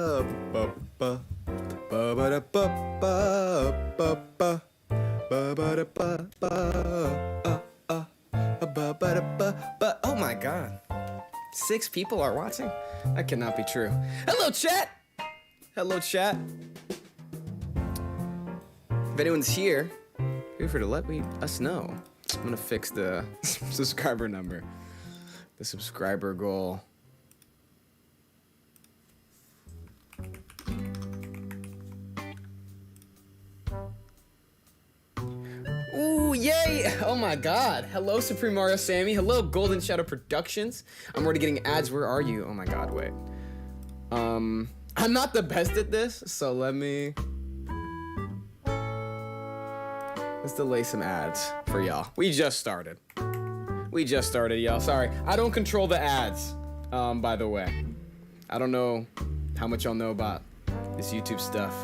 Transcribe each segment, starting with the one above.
Oh my god. 6 people are watching? That cannot be true. Hello, chat! Hello, chat. If anyone's here, feel free to let us know. I'm gonna fix the subscriber number. The subscriber goal. Ooh, yay! Oh my god. Hello, Supreme Mario Sammy. Hello, Golden Shadow Productions. I'm already getting ads. Where are you? Oh my god, wait. I'm not the best at this, so let's delay some ads for y'all. We just started, y'all. Sorry, I don't control the ads, by the way. I don't know how much y'all know about this YouTube stuff.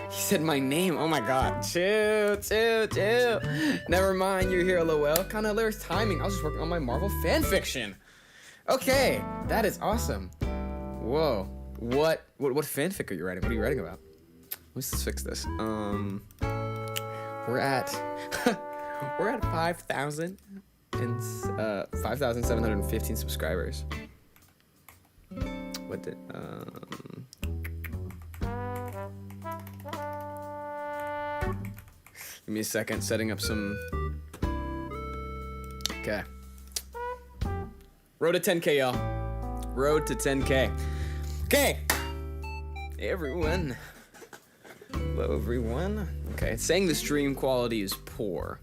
He said my name. Oh my god. Chill. Never mind, you're here, lol. Kinda hilarious timing. I was just working on my Marvel fanfiction. Okay, that is awesome. Whoa. What fanfic are you writing? What are you writing about? Let's fix this. We're at 5,000 and 5,715 subscribers. What did give me a second, setting up some. Okay. Road to 10K, y'all. Road to 10K. Okay. Hey, everyone. Hello, everyone. Okay, it's saying the stream quality is poor,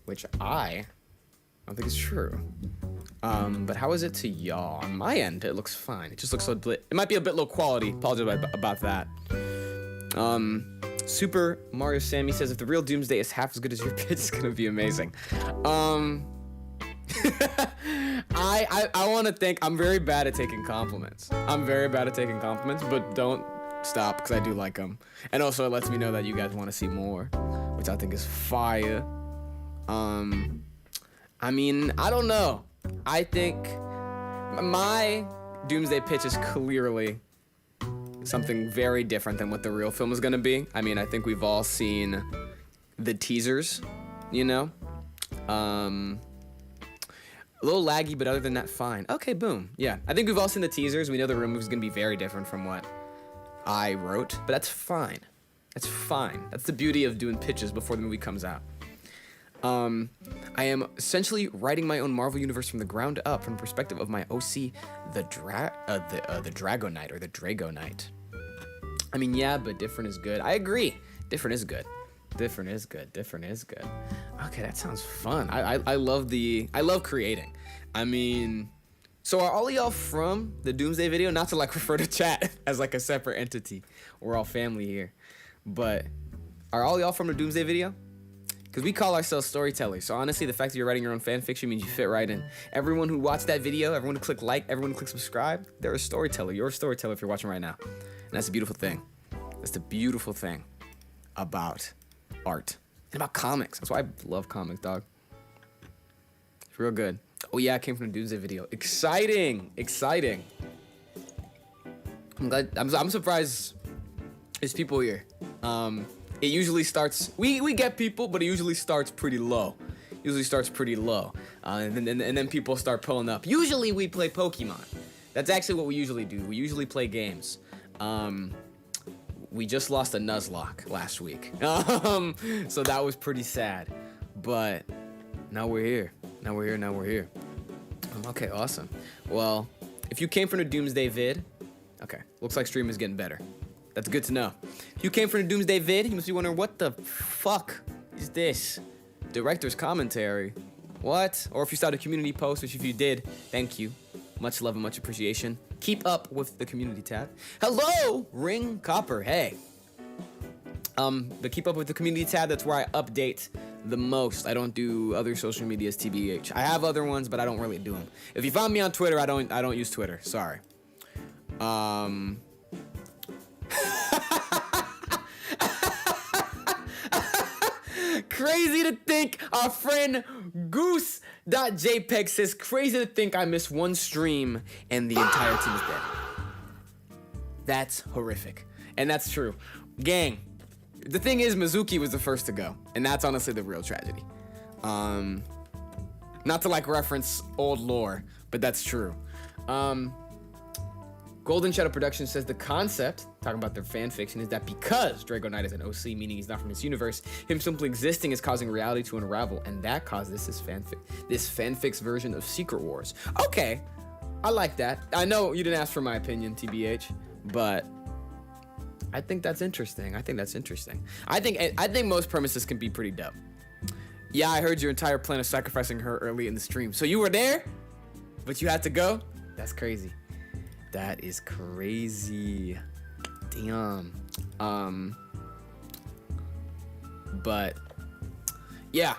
which I don't think is true. But how is it to y'all? On my end, it looks fine. It just looks it might be a bit low quality. Apologize about that. Super Mario Sammy says, if the real Doomsday is half as good as your pitch, it's gonna be amazing. I want to think I'm very bad at taking compliments. But don't stop, because I do like them. And also it lets me know that you guys want to see more, which I think is fire. I mean, I don't know. I think my Doomsday pitch is clearly something very different than what the real film is going to be. I mean, I think we've all seen the teasers, you know? A little laggy, but other than that, fine. Okay, boom. Yeah, I think we've all seen the teasers. We know the real movie's going to be very different from what I wrote, but that's fine. That's fine. That's the beauty of doing pitches before the movie comes out. I am essentially writing my own Marvel universe from the ground up from the perspective of my OC, the Drago Knight or the Drago Knight. I mean, yeah, but different is good. I agree. Different is good. Different is good. Okay, that sounds fun. I love creating. I mean, so are all of y'all from the Doomsday video? Not to like refer to chat as like a separate entity. We're all family here. But are all y'all from the Doomsday video? Because we call ourselves storytellers. So honestly, the fact that you're writing your own fan fiction means you fit right in. Everyone who watched that video, everyone who clicked like, everyone who clicked subscribe, they're a storyteller. You're a storyteller if you're watching right now. And that's a beautiful thing. That's the beautiful thing about art and about comics. That's why I love comics, dog. It's real good. Oh yeah, I came from the Doomsday video. Exciting. I'm glad. I'm surprised there's people here. It usually starts. We get people, but it usually starts pretty low. And then people start pulling up. Usually we play Pokemon. That's actually what we usually do. We usually play games. We just lost a Nuzlocke last week. So that was pretty sad. But now we're here. Okay, awesome. Well, if you came from the Doomsday vid, okay, looks like stream is getting better. That's good to know. If you came from the Doomsday vid, you must be wondering, what the fuck is this? Director's commentary. What? Or if you started a community post, which if you did, thank you. Much love and much appreciation. Keep up with the community tab. Hello, Ring Copper. Hey. The keep up with the community tab, that's where I update the most. I don't do other social medias, TBH. I have other ones, but I don't really do them. If you find me on Twitter, I don't use Twitter. Sorry. Crazy to think our friend Goose.jpg says, crazy to think I missed one stream and the entire team is dead. That's horrific. And that's true. Gang, the thing is, Mizuki was the first to go. And that's honestly the real tragedy. Not to like reference old lore, but that's true. Golden Shadow Productions says the concept, talking about their fan fiction, is that because Drago Knight is an OC, meaning he's not from his universe, him simply existing is causing reality to unravel, and that causes this fanfic's version of Secret Wars. Okay, I like that. I know you didn't ask for my opinion, TBH, but I think that's interesting. I think most premises can be pretty dope. Yeah, I heard your entire plan of sacrificing her early in the stream. So you were there, but you had to go? That's crazy. That is crazy. Damn. But yeah.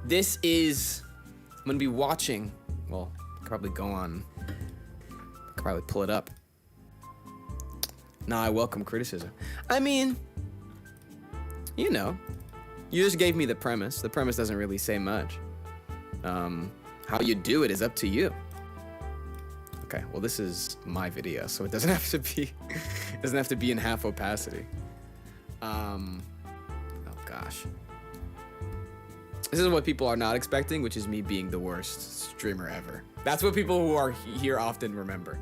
This is, I'm gonna be watching. Well, I could probably go on. I could probably pull it up. Nah, I welcome criticism. I mean, you know, you just gave me the premise. The premise doesn't really say much. How you do it is up to you. Okay, well this is my video, so it doesn't have to be in half opacity. Oh gosh. This is what people are not expecting, which is me being the worst streamer ever. That's what people who are here often remember.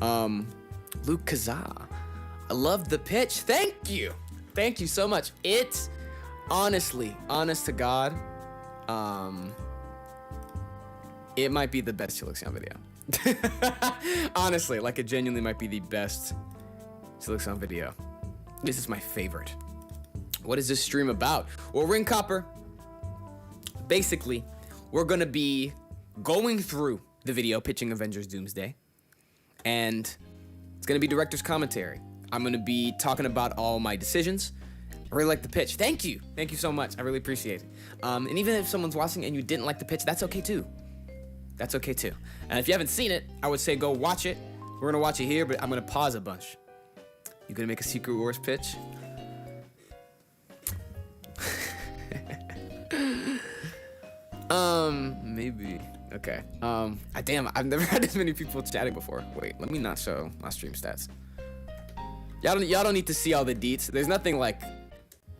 Luke Kazaa, I love the pitch. Thank you so much. It's honestly, honest to God, it might be the best Chillixion video. Honestly, like it genuinely might be the best Chillixion video. This is my favorite. What is this stream about? Well, Ring Copper, basically, we're gonna be going through the video pitching Avengers Doomsday, and it's gonna be director's commentary. I'm gonna be talking about all my decisions. I really like the pitch. Thank you so much. I really appreciate it. And even if someone's watching and you didn't like the pitch, that's okay too. That's okay too. And if you haven't seen it, I would say go watch it. We're gonna watch it here, but I'm gonna pause a bunch. You gonna make a Secret Wars pitch? Maybe. Okay. Damn, I've never had this many people chatting before. Wait, let me not show my stream stats. Y'all don't need to see all the deets. There's nothing like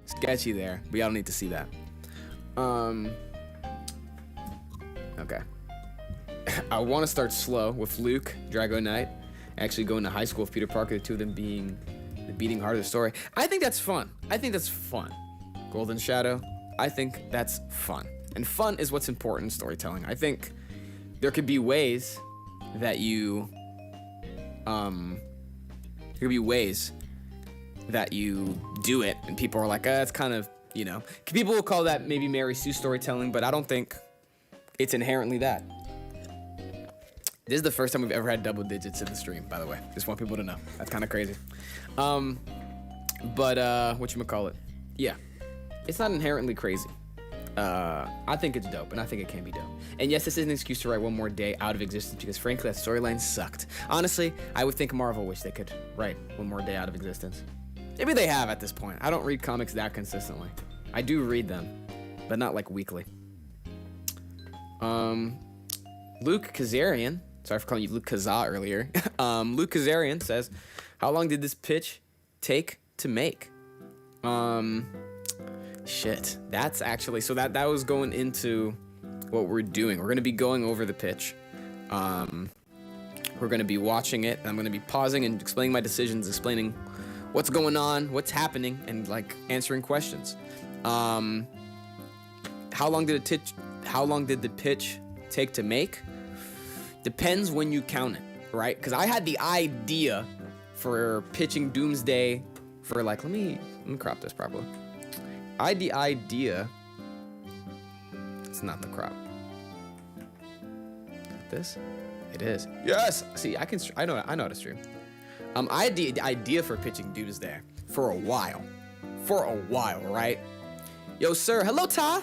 sketchy there, but y'all don't need to see that. Okay. I want to start slow with Luke, Drago Knight, actually going to high school with Peter Parker, the two of them being the beating heart of the story. I think that's fun. Golden Shadow, I think that's fun. And fun is what's important in storytelling. I think there could be ways that you, do it, and people are like, that's kind of, you know, people will call that maybe Mary Sue storytelling, but I don't think it's inherently that. This is the first time we've ever had double digits in the stream, by the way. Just want people to know. That's kind of crazy. But whatchamacallit? Yeah, it's not inherently crazy. I think it's dope, and I think it can be dope. And yes, this is an excuse to write one more day out of existence, because frankly, that storyline sucked. Honestly, I would think Marvel wish they could write one more day out of existence. Maybe they have at this point. I don't read comics that consistently. I do read them, but not like weekly. Luke Kazarian, sorry for calling you Luke Kazaa earlier. Luke Kazarian says, how long did this pitch take to make? Shit, that's actually, so that was going into what we're doing. We're going to be going over the pitch. We're going to be watching it, and I'm going to be pausing and explaining my decisions, explaining what's going on, what's happening, and like answering questions. How long did the pitch take to make? Depends when you count it, right? Because I had the idea for pitching Doomsday for like, let me crop this properly. I had the idea. It's not the crop. This? It is. Yes. See, I know how to stream. I had the idea for pitching Doomsday for a while. Right? Yo, sir. Hello, Ta.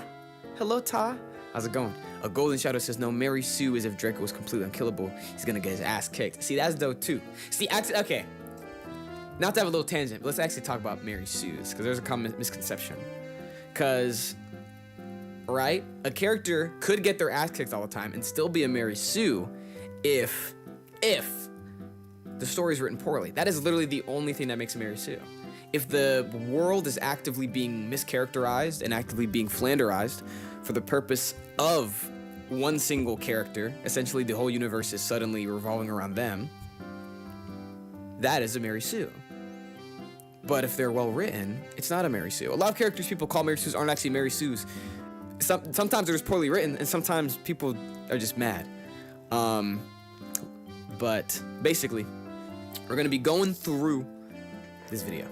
How's it going? A Golden Shadow says, no, Mary Sue is if Draco was completely unkillable, he's gonna get his ass kicked. See, that's dope too. See, actually, okay. Not to have a little tangent, but let's actually talk about Mary Sue's, because there's a common misconception. Because, right, a character could get their ass kicked all the time and still be a Mary Sue if the story's written poorly. That is literally the only thing that makes a Mary Sue. If the world is actively being mischaracterized and actively being flanderized for the purpose of one single character, essentially the whole universe is suddenly revolving around them, that is a Mary Sue. But if they're well written, it's not a Mary Sue. A lot of characters people call Mary Sues aren't actually Mary Sues. Sometimes they're just poorly written, and sometimes people are just mad. But basically, we're gonna be going through this video.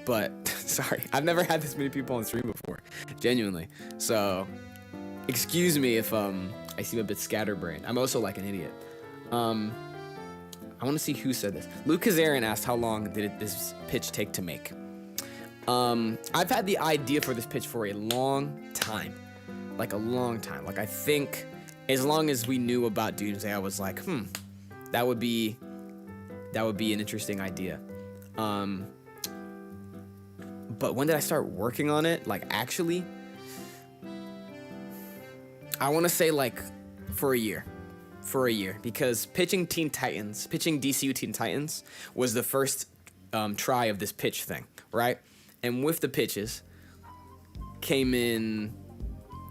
But sorry, I've never had this many people on stream before, genuinely. So, excuse me if I seem a bit scatterbrained. I'm also like an idiot. I want to see who said this. Luke Kazarian asked, how long did this pitch take to make? I've had the idea for this pitch for a long time. Like a long time. Like I think as long as we knew about Doomsday, I was like, that would be an interesting idea. But when did I start working on it? Like actually, I want to say like for a year. Because pitching DCU Teen Titans was the first try of this pitch thing, right? And with the pitches came in,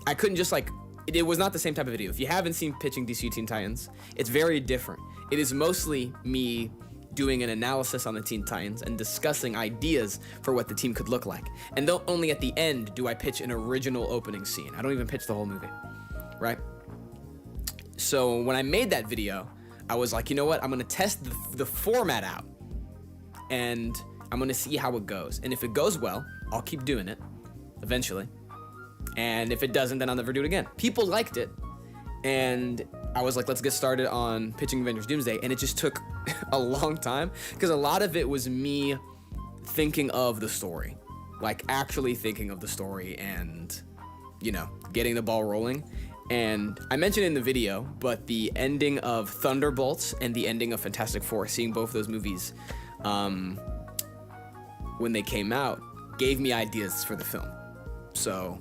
I couldn't just like, it was not the same type of video. If you haven't seen pitching DCU Teen Titans, it's very different. It is mostly me doing an analysis on the Teen Titans and discussing ideas for what the team could look like. And only at the end do I pitch an original opening scene. I don't even pitch the whole movie, right? So when I made that video, I was like, you know what? I'm gonna test the format out, and I'm gonna see how it goes. And if it goes well, I'll keep doing it eventually. And if it doesn't, then I'll never do it again. People liked it, and I was like, let's get started on pitching Avengers Doomsday. And it just took a long time because a lot of it was me thinking of the story, like actually thinking of the story and, you know, getting the ball rolling. And I mentioned in the video, but the ending of Thunderbolts and the ending of Fantastic Four, seeing both those movies when they came out, gave me ideas for the film. So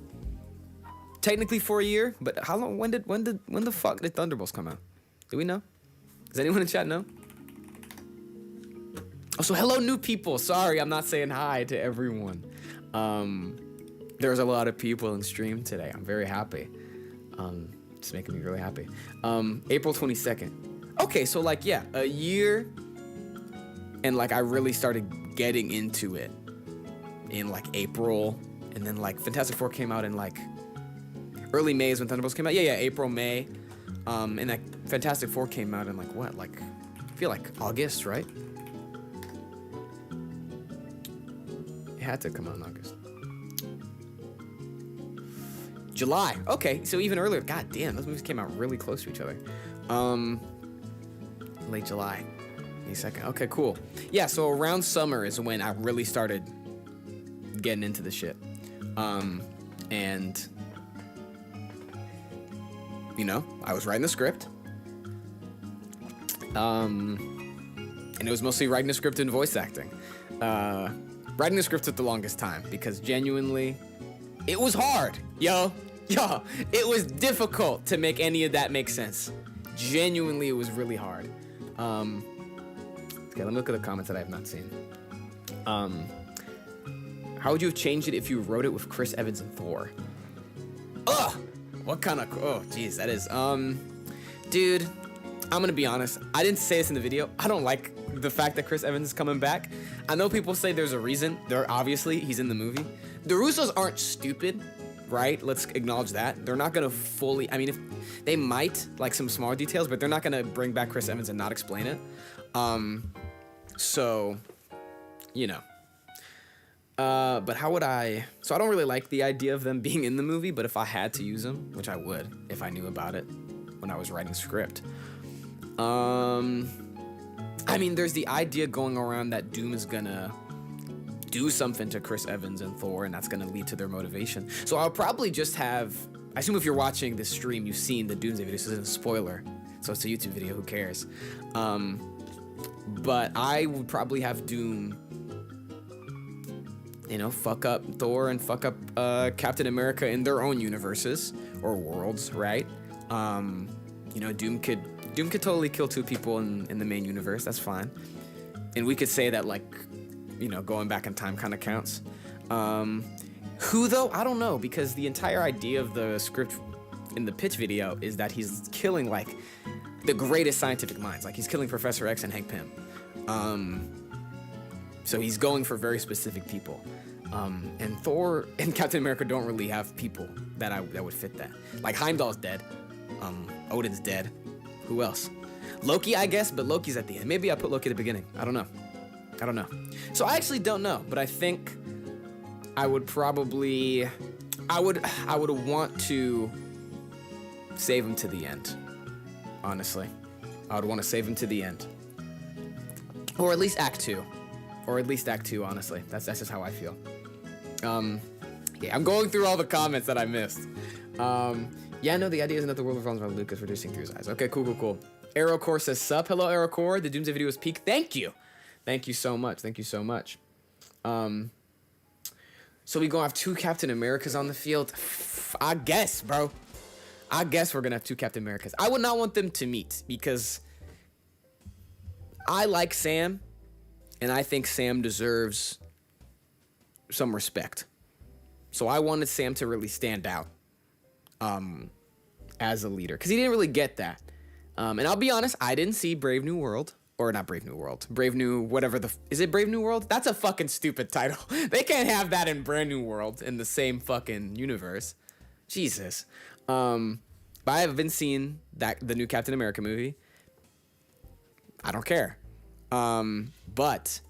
technically for a year, but how long? When the fuck did Thunderbolts come out? Do we know? Does anyone in chat know? Also, hello new people. Sorry, I'm not saying hi to everyone. There's a lot of people in stream today. I'm very happy. It's making me really happy. April 22nd. Okay, so like, yeah, a year, and like I really started getting into it in like April, and then like Fantastic Four came out in like early May is when Thunderbolts came out. Yeah, April, May. And that Fantastic Four came out in like what? Like, I feel like August, right? It had to come out in August. July. Okay, so even earlier. God damn, those movies came out really close to each other. Late July. Wait a second. Okay, cool. Yeah, so around summer is when I really started getting into the shit. And you know, I was writing the script. And it was mostly writing the script and voice acting. Writing the script took the longest time because genuinely, it was hard, yo, it was difficult to make any of that make sense. Genuinely, it was really hard. Okay, let me look at the comments that I have not seen. How would you have changed it if you wrote it with Chris Evans and Thor? Ugh! What kind of, oh, geez, that is, dude, I'm gonna be honest. I didn't say this in the video. I don't like the fact that Chris Evans is coming back. I know people say there's a reason. Obviously, he's in the movie. The Russos aren't stupid, right? Let's acknowledge that. They're not gonna fully, I mean, if they might, like some small details, but they're not gonna bring back Chris Evans and not explain it. So, you know. But how would so I don't really like the idea of them being in the movie, but if I had to use them, which I would, if I knew about it when I was writing the script. I mean, there's the idea going around that Doom is gonna do something to Chris Evans and Thor, and that's gonna lead to their motivation. So I'll probably just have, I assume if you're watching this stream, you've seen the Doomsday video, so this isn't a spoiler. So it's a YouTube video, who cares? But I would probably have Doom, you know, fuck up Thor and fuck up Captain America in their own universes or worlds, right? You know, Doom could Doom could totally kill 2 people in the main universe. That's fine. And we could say that, like, you know, going back in time kind of counts. Who, though? I don't know, because the entire idea of the script in the pitch video is that he's killing, like, the greatest scientific minds. Like, he's killing Professor X and Hank Pym. So he's going for very specific people. And Thor and Captain America don't really have people that would fit that. Like, Heimdall's dead. Odin's dead. Who else? Loki, I guess, but Loki's at the end. Maybe I put Loki at the beginning. I don't know. So I actually don't know, but I think I would probably, I would want to save him to the end. Honestly, I would want to save him to the end, or at least Act 2, Honestly, that's just how I feel. Yeah, I'm going through all the comments that I missed. Yeah, no, the idea isn't that the world revolves around Lucas reducing through his eyes. Okay, cool. Aerocore says sup. Hello, Aerocore. The Doomsday video is peak. Thank you so much. So we gonna have 2 Captain Americas on the field? I guess, bro. I guess we're gonna have 2 Captain Americas. I would not want them to meet because I like Sam, and I think Sam deserves some respect. So I wanted Sam to really stand out as a leader, because he didn't really get that. And I'll be honest, I didn't see Brave New World. Or not Brave New World. Brave New whatever is it Brave New World? That's a fucking stupid title. They can't have that in Brand New World in the same fucking universe. Jesus. But I haven't seen the new Captain America movie. I don't care. But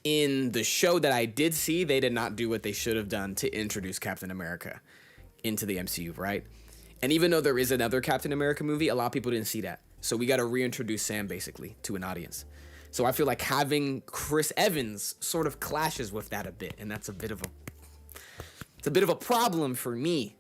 in the show that I did see, they did not do what they should have done to introduce Captain America into the MCU, right? And even though there is another Captain America movie, a lot of people didn't see that. So we got to reintroduce Sam basically to an audience. So I feel like having Chris Evans sort of clashes with that a bit, and that's a bit of a problem for me,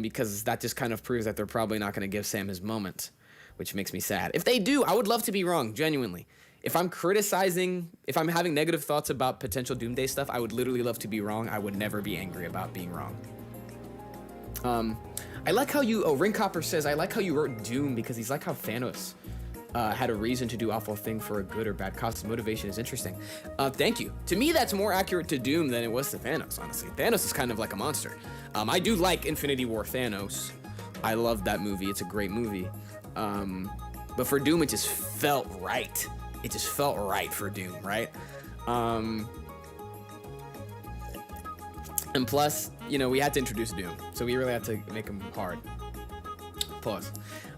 because that just kind of proves that they're probably not going to give Sam his moment, which makes me sad. If they do, I would love to be wrong, genuinely. If I'm having negative thoughts about potential Doomsday stuff, I would literally love to be wrong. I would never be angry about being wrong. I like how Ringcopper says, I like how you wrote Doom because he's like how Thanos had a reason to do awful thing for a good or bad cause. His motivation is interesting. Thank you. To me, that's more accurate to Doom than it was to Thanos, honestly. Thanos is kind of like a monster. I do like Infinity War Thanos. I love that movie. It's a great movie. But for Doom, it just felt right. It just felt right for Doom, right? And plus, you know, we had to introduce Doom, so we really had to make him hard. Pause.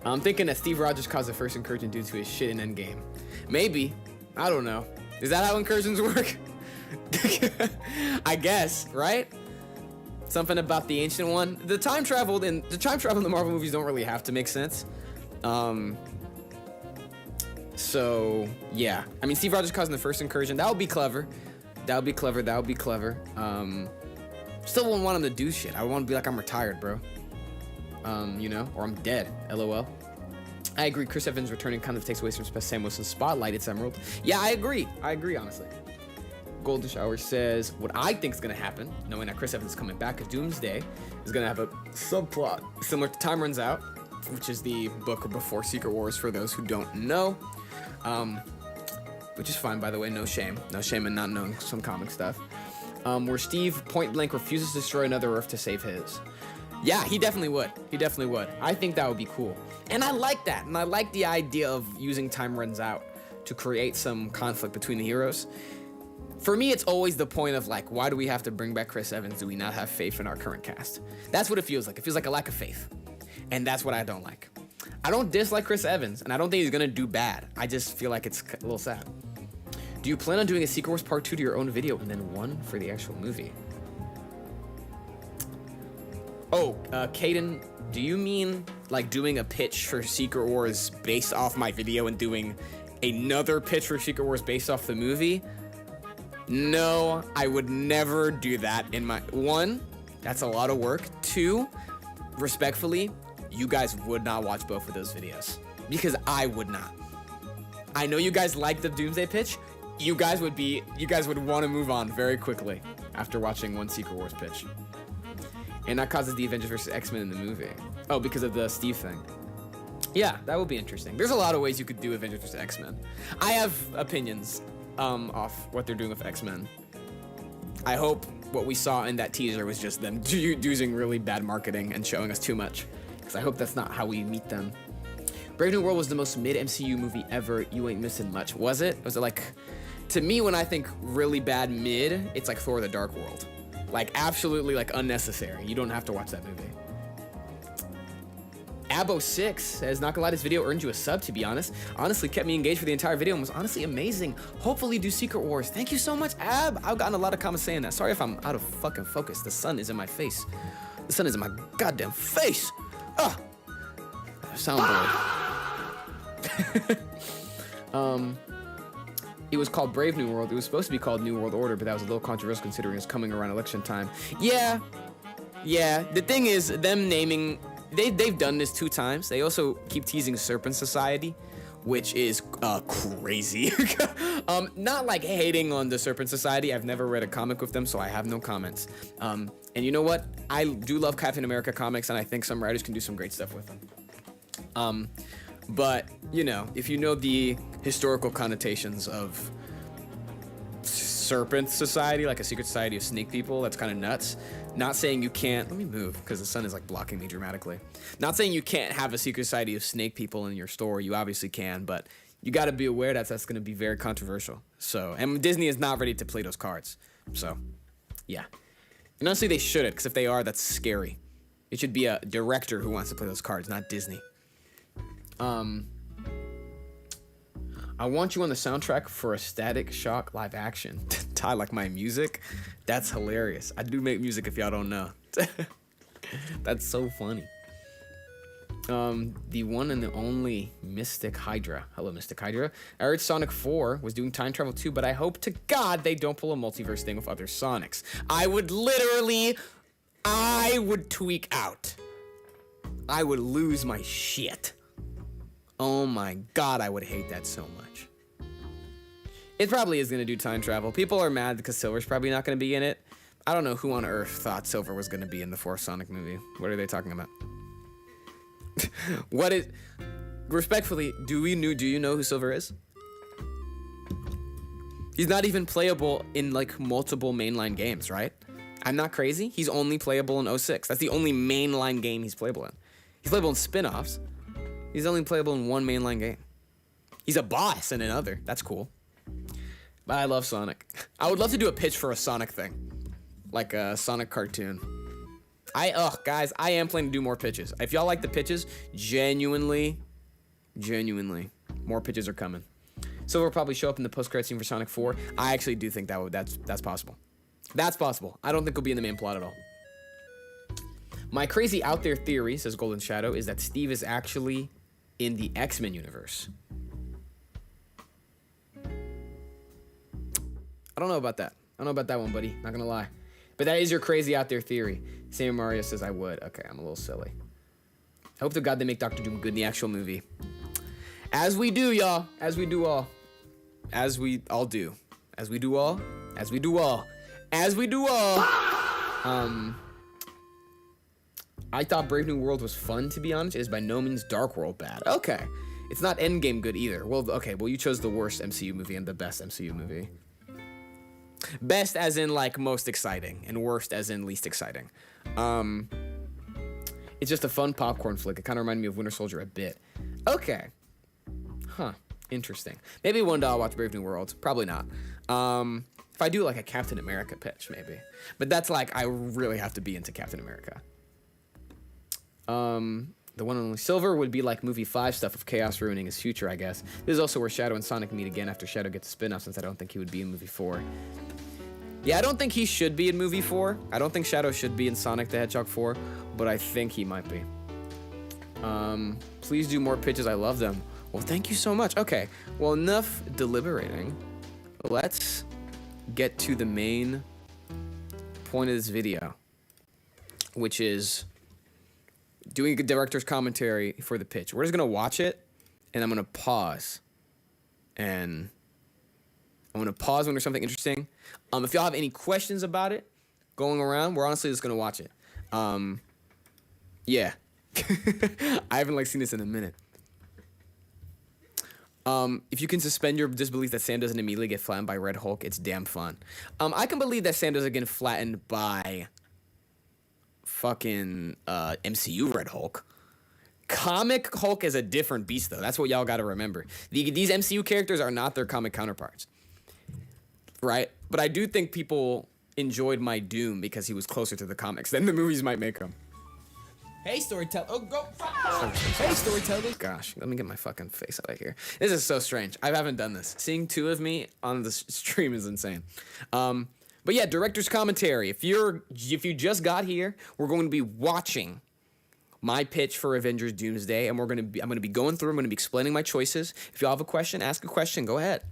I'm thinking that Steve Rogers caused the first incursion due to his shit in Endgame. Maybe. I don't know. Is that how incursions work? I guess, right? Something about the Ancient One. The time travel in the Marvel movies don't really have to make sense. So yeah. I mean, Steve Rogers causing the first incursion. That would be clever. Still wouldn't want him to do shit. I want to be like, I'm retired, bro. You know, or I'm dead. LOL. I agree. Chris Evans returning kind of takes away from Sam Wilson's spotlight. It's Emerald. Yeah, I agree, honestly. Golden Shower says, what I think is going to happen, knowing that Chris Evans is coming back, is Doomsday is going to have a subplot similar to Time Runs Out, which is the book before Secret Wars for those who don't know. Which is fine, by the way. No shame in not knowing some comic stuff. Where Steve point blank refuses to destroy another Earth to save his. Yeah, he definitely would. I think that would be cool. And I like that. And I like the idea of using Time Runs Out to create some conflict between the heroes. For me, it's always the point of like, why do we have to bring back Chris Evans? Do we not have faith in our current cast? That's what it feels like. It feels like a lack of faith. And that's what I don't like. I don't dislike Chris Evans, and I don't think he's gonna do bad. I just feel like it's a little sad. Do you plan on doing a Secret Wars Part 2 to your own video and then one for the actual movie? Oh, Caden, do you mean like doing a pitch for Secret Wars based off my video and doing another pitch for Secret Wars based off the movie? No, I would never do that in my... One, that's a lot of work. Two, respectfully, you guys would not watch both of those videos because I would not. I know you guys like the Doomsday pitch. You guys would want to move on very quickly after watching one Secret Wars pitch. And that causes the Avengers vs. X-Men in the movie. Oh, because of the Steve thing. Yeah, that would be interesting. There's a lot of ways you could do Avengers vs. X-Men. I have opinions off what they're doing with X-Men. I hope what we saw in that teaser was just them using really bad marketing and showing us too much. Because I hope that's not how we meet them. Brave New World was the most mid-MCU movie ever. You ain't missing much. Was it? Was it like... To me, when I think really bad mid, it's like Thor: The Dark World. Like, absolutely, like, unnecessary. You don't have to watch that movie. Abo6 says, not gonna lie, this video earned you a sub, to be honest. Honestly, kept me engaged for the entire video and was honestly amazing. Hopefully do Secret Wars. Thank you so much, Ab. I've gotten a lot of comments saying that. Sorry if I'm out of fucking focus. The sun is in my face. The sun is in my goddamn face. Ugh. Soundboard. It was called Brave New World. It was supposed to be called New World Order, but that was a little controversial considering it's coming around election time. Yeah. The thing is, them naming... They've done this 2 times. They also keep teasing Serpent Society, which is crazy. Not like hating on the Serpent Society. I've never read a comic with them, so I have no comments. And you know what? I do love Captain America comics, and I think some writers can do some great stuff with them. But, you know, if you know the historical connotations of Serpent Society, like a secret society of snake people, that's kind of nuts. Not saying you can't... Let me move, because the sun is, like, blocking me dramatically. Not saying you can't have a secret society of snake people in your store. You obviously can, but you got to be aware that that's going to be very controversial. So, and Disney is not ready to play those cards. So, yeah. And honestly, they shouldn't, because if they are, that's scary. It should be a director who wants to play those cards, not Disney. I want you on the soundtrack for a Static Shock live action. Ty, like my music? That's hilarious. I do make music if y'all don't know. That's so funny. The one and the only Mystic Hydra. Hello, Mystic Hydra. I heard Sonic 4 was doing time travel too, but I hope to God they don't pull a multiverse thing with other Sonics. I would tweak out. I would lose my shit. Oh my God, I would hate that so much. It probably is going to do time travel. People are mad because Silver's probably not going to be in it. I don't know who on earth thought Silver was going to be in the 4th Sonic movie. What are they talking about? Respectfully, do you know who Silver is? He's not even playable in like multiple mainline games, right? I'm not crazy. He's only playable in 06. That's the only mainline game he's playable in. He's playable in spin-offs. He's only playable in one mainline game. He's a boss in another. That's cool. But I love Sonic. I would love to do a pitch for a Sonic thing. Like a Sonic cartoon. Guys, I am planning to do more pitches. If y'all like the pitches, genuinely, more pitches are coming. Silver will probably show up in the post-credit scene for Sonic 4. I actually do think that's possible. That's possible. I don't think he'll be in the main plot at all. My crazy out there theory, says Golden Shadow, is that Steve is actually in the X-Men universe. I don't know about that. I don't know about that one, buddy. Not gonna lie. But that is your crazy out there theory. Sam Mario says I would. Okay, I'm a little silly. I hope to God they make Doctor Doom good in the actual movie. As we do, y'all. As we do all. As we all do. As we do all. As we do all. As we do all. I thought Brave New World was fun, to be honest. It is by no means Dark World bad. Okay. It's not Endgame good either. Well, okay. Well, you chose the worst MCU movie and the best MCU movie. Best as in, like, most exciting. And worst as in least exciting. It's just a fun popcorn flick. It kind of reminded me of Winter Soldier a bit. Okay. Huh. Interesting. Maybe one day I'll watch Brave New World. Probably not. If I do, like, a Captain America pitch, maybe. But that's, like, I really have to be into Captain America. The one and only Silver would be like movie 5 stuff of Chaos ruining his future, I guess. This is also where Shadow and Sonic meet again after Shadow gets a spin-off, since I don't think he would be in movie 4. Yeah, I don't think he should be in movie 4. I don't think Shadow should be in Sonic the Hedgehog 4, but I think he might be. Please do more pitches. I love them. Well, thank you so much. Okay, well, enough deliberating. Let's get to the main point of this video, which is doing a director's commentary for the pitch. We're just going to watch it, and I'm going to pause. And I'm going to pause when there's something interesting. If y'all have any questions about it going around, we're honestly just going to watch it. Yeah. I haven't, like, seen this in a minute. If you can suspend your disbelief that Sam doesn't immediately get flattened by Red Hulk, it's damn fun. I can believe that Sam doesn't get flattened by fucking MCU Red Hulk. Comic Hulk is a different beast, though. That's what y'all got to remember. These MCU characters are not their comic counterparts, right? But I do think people enjoyed my Doom because he was closer to the comics than the movies might make him. Hey, storyteller. Oh, go. Hey, storyteller. Gosh, let me get my fucking face out of here. This is so strange. I haven't done this. Seeing two of me on the stream is insane. But yeah, director's commentary. If you just got here, we're going to be watching my pitch for Avengers Doomsday, and I'm going to be going through. I'm going to be explaining my choices. If y'all have a question, ask a question. Go ahead.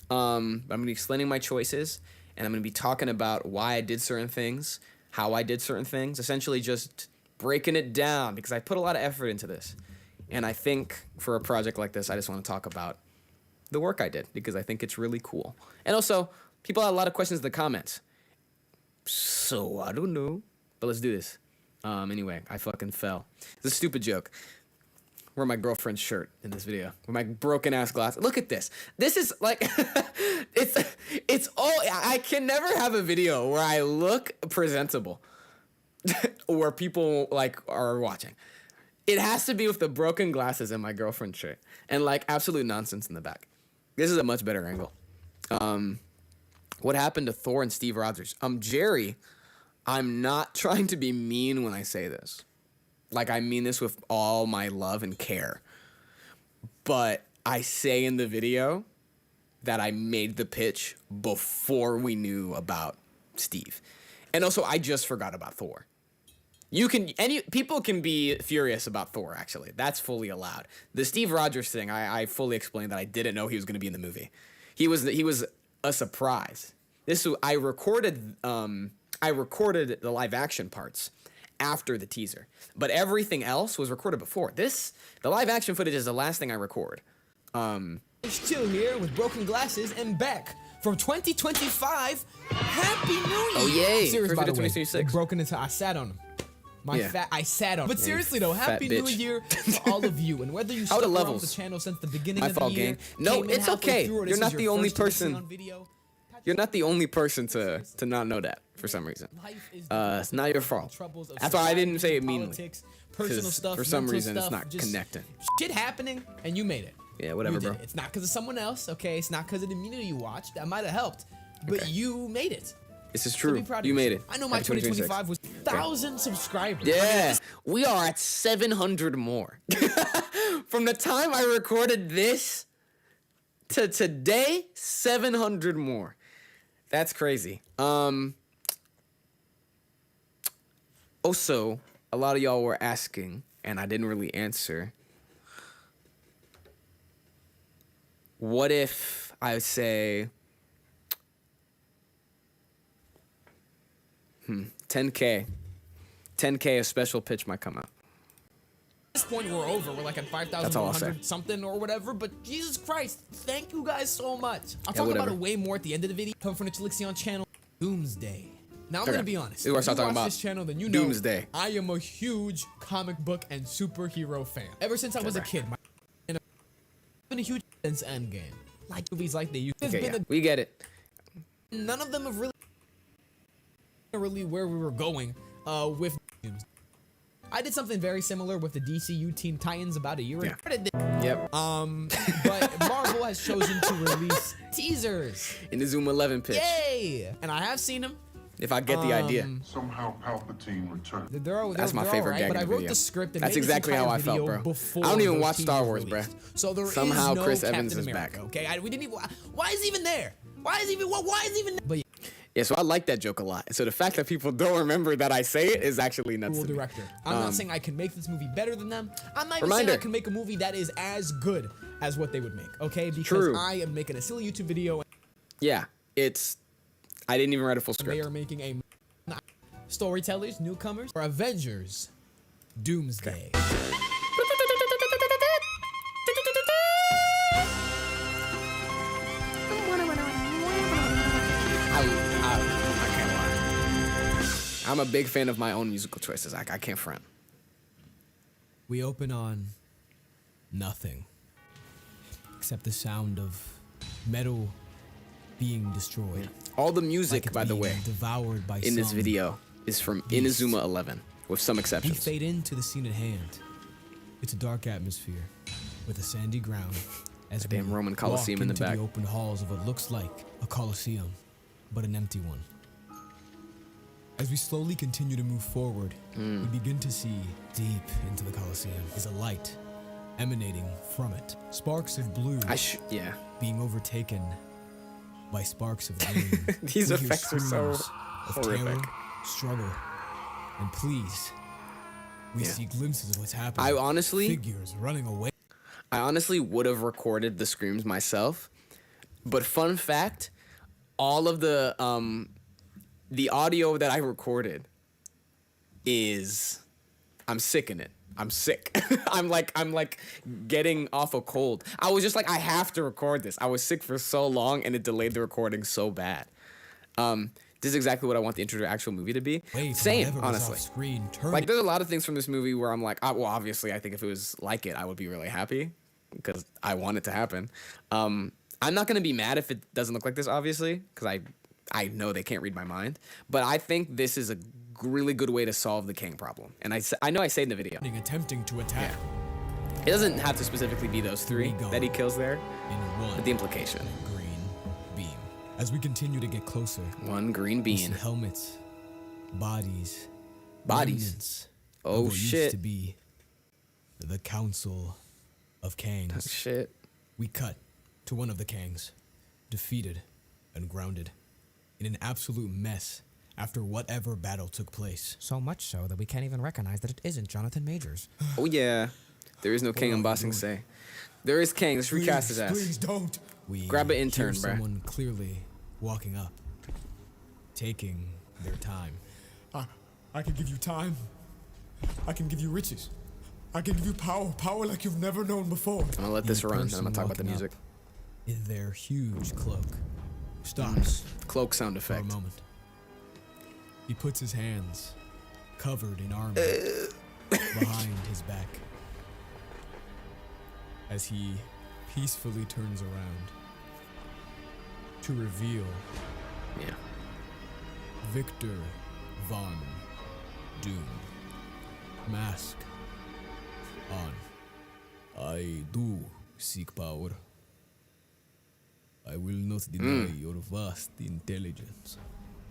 I'm going to be explaining my choices, and I'm going to be talking about why I did certain things, how I did certain things. Essentially, just breaking it down because I put a lot of effort into this. And I think for a project like this, I just want to talk about the work I did because I think it's really cool. And also, people had a lot of questions in the comments. So, I don't know. But let's do this. Anyway, I fucking fell. It's a stupid joke. Wear my girlfriend's shirt in this video. With my broken ass glasses. Look at this. This is like, it's all, I can never have a video where I look presentable. Or people like are watching. It has to be with the broken glasses and my girlfriend's shirt and like absolute nonsense in the back. This is a much better angle. What happened to Thor and Steve Rogers? Jerry, I'm not trying to be mean when I say this. Like I mean this with all my love and care. But I say in the video that I made the pitch before we knew about Steve. And also I just forgot about Thor. People can be furious about Thor, actually. That's fully allowed. The Steve Rogers thing, I fully explained that I didn't know he was going to be in the movie. He was a surprise. I recorded the live action parts after the teaser, but everything else was recorded before. The live action footage is the last thing I record. It's Chill here with broken glasses and back from 2025. Happy New Year! Oh yay! Serious, by the way. 2026. Broken into. I sat on him. I sat on. But Yeah, seriously though, Happy New Year to all of you, and whether you stuck around the channel since the beginning of the year, no, it's okay. You're not the only person. You're not the only person to not know that for some reason. It's not your fault. That's why I didn't say it meanly. Personal stuff. For some reason, it's stuff, not connecting. Shit happening, and you made it. Yeah, whatever, bro. It's not because of someone else, okay? It's not because of the community you watched. That might have helped, but you made it. This is true. You made it. I know my 2025 was 1,000 subscribers. Yeah, we are at 700 more. From the time I recorded this to today, 700 more. That's crazy. Also, a lot of y'all were asking, and I didn't really answer. What if I say 10K? 10K, a special pitch might come out. At this point, we're over. We're like at 5,100 something or whatever. But Jesus Christ, thank you guys so much. I'll talk about it way more at the end of the video. Come from the Chillixion channel, Doomsday. Now I'm gonna be honest. If you watch this channel, then you know Doomsday. I am a huge comic book and superhero fan. Ever since I was a kid, I've been a huge since Endgame. Like movies like they used. We get it. None of them have really where we were going with Doomsday. I did something very similar with the DCU Teen Titans about a year ago. Yep. But Marvel has chosen to release teasers in the Zoom 11 pitch. Yay! And I have seen them. If I get the idea. Somehow Palpatine returned. That's my favorite gag in the video. But I wrote the script and that's exactly how I felt, bro. I don't even watch Star Wars, bro. So there somehow is no Chris Captain Evans is America, back. Okay, we didn't even. Why is he even there? Why is he even? But yeah, so I like that joke a lot. So the fact that people don't remember that I say it is actually nuts to me. Director. I'm not saying I can make this movie better than them. I'm not even saying I can make a movie that is as good as what they would make. Okay, because I am making a silly YouTube video. Yeah, I didn't even write a full script. They are making a storytellers, newcomers, or Avengers, Doomsday. I can't lie. I'm a big fan of my own musical choices. I can't front. We open on nothing. except the sound of metal being destroyed. All the music, Like by the way, devoured by in this some video is from beast. Inazuma 11, with some We exceptions. fade into the scene at hand. It's a dark atmosphere with a sandy ground as we damn Roman walk Colosseum in the into back. the open halls of what looks like a Colosseum, but an empty one. As we slowly continue to move forward, we begin to see deep into the Colosseum is a light emanating from it. Sparks of blue Yeah. being overtaken by sparks of green. These We hear effects are so screams of horrific. terror, struggle, and please. We Yeah. see glimpses of what's happening. I honestly Figures running away. would have recorded the screams myself, but fun fact, all of the audio that I recorded is, I'm sick in it. I'm sick. I'm like getting off a cold. I was just like, I have to record this. I was sick for so long and it delayed the recording so bad. This is exactly what I want the intro to actual movie to be. Same, honestly. Screen, Like, there's a lot of things from this movie where I'm like, well, obviously, I think if it was like it, I would be really happy because I want it to happen. I'm not gonna be mad if it doesn't look like this, obviously, because I know they can't read my mind. But I think this is a really good way to solve the Kang problem. And I know I say it in the video. attempting to attack It doesn't have to specifically be those three that he kills there, in one but the implication. green beam. As we continue to get closer, One green we see bean. helmets, bodies, Bodies. remnants Oh, of what shit. used to be the Council of Kangs. Shit. We cut to one of the Kangs, defeated and grounded in an absolute mess after whatever battle took place. So much so that we can't even recognize that it isn't Jonathan Majors. Oh yeah. There is no Kang in Bossing Say. There is Kang. Let's recast his ass. Please don't. We Grab an intern, hear bruh. someone clearly walking up, taking their time. I can give you time. I can give you riches. I can give you power like you've never known before. I'm gonna let this The run, and I'm person gonna talk about the walking music. up in their huge cloak stops Cloak sound for a effect. moment. He puts his hands, covered in armor, behind his back as he peacefully turns around to reveal Yeah. Victor Von Doom. Mask on. I do seek power. I will not deny your vast intelligence.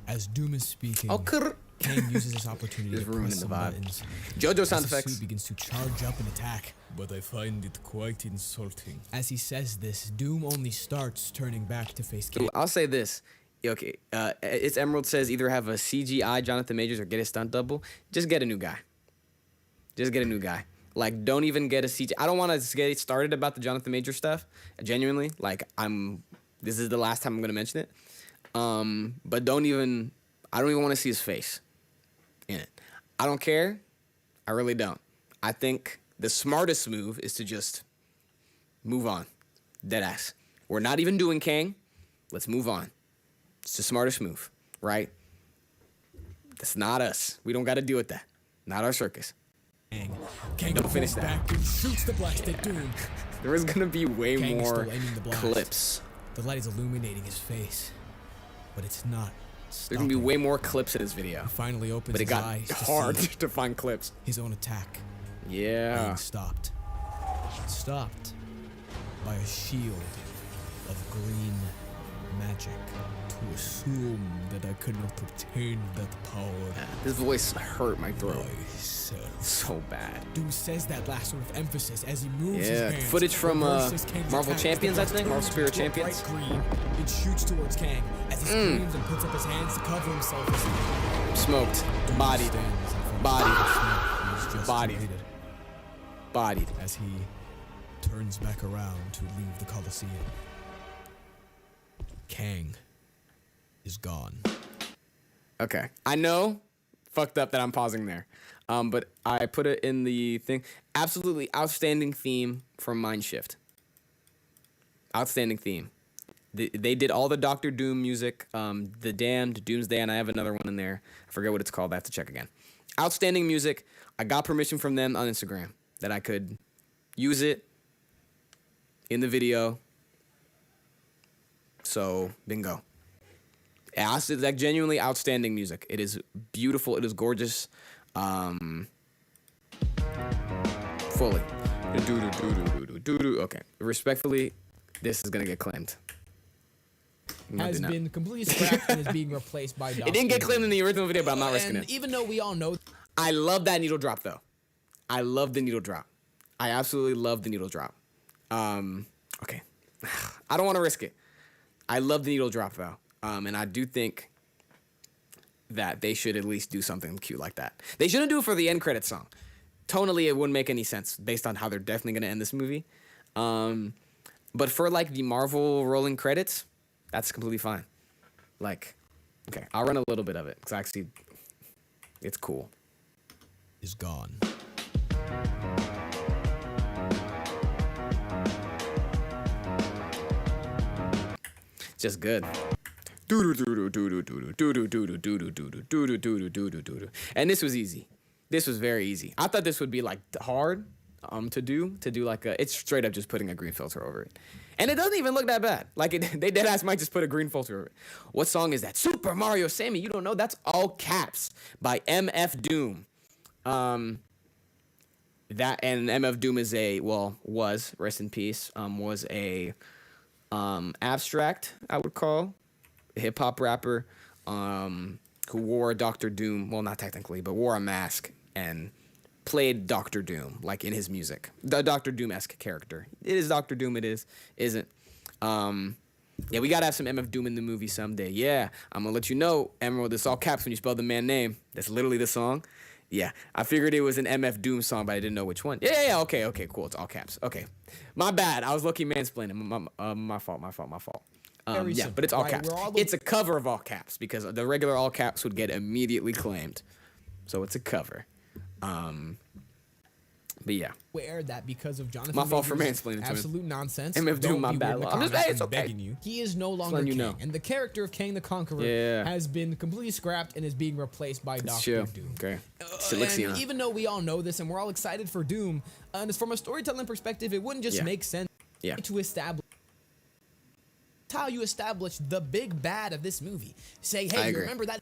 As Doom is speaking, Oh, Kang uses this opportunity Just to ruining press the some vibe. buttons. JoJo As sound his effects. suit begins to charge up and attack. But I find it quite insulting. As he says this, Doom only starts turning back to face Kang. Ooh, I'll say this. Okay, it's Emerald says either have a CGI Jonathan Majors or get a stunt double. Just get a new guy. Just get a new guy. Like, don't even get a CGI. I don't want to get started about the Jonathan Major stuff. Genuinely, like, this is the last time I'm gonna mention it. But I don't even want to see his face in it. I don't care. I really don't. I think the smartest move is to just move on. Deadass. We're not even doing Kang. Let's move on. It's the smartest move, right? That's not us. We don't got to deal with that. Not our circus. Kang Don't finish pulls that. back and shoots the blast at Doom. There is gonna be way Kang is more still aiming the blast. clips. The light is illuminating his face, but it's not. There's gonna be stopping. way more clips in this video. He finally opens But it his got eyes hard to see to find clips. his own attack Yeah. being stopped. Stopped by a shield of green magic. To assume that I could not obtain that power His voice hurt my throat myself. so bad. Doom says that last sort of emphasis as he moves Yeah, his hands. footage from, reverses Kang's Marvel attack. Champions, I The think, Marvel turns Spirit into a Champions. bright green. It shoots towards Kang as he screams and puts up his hands to cover himself. As Smoked. Doom Bodied. stands in front of Bodied. the smoke he has just Bodied. created Bodied. as he turns back around to leave the Colosseum. Kang is gone. Okay. I know, fucked up that I'm pausing there. But I put it in the thing. Absolutely outstanding theme from Mindshift. Outstanding theme. They did all the Doctor Doom music, The Damned, Doomsday, and I have another one in there. I forget what it's called. I have to check again. Outstanding music. I got permission from them on Instagram that I could use it. in the video. So, bingo. It's like genuinely outstanding music. It is beautiful. It is gorgeous. Fully. Okay. Respectfully, this is gonna get claimed. Has been completely scrapped and is being replaced by Doctor It didn't get claimed in the original video, but I'm not risking and it. even though we all know, I love that needle drop though. I love the needle drop. I absolutely love the needle drop. Okay. I don't want to risk it. I love the needle drop though. And I do think that they should at least do something cute like that. They shouldn't do it for the end credits song. Tonally, it wouldn't make any sense based on how they're definitely going to end this movie. But for like the Marvel rolling credits, that's completely fine. Like, okay, I'll run a little bit of it because actually, it's cool. is gone. Just good. And this was easy. This was very easy. I thought this would be like hard to do like a, it's straight up just putting a green filter over it. And it doesn't even look that bad. Like they dead ass might just put a green filter over it. What song is that? Super Mario Sammy. You don't know? That's all caps by MF Doom. That and MF Doom is was rest in peace. Was a abstract, I would call, hip hop rapper who wore Dr. Doom. Well, not technically, but wore a mask and played Dr. Doom, like in his music. The Dr. Doom-esque character. It is Dr. Doom, isn't. Yeah, we gotta have some MF Doom in the movie someday. Yeah, I'm gonna let you know, Emerald, it's all caps when you spell the man name. That's literally the song. Yeah, I figured it was an MF Doom song, but I didn't know which one. Yeah, okay, cool, it's all caps. Okay, my bad, I was low-key mansplaining. My fault. Very Yeah, simple, but it's all right? caps. We're all It's a cover of all caps because the regular all caps would get immediately claimed. So it's a cover. But yeah. aware that because of Jonathan My fault for Majors' mansplaining to him. absolute nonsense. MF Doom, don't my be bad. weird in the I'm just- comments, hey, it's I'm okay. begging you. He is no longer letting you King, know. and the character of Kang the Conqueror Yeah. has been completely scrapped and is being replaced by Doctor Chill. Doom. Okay. And Chillixion. even though we all know this and we're all excited for Doom, and from a storytelling perspective, it wouldn't just Yeah. make sense Yeah. to establish how you establish the big bad of this movie. Say, hey, I you agree. remember that?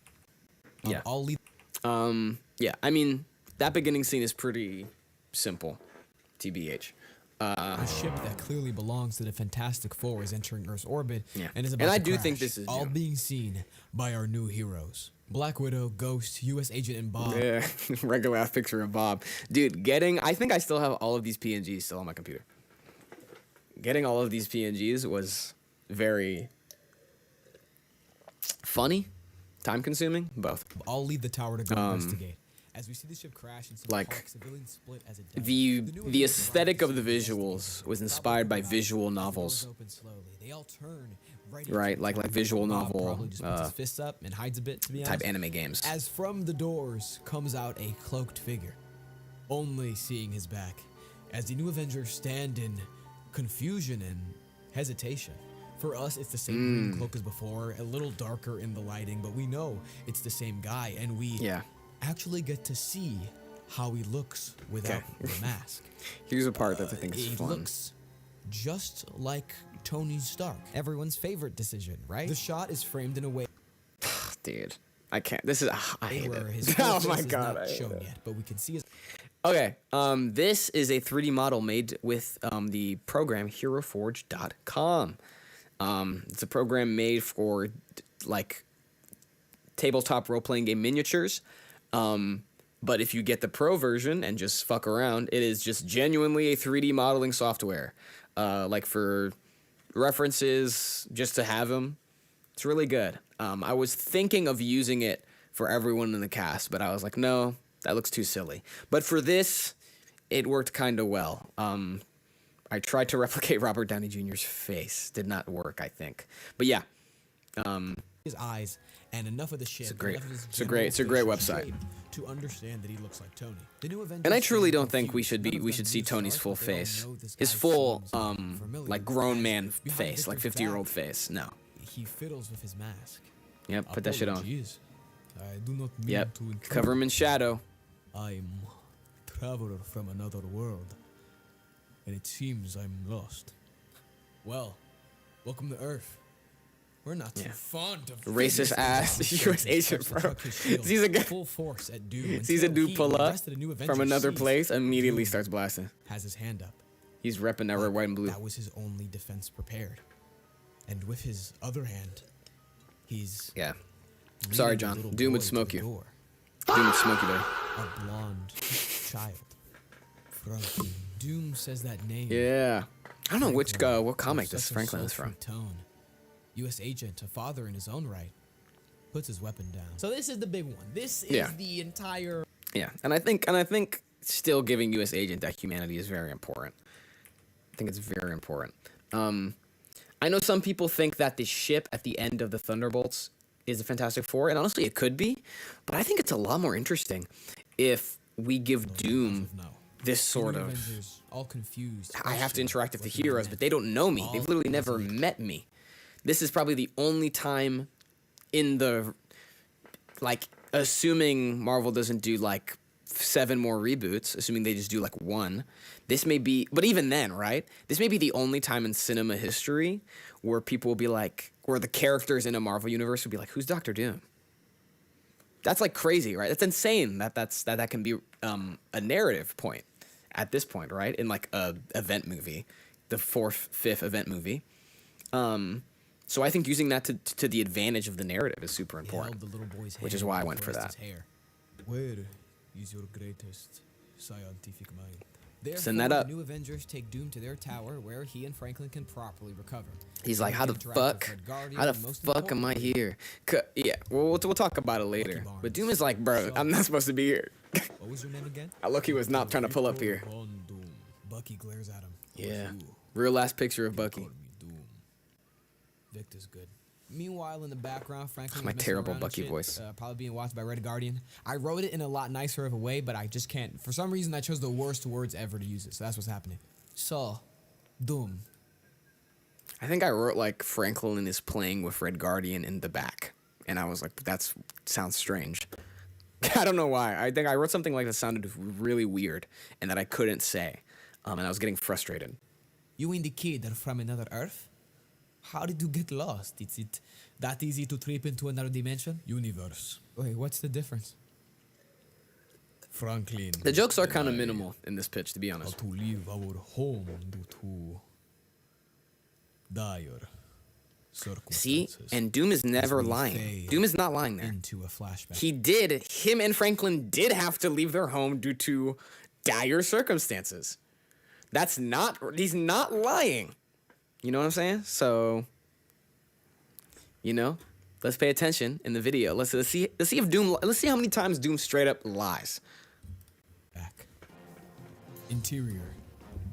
Yeah. I'll leave. Yeah, I mean, that beginning scene is pretty simple, TBH. A ship that clearly belongs to the Fantastic Four is entering Earth's orbit Yeah. and is about And I to do crash, think this is all Doom. being seen by our new heroes. Black Widow, Ghost, U.S. Agent, and Bob. Yeah, regular ass picture of Bob. Dude, I think I still have all of these PNGs still on my computer. Getting all of these PNGs was very funny, time consuming, both. All leave the tower to go investigate. As we see the ship crash and some like, park civilians split as it does. The new the Avengers aesthetic of arrive the to see visuals was inspired by visual novels. Open slowly. They all turn right, Right, into like the tower. visual Bob novel, probably just puts his fists up and hides a bit, to be Type honest. anime games. As from the doors comes out a cloaked figure, only seeing his back, as the new Avengers stand in confusion and hesitation. For us, it's the same green cloak as before, a little darker in the lighting, but we know it's the same guy, and we Yeah. actually get to see how he looks without the mask. Here's a part that I think is He fun. looks just like Tony Stark. Everyone's favorite decision, right? The shot is framed in a way Dude, I can't. This is I hate where his it. full Oh face my is god. not I hate shown it. yet, but we can see his Okay, this is a 3D model made with the program HeroForge.com. It's a program made for like tabletop role-playing game miniatures. But if you get the pro version and just fuck around, it is just genuinely a 3D modeling software. Like for references, just to have them. It's really good. I was thinking of using it for everyone in the cast, but I was like, no, that looks too silly. But for this, it worked kind of well. I tried to replicate Robert Downey Jr.'s face. Did not work, I think. But yeah. his eyes and enough of the ship. It's a great- enough of his it's a great general website. shape to understand that he looks like Tony. The new Avengers And I truly stand don't think we confused. should None of we them should see use Tony's stars, full but they all face. know this His guy full seems familiar. like grown man Behind face, like Victor's 50-year-old back, face. No. He fiddles with his mask. Yep, put that shit on. Apologies. I do not mean Yep. to intrude. Cover him in shadow. I'm traveler from another world, and it seems I'm lost. Well, welcome to Earth. We're not too fond of racist ass U.S. agent, bro. Sees a guy, full force at Doom. sees a dude pull up New from another place, immediately starts blasting. Has his hand up. He's repping that red, white, and blue. That was his only defense prepared. And with his other hand, he's Sorry, leading the John. little Doom would boy to smoke the you. door. Doom would smoke you there. A blonde child. Franklin. Doom says that name. Yeah. I don't know which Franklin, what comic with this such a Franklin is sultry from. Tone. U.S. agent, a father in his own right, puts his weapon down. So this is the big one. This is the entire. Yeah, and I think still giving U.S. agent that humanity is very important. I think it's very important. I know some people think that the ship at the end of the Thunderbolts is the Fantastic Four, and honestly, it could be, but I think it's a lot more interesting if we give Doom this sort of. Avengers, all confused. I have to interact with the heroes, but they don't know me. They've literally never met me. This is probably the only time in the, like, assuming Marvel doesn't do, like, 7 more reboots, assuming they just do, like, 1. This may be, but even then, right? This may be the only time in cinema history where people will be like, where the characters in a Marvel universe will be like, who's Doctor Doom? That's, like, crazy, right? That's insane that can be a narrative point at this point, right? In, like, a event movie, the 4th, 5th event movie. So I think using that to the advantage of the narrative is super important, which is why I went for that. Where is your greatest scientific mind? Therefore, Send that up. The new Avengers take Doom to their tower, where he and Franklin can properly recover. He's like, how the fuck am I here? Yeah, we'll talk about it later. But Doom is like, bro, I'm not supposed to be here. What was your name again? Look, he was not trying to pull up here. Bucky glares at him. Yeah, real last picture of Bucky. Victor's good. Meanwhile, in the background, Franklin My was terrible around Bucky shit, voice. Probably being watched by Red Guardian. I wrote it in a lot nicer of a way, but I just can't. For some reason, I chose the worst words ever to use it, so that's what's happening. So, Doom. I think I wrote like Franklin is playing with Red Guardian in the back, and I was like, that sounds strange. I don't know why. I think I wrote something like that sounded really weird, and that I couldn't say, and I was getting frustrated. You ain't the kid from another Earth? How did you get lost? Is it that easy to trip into another dimension? Universe. Wait, what's the difference? Franklin. The jokes are kind of minimal in this pitch, to be honest. To leave our home due to dire See? And Doom is never lying. Doom is not lying there. Into a flashback. Him and Franklin did have to leave their home due to dire circumstances. He's not lying. You know what I'm saying? So, let's pay attention in the video. Let's see if Doom. Let's see how many times Doom straight up lies. Back. Interior,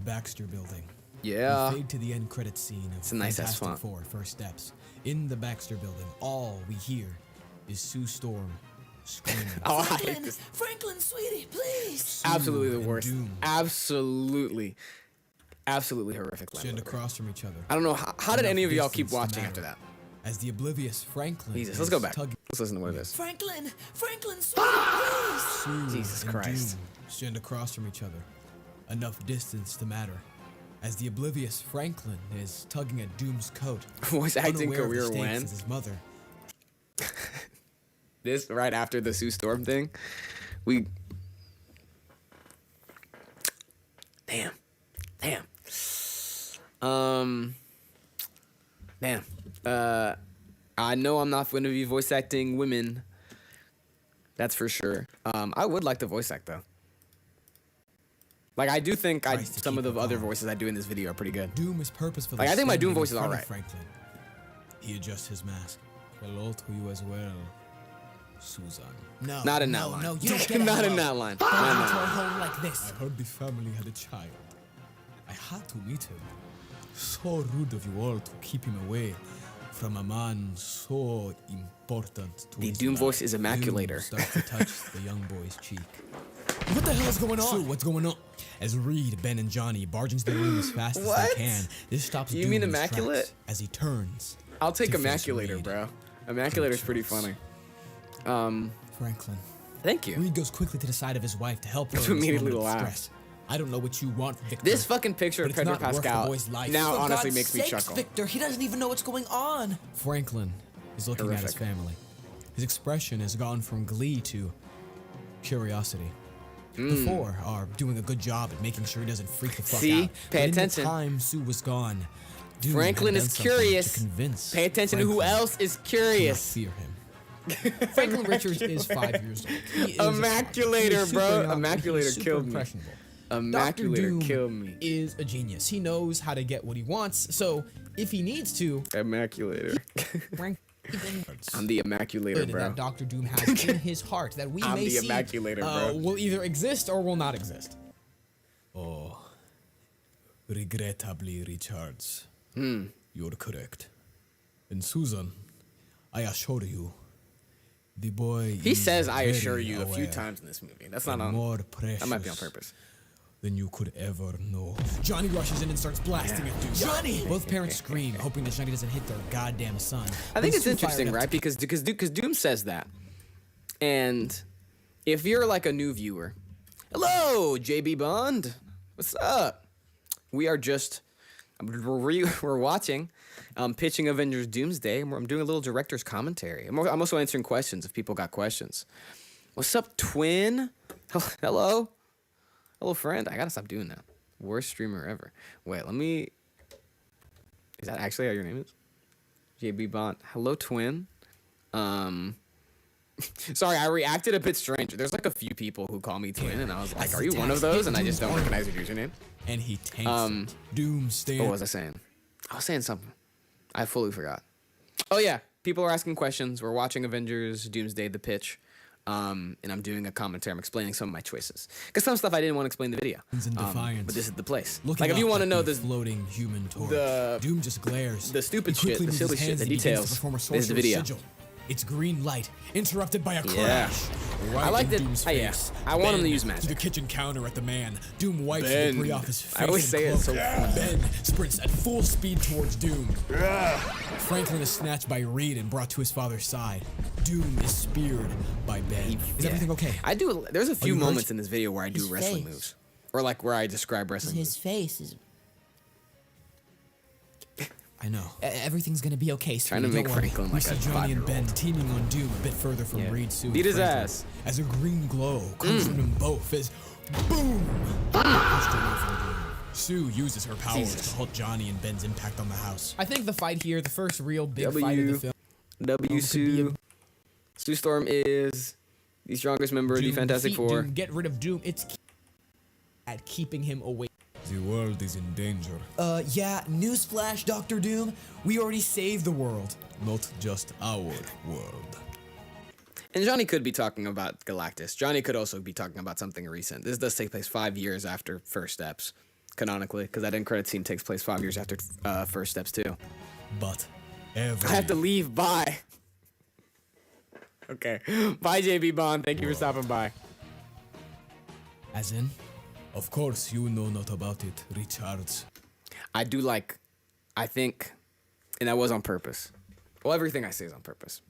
Baxter Building. Yeah. We fade to the end credit scene of It's a nice ass Fantastic font. Four: First Steps. In the Baxter Building, all we hear is Sue Storm screaming. Oh, I hate this. Franklin, sweetie, please. Absolutely the and worst. Doom Absolutely horrific. stand across from each other. I don't know how did any of y'all keep Distance to watching matter. after that? As the oblivious Franklin. Jesus, let's go is back. tugging- Let's listen to what it is. Franklin, sweetie, please. Sue Jesus and Christ. Doom stand across from each other. Enough distance to matter. As the oblivious Franklin is tugging at Doom's coat. Voice acting unaware of the career stakes when? as his mother. This right after the Sue Storm thing, damn. I know I'm not going to be voice acting women. That's for sure. I would like to voice act though. Like I do think Tries to some of keep the it other calm. voice I do in this video are pretty good. Doom is purposefully. Like, I think my Doom standing voice in is front of alright. Franklin. He adjusts his mask. Hello to you as well, Susan. No, Not in that line. No, you don't get Not a in hello. that line. Welcome Not in to that our line. home like this. I heard the family had a child. I had to meet him. So rude of you all to keep him away from a man so important to The his Doom life. voice is Immaculator. Doom starts to touch the young boy's cheek. What the hell is going on? Sue, what's going on? As Reed, Ben, and Johnny barge into the room as fast as What? they can, this stops You Doom mean in his Immaculate? tracks as he turns. I'll take to face Immaculator, Reed. bro. Immaculator's pretty funny. Franklin. Thank you. Reed goes quickly to the side of his wife to help her. To in this immediately moment of laugh. stress. I don't know what you want, Victor. This fucking picture but of it's Pedro not worth the Pascal boy's life. now For honestly God's makes me sakes, chuckle. Victor, he doesn't even know what's going on. Franklin is looking at his Horrific. family. His expression has gone from glee to curiosity. Hmm. The four are doing a good job at making sure he doesn't freak the fuck See? out. Pay But attention. In the time Sue was gone, Doom Franklin had is done something curious. To convince Pay attention to who Franklin else is to not curious. fear him. Franklin Richards is 5 years old. He is Immaculator, he's bro. super young, Immaculator he's super killed me. impressionable. Immaculator Dr. Doom killed me. is a genius. He knows how to get what he wants. So if he needs to, Immaculator. Frank. I'm the Immaculator, bro. That Dr. Doom has in his heart that we I'm may the see Immaculator, bro. will either exist or will not exist. Oh, regrettably, Richards. You're correct. And Susan, I assure you, the boy. He is says "I assure very you" a few aware times in this movie. That's not and on. more precious That might be on purpose. than you could ever know. Johnny rushes in and starts blasting at Doom. Johnny! Both parents scream, hoping that Johnny doesn't hit their goddamn son. I think But it's Sue interesting, fired up right? Because Doom says that, and if you're like a new viewer, hello, JB Bond, what's up? We are just we're watching, pitching Avengers Doomsday. And I'm doing a little director's commentary. I'm also answering questions if people got questions. What's up, twin? Hello, friend. I gotta stop doing that. Worst streamer ever. Wait, let me. Is that actually how your name is? JB Bond. Hello, twin. Sorry, I reacted a bit strange. There's like a few people who call me twin, and I was like, "Are you one of those?" And I just don't recognize your username. And he tanks it. Doomsday. What was I saying? I was saying something. I fully forgot. Oh yeah, people are asking questions. We're watching Avengers Doomsday, the pitch, and I'm doing a commentary. I'm explaining some of my choices because some stuff I didn't want to explain in the video. In defiance. But this is the place. Looking Like if you up want to at know the this, floating human torch, the- Doom just glares. the stupid He quickly shit, the moves silly his shit, hands the and begins to details. perform a This is the sorcerer's video. sigil. It's green light, interrupted by a crash. Yeah. Right I like in that- Doom's yeah. face. I want him to Ben use To the magic. kitchen counter at the man. Doom wipes the Ben. debris off his face. I always and say it cloak. so funny. Ben sprints at full speed towards Doom. Franklin is snatched by Reed and brought to his father's side. Doom is speared by Ben. Is Yeah. everything okay? I do. There's a few you hurt? moments in this video where I do His wrestling face. moves, or like where I describe wrestling His moves. face is. I know. Everything's gonna be okay. Trying to sweetie, make don't worry. Franklin We like see a Johnny and 5-year-old. Ben teaming on Doom a bit further from Yeah. Reed, Sue, and Beat his Franklin. ass. As a green glow comes from them both as boom! Pushed away from Doom. Sue uses her powers Jesus. to halt Johnny and Ben's impact on the house. I think the fight here, the first real big W. fight of the film, W. could be Sue. Sue Storm is the strongest member of the Doom, Fantastic defeat Four. Doom, get rid of Doom. It's at keeping him away. The world is in danger. Yeah, newsflash, Dr. Doom. We already saved the world. Not just our world. And Johnny could be talking about Galactus. Johnny could also be talking about something recent. This does take place 5 years after First Steps, canonically, because that end credit scene takes place 5 years after First Steps too. But every I have to leave. Bye. Okay. Bye, JB Bond. Thank you for stopping by. as in, of course you know not about it, Richards. I do like, I think, and that was on purpose. Well, everything I say is on purpose.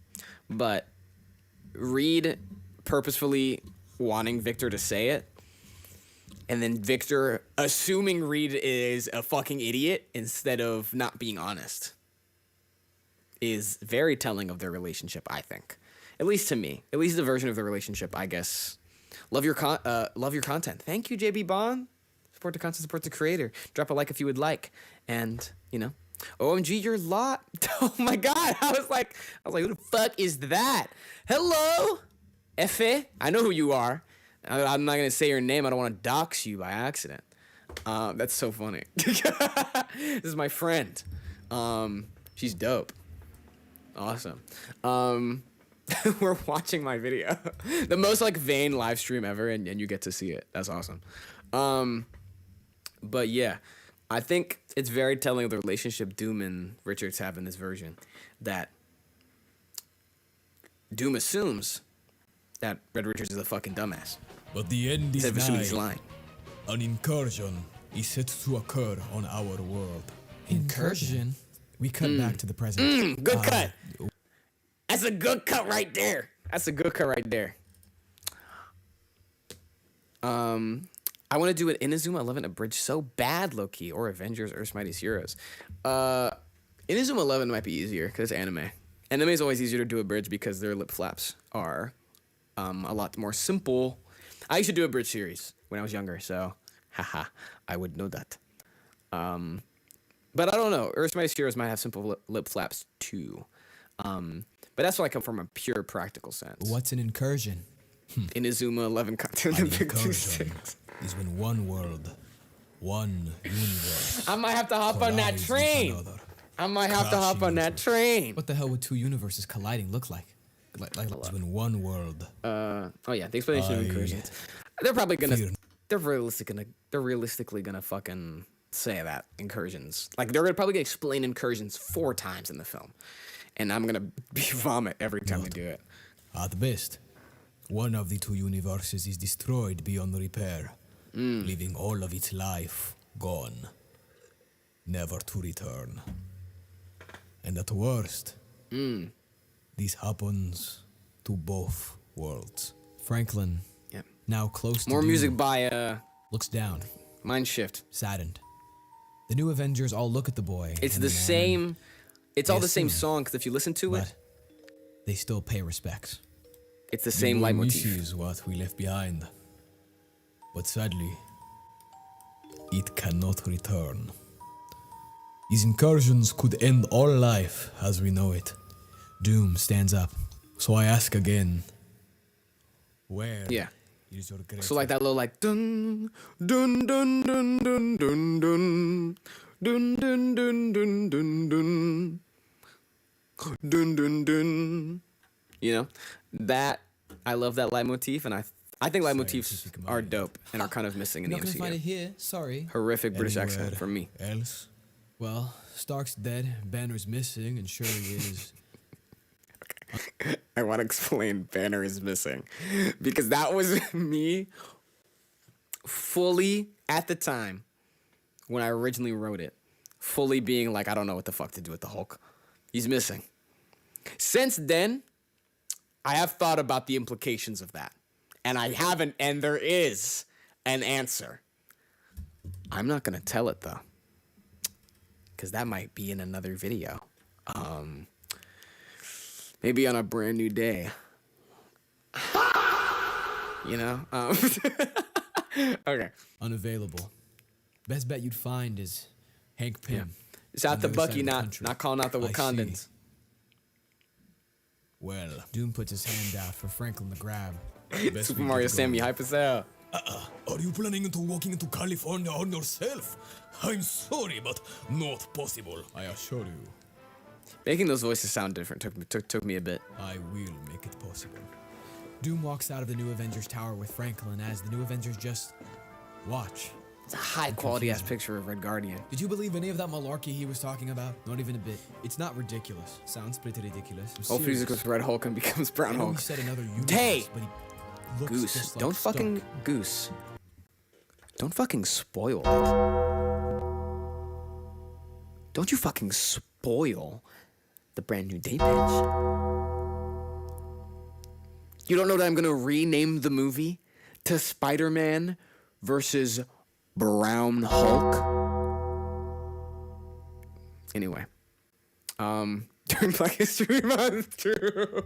But Reed purposefully wanting Victor to say it, and then Victor assuming Reed is a fucking idiot instead of not being honest, is very telling of their relationship, I think. At least to me. At least the version of the relationship, I guess. Love your content. Thank you, JB Bond. Support the content, support the creator. Drop a like if you would like. And, you know, OMG, your lot. Oh my God. I was like, who the fuck is that? Hello, Efe. I know who you are. I'm not going to say your name. I don't want to dox you by accident. That's so funny. This is my friend. She's dope. Awesome. We're watching my video. The most like vain live stream ever, and you get to see it. That's awesome. But yeah, I think it's very telling of the relationship Doom and Richards have in this version, that Doom assumes that Red Richards is a fucking dumbass. But the end is Instead of assuming he's nigh. lying. An incursion is set to occur on our world. Incursion. We cut back to the present. Good cut. That's a good cut right there. I I want to do an Inazuma 11 abridged so bad, low key, or Avengers, Earth's Mightiest Heroes. Inazuma 11 might be easier because anime. Anime is always easier to do a bridge because their lip flaps are a lot more simple. I used to do a bridge series when I was younger, so haha, I would know that. But I don't know. Earth's Mightiest Heroes might have simple lip flaps too. But that's like from a pure practical sense. What's an incursion? Inazuma 11 content An the big incursion 26. is when one world, one universe. I might have to hop on that collides with train. another. I might have to hop on that train. What the hell would two universes colliding look like? Like when one world. Oh yeah, the explanation of incursions. They're probably gonna. They're realistically gonna fucking say that incursions. Like they're probably gonna explain incursions 4 times in the film, and I'm gonna vomit every time they do it. At best, one of the two universes is destroyed beyond repair, leaving all of its life gone, never to return. And at worst, this happens to both worlds. Franklin, Yep. now close to More Doom, music by looks down, Mind Shift. saddened. The new Avengers all look at the boy. It's and the man, same. It's all the same assume. song because if you listen to it, but they still pay respects. it's the same We will leitmotif. misuse what we left behind. But sadly, it cannot return. These incursions could end all life as we know it. Doom stands up. So I ask again, where Yeah. is your great... So like that little like dun dun dun dun dun dun dun dun dun dun dun dun dun dun dun dun. You know, that I love that leitmotif, and I think leitmotifs are dope and are kind of missing in the Not gonna find it MCU. here, sorry. Horrific British accent Anywhere from me. else? Well, Stark's dead, Banner's missing, and Shuri is... I want to explain Banner is missing because that was me fully at the time when I originally wrote it, fully being like, I don't know what the fuck to do with the Hulk. He's missing. Since then, I have thought about the implications of that, and I haven't, and there is an answer. I'm not gonna tell it though, because that might be in another video. Maybe on a brand new day. You know? Okay. unavailable. Best bet you'd find is Hank Pym. Yeah. It's out on to the other side Bucky, of the not country. calling out the I see. Wakandans. Well, Doom puts his hand out for Franklin to grab. Best Super we Mario could go. Sammy, hype as hell. Are you planning to walking into California on yourself? I'm sorry, but not possible, I assure you. Making those voices sound different took me a bit. I will make it possible. Doom walks out of the new Avengers Tower with Franklin as the new Avengers just watch. It's a high quality ass picture of Red Guardian. Did you believe any of that malarkey he was talking about? Not even a bit. It's not ridiculous. Sounds pretty ridiculous. I'm Hopefully he serious. goes Red Hulk and becomes I Brown know Hulk. he said another universe, Hey! but he looks Goose, just like don't fucking stuck. Goose. Don't fucking spoil it. Don't you fucking spoil the brand new day pitch. You don't know that I'm gonna rename the movie to Spider-Man versus Brown Hulk? Anyway. During Black History Month, true.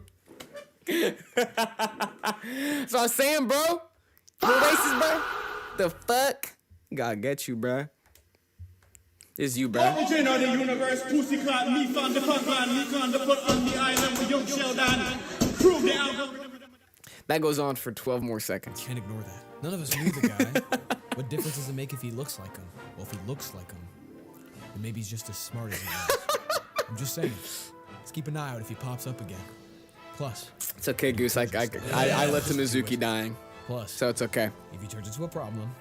So I was saying, bro, you racist, bro? The fuck? Gotta get you, bro. It's you, bro. Origin of the universe, pussy clock, me found the punk man, me found the put on the island with young Sheldon. Prove the algorithm. That goes on for 12 more seconds. Can't ignore that. None of us knew the guy. What difference does it make if he looks like him? Well, if he looks like him, then maybe he's just as smart as he was. I'm just saying. Let's keep an eye out if he pops up again. Plus, It's okay, Goose. I let the Mizuki dying, plus, so it's okay. if he turns into a problem,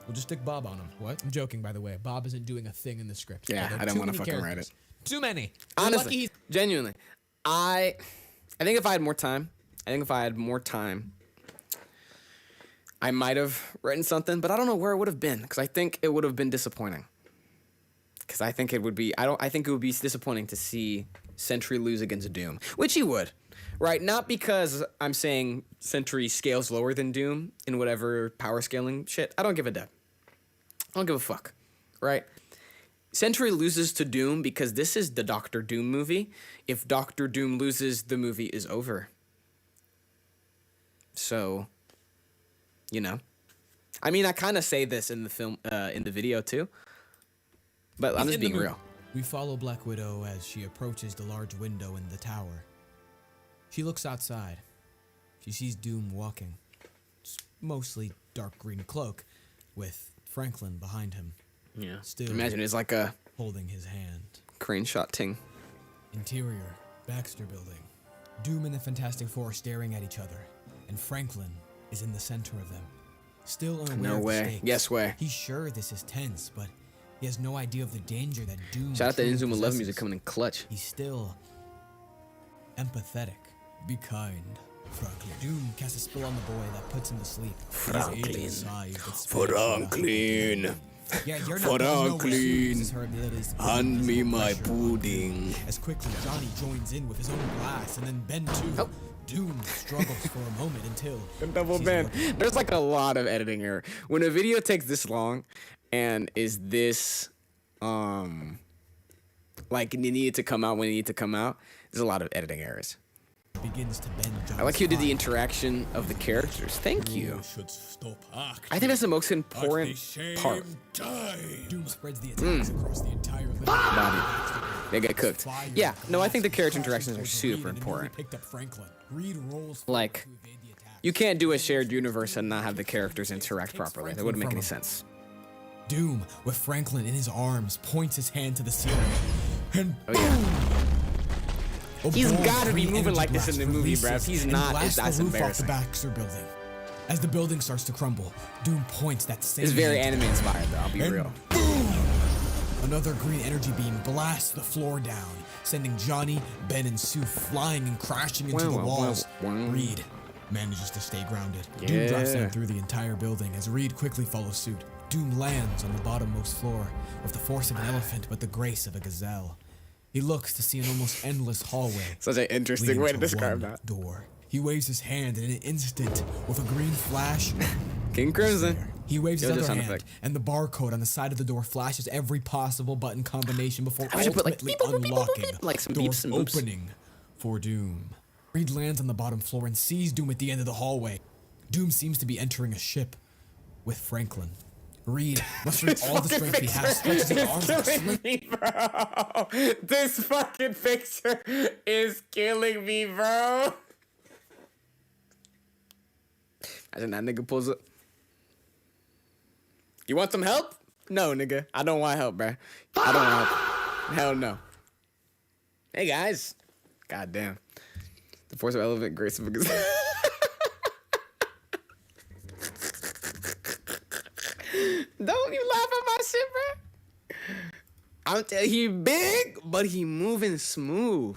we'll just stick Bob on him. What? I'm joking, by the way. Bob isn't doing a thing in the script. Yeah, There are I don't too wanna many fucking write characters. it. Too many. We're lucky Honestly, he's- genuinely, I think if I had more time, I might have written something, but I don't know where it would have been because I think it would have been disappointing. I think it would be disappointing to see Sentry lose against Doom, which he would. right? Not because I'm saying Sentry scales lower than Doom in whatever power scaling shit. I don't give a damn. I don't give a fuck, right? Sentry loses to Doom because this is the Doctor Doom movie. If Doctor Doom loses, the movie is over. So, you know. I mean, I kind of say this in the film, in the video too. But I'm just being real. We follow Black Widow as she approaches the large window in the tower. She looks outside. She sees Doom walking. It's mostly dark green cloak with Franklin behind him. Yeah. Still imagine it's like a holding his hand. crane shot ting. Interior, Baxter Building. Doom and the Fantastic Four staring at each other, and Franklin is in the center of them. Still unaware No of the way. stakes. Yes way. He's sure this is tense, but he has no idea of the danger that Doom Shout out to truly Inzuma Love possesses. music coming in clutch. He's still empathetic. Be kind, Franklin. Doom casts a spell on the boy that puts him to sleep. Franklin. Franklin. Yeah, you're not gonna know what uses her abilities. Hand me my pudding. As quickly, Johnny joins in with his own blast, and then Ben too. Oh. Doom struggles for a moment until Double she's Ben. working. There's like a lot of editing error. When a video takes this long and is this like it needed to come out when it needed to come out, there's a lot of editing errors. Begins to bend Johnny's I like you did the fire. interaction of the characters. Thank you. Should stop acting. I think that's the most important part. Doom spreads the attacks across the entire living Bobby. They get cooked. Yeah, no, I think the character interactions are super important. Picked up Franklin. Reed rolls Like, forward to evade the attack. you can't do a shared universe and not have the characters interact properly. That wouldn't make any sense. Doom, with Franklin in his arms, points his hand to the ceiling. And Oh yeah. a He's bold gotta be green moving energy like this in blast the movie, bruh. releases If he's and not, blasts that's the roof embarrassing. off the Baxter building. As the building starts to crumble, Doom points that same It's very hand. anime inspired though, I'll be And real. boom! Another green energy beam blasts the floor down, sending Johnny, Ben, and Sue flying and crashing into the Wow, wow, walls. wow, wow. Reed manages to stay grounded. Doom drops Yeah. down through the entire building as Reed quickly follows suit. Doom lands on the bottommost floor with the force of an elephant but the grace of a gazelle. He looks to see an almost endless hallway. Such an interesting leading way to describe one that. door. He waves his hand and in an instant, with a green flash, King Crimson. he waves his Yo, the other sound hand, effect. and the barcode on the side of the door flashes every possible button combination before I should put, like, ultimately beep, boop, beep, boop, beep, unlocking beep, like some doors beeps and boops. opening for Doom. Reed lands on the bottom floor and sees Doom at the end of the hallway. Doom seems to be entering a ship with Franklin. Reed, mustering all the strength he has, stretches his arms and killing me, bro. This fucking picture is killing me, bro. Imagine that nigga pulls up. You want some help? No, nigga. I don't want help, bro. I don't want help. Hell no. Hey, guys. God damn. The force of elephant, grace of a gazelle. Don't you laugh at my shit, bro. I'm telling he big, but he moving smooth.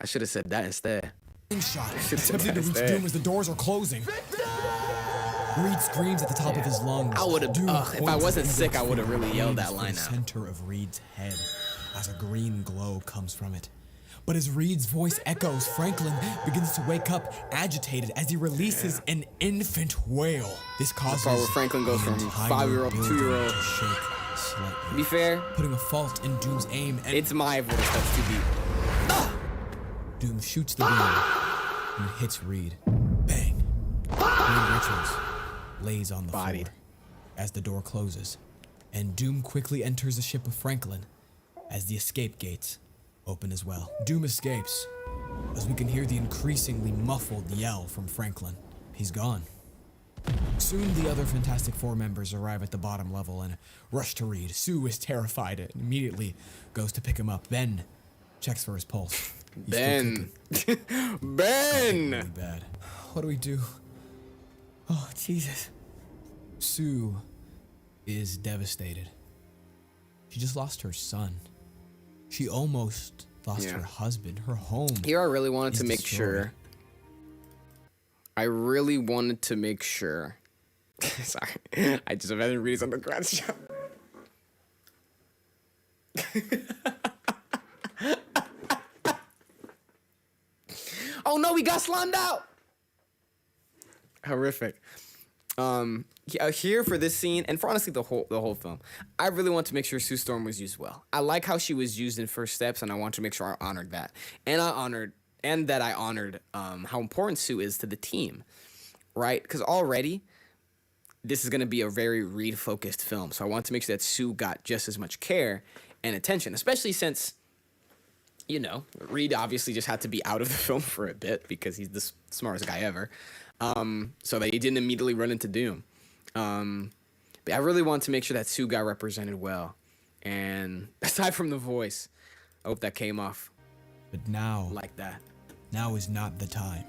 I should have said that instead. shot, Should've attempting to reach said. Doom as the doors are closing. Reed screams at the top of his lungs. I would've- Doom if I points wasn't his sick, I would've finger really yelled aims that for line the out. center of Reed's head as a green glow comes from it. But as Reed's voice echoes, Franklin begins to wake up, agitated as he releases an infant wail. This causes part where Franklin goes the from entire 5-year-old to building 2-year-old. to shake To slightly, be fair, putting a fault in Doom's aim, and it's my voice that's too deep. Doom shoots the beam and hits Reed. Bang! Reed Richards lays on the Bodied. floor as the door closes, and Doom quickly enters the ship with Franklin as the escape gates open as well. Doom escapes as we can hear the increasingly muffled yell from Franklin. He's gone. Soon the other Fantastic Four members arrive at the bottom level and rush to Reed. Sue is terrified and immediately goes to pick him up. Ben checks for his pulse. He's still Ben. kicking. Ben. Really bad. What do we do? Oh, Jesus. Sue is devastated. She just lost her son. She almost lost Yeah. her husband, her home. Here I really wanted is to make destroyed. sure. I really wanted to make sure. Sorry. I just imagine reading on the ground shop. Oh no, we got slimed out. Horrific. Here for this scene, and for honestly the whole film, I really want to make sure Sue Storm was used well. I like how she was used in First Steps, and I want to make sure I honored that. And I honored how important Sue is to the team, right? Because already, this is going to be a very Reed-focused film, so I want to make sure that Sue got just as much care and attention, especially since, you know, Reed obviously just had to be out of the film for a bit because he's the smartest guy ever, so that he didn't immediately run into Doom. But I really want to make sure that Sue got represented well, and aside from the voice, I hope that came off But now, like that. now is not the time.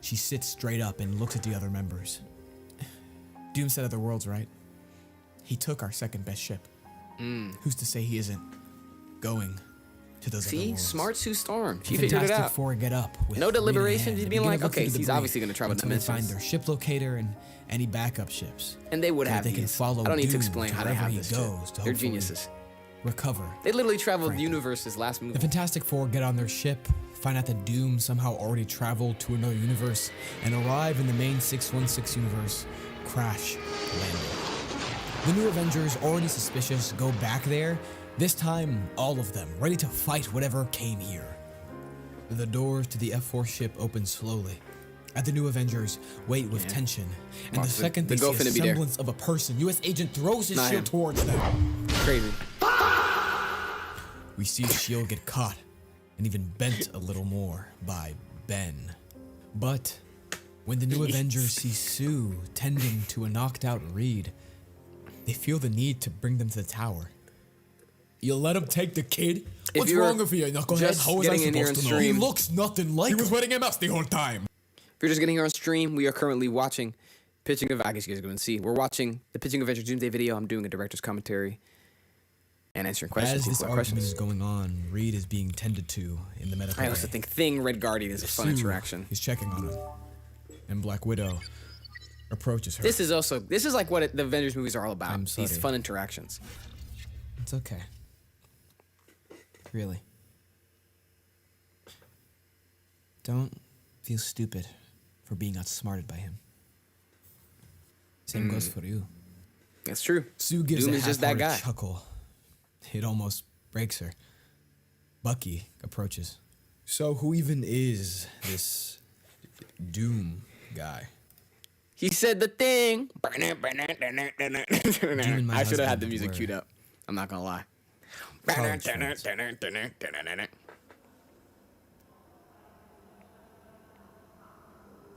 She sits straight up and looks at the other members. Doom said other worlds, right? He took our second best ship. Who's to say he isn't going to those other See, worlds? smart Sue Storm. She The figured it Fantastic out. Four get up with No Reed in deliberation, hand. just They being begin like, to look okay, through the he's debris obviously gonna travel until they dimensions. find their ship locator and any backup ships. And they would so that have they can these. follow I don't need to Doom explain to how they wherever have he this. goes shit. to They're hopefully geniuses. Recover. They literally traveled Franklin. universes last movie. The Fantastic Four get on their ship, find out that Doom somehow already traveled to another universe, and arrive in the main 616 universe, crash landing. The new Avengers, already suspicious, go back there, this time all of them, ready to fight whatever came here. The doors to the F4 ship open slowly. At the new Avengers, wait with tension, and the second they the see go a finna be there. semblance of a person, US agent throws his Not shield him. towards them. Crazy. We see S.H.I.E.L.D. get caught and even bent a little more by Ben. But when the new Avengers see Sue tending to a knocked out Reed, they feel the need to bring them to the tower. You let him take the kid? What's you're wrong with you, knucklehead? just How was I getting in here supposed and to know? He stream- looks nothing like He was him. wearing a mask the whole time. If you're just getting here on stream, we are currently watching Pitching of, I guess you guys are going to see. We're watching the Pitching of Avengers Doomsday video. I'm doing a director's commentary and answering questions. As this People have argument questions. is going on, Reed is being tended to in the medical I also bay. think Thing, Red Guardian is a fun Sue interaction. is checking on him, and Black Widow approaches her. This is like what the Avengers movies are all about. I'm These sorry. fun interactions. It's okay. Really. Don't feel stupid for being outsmarted by him. Same goes for you. That's true. Sue gives Doom a is just that half-hearted guy. chuckle. It almost breaks her. Bucky approaches. So who even is this Doom guy? He said the thing. I my should have had the husband music were queued up. I'm not gonna lie. college friends.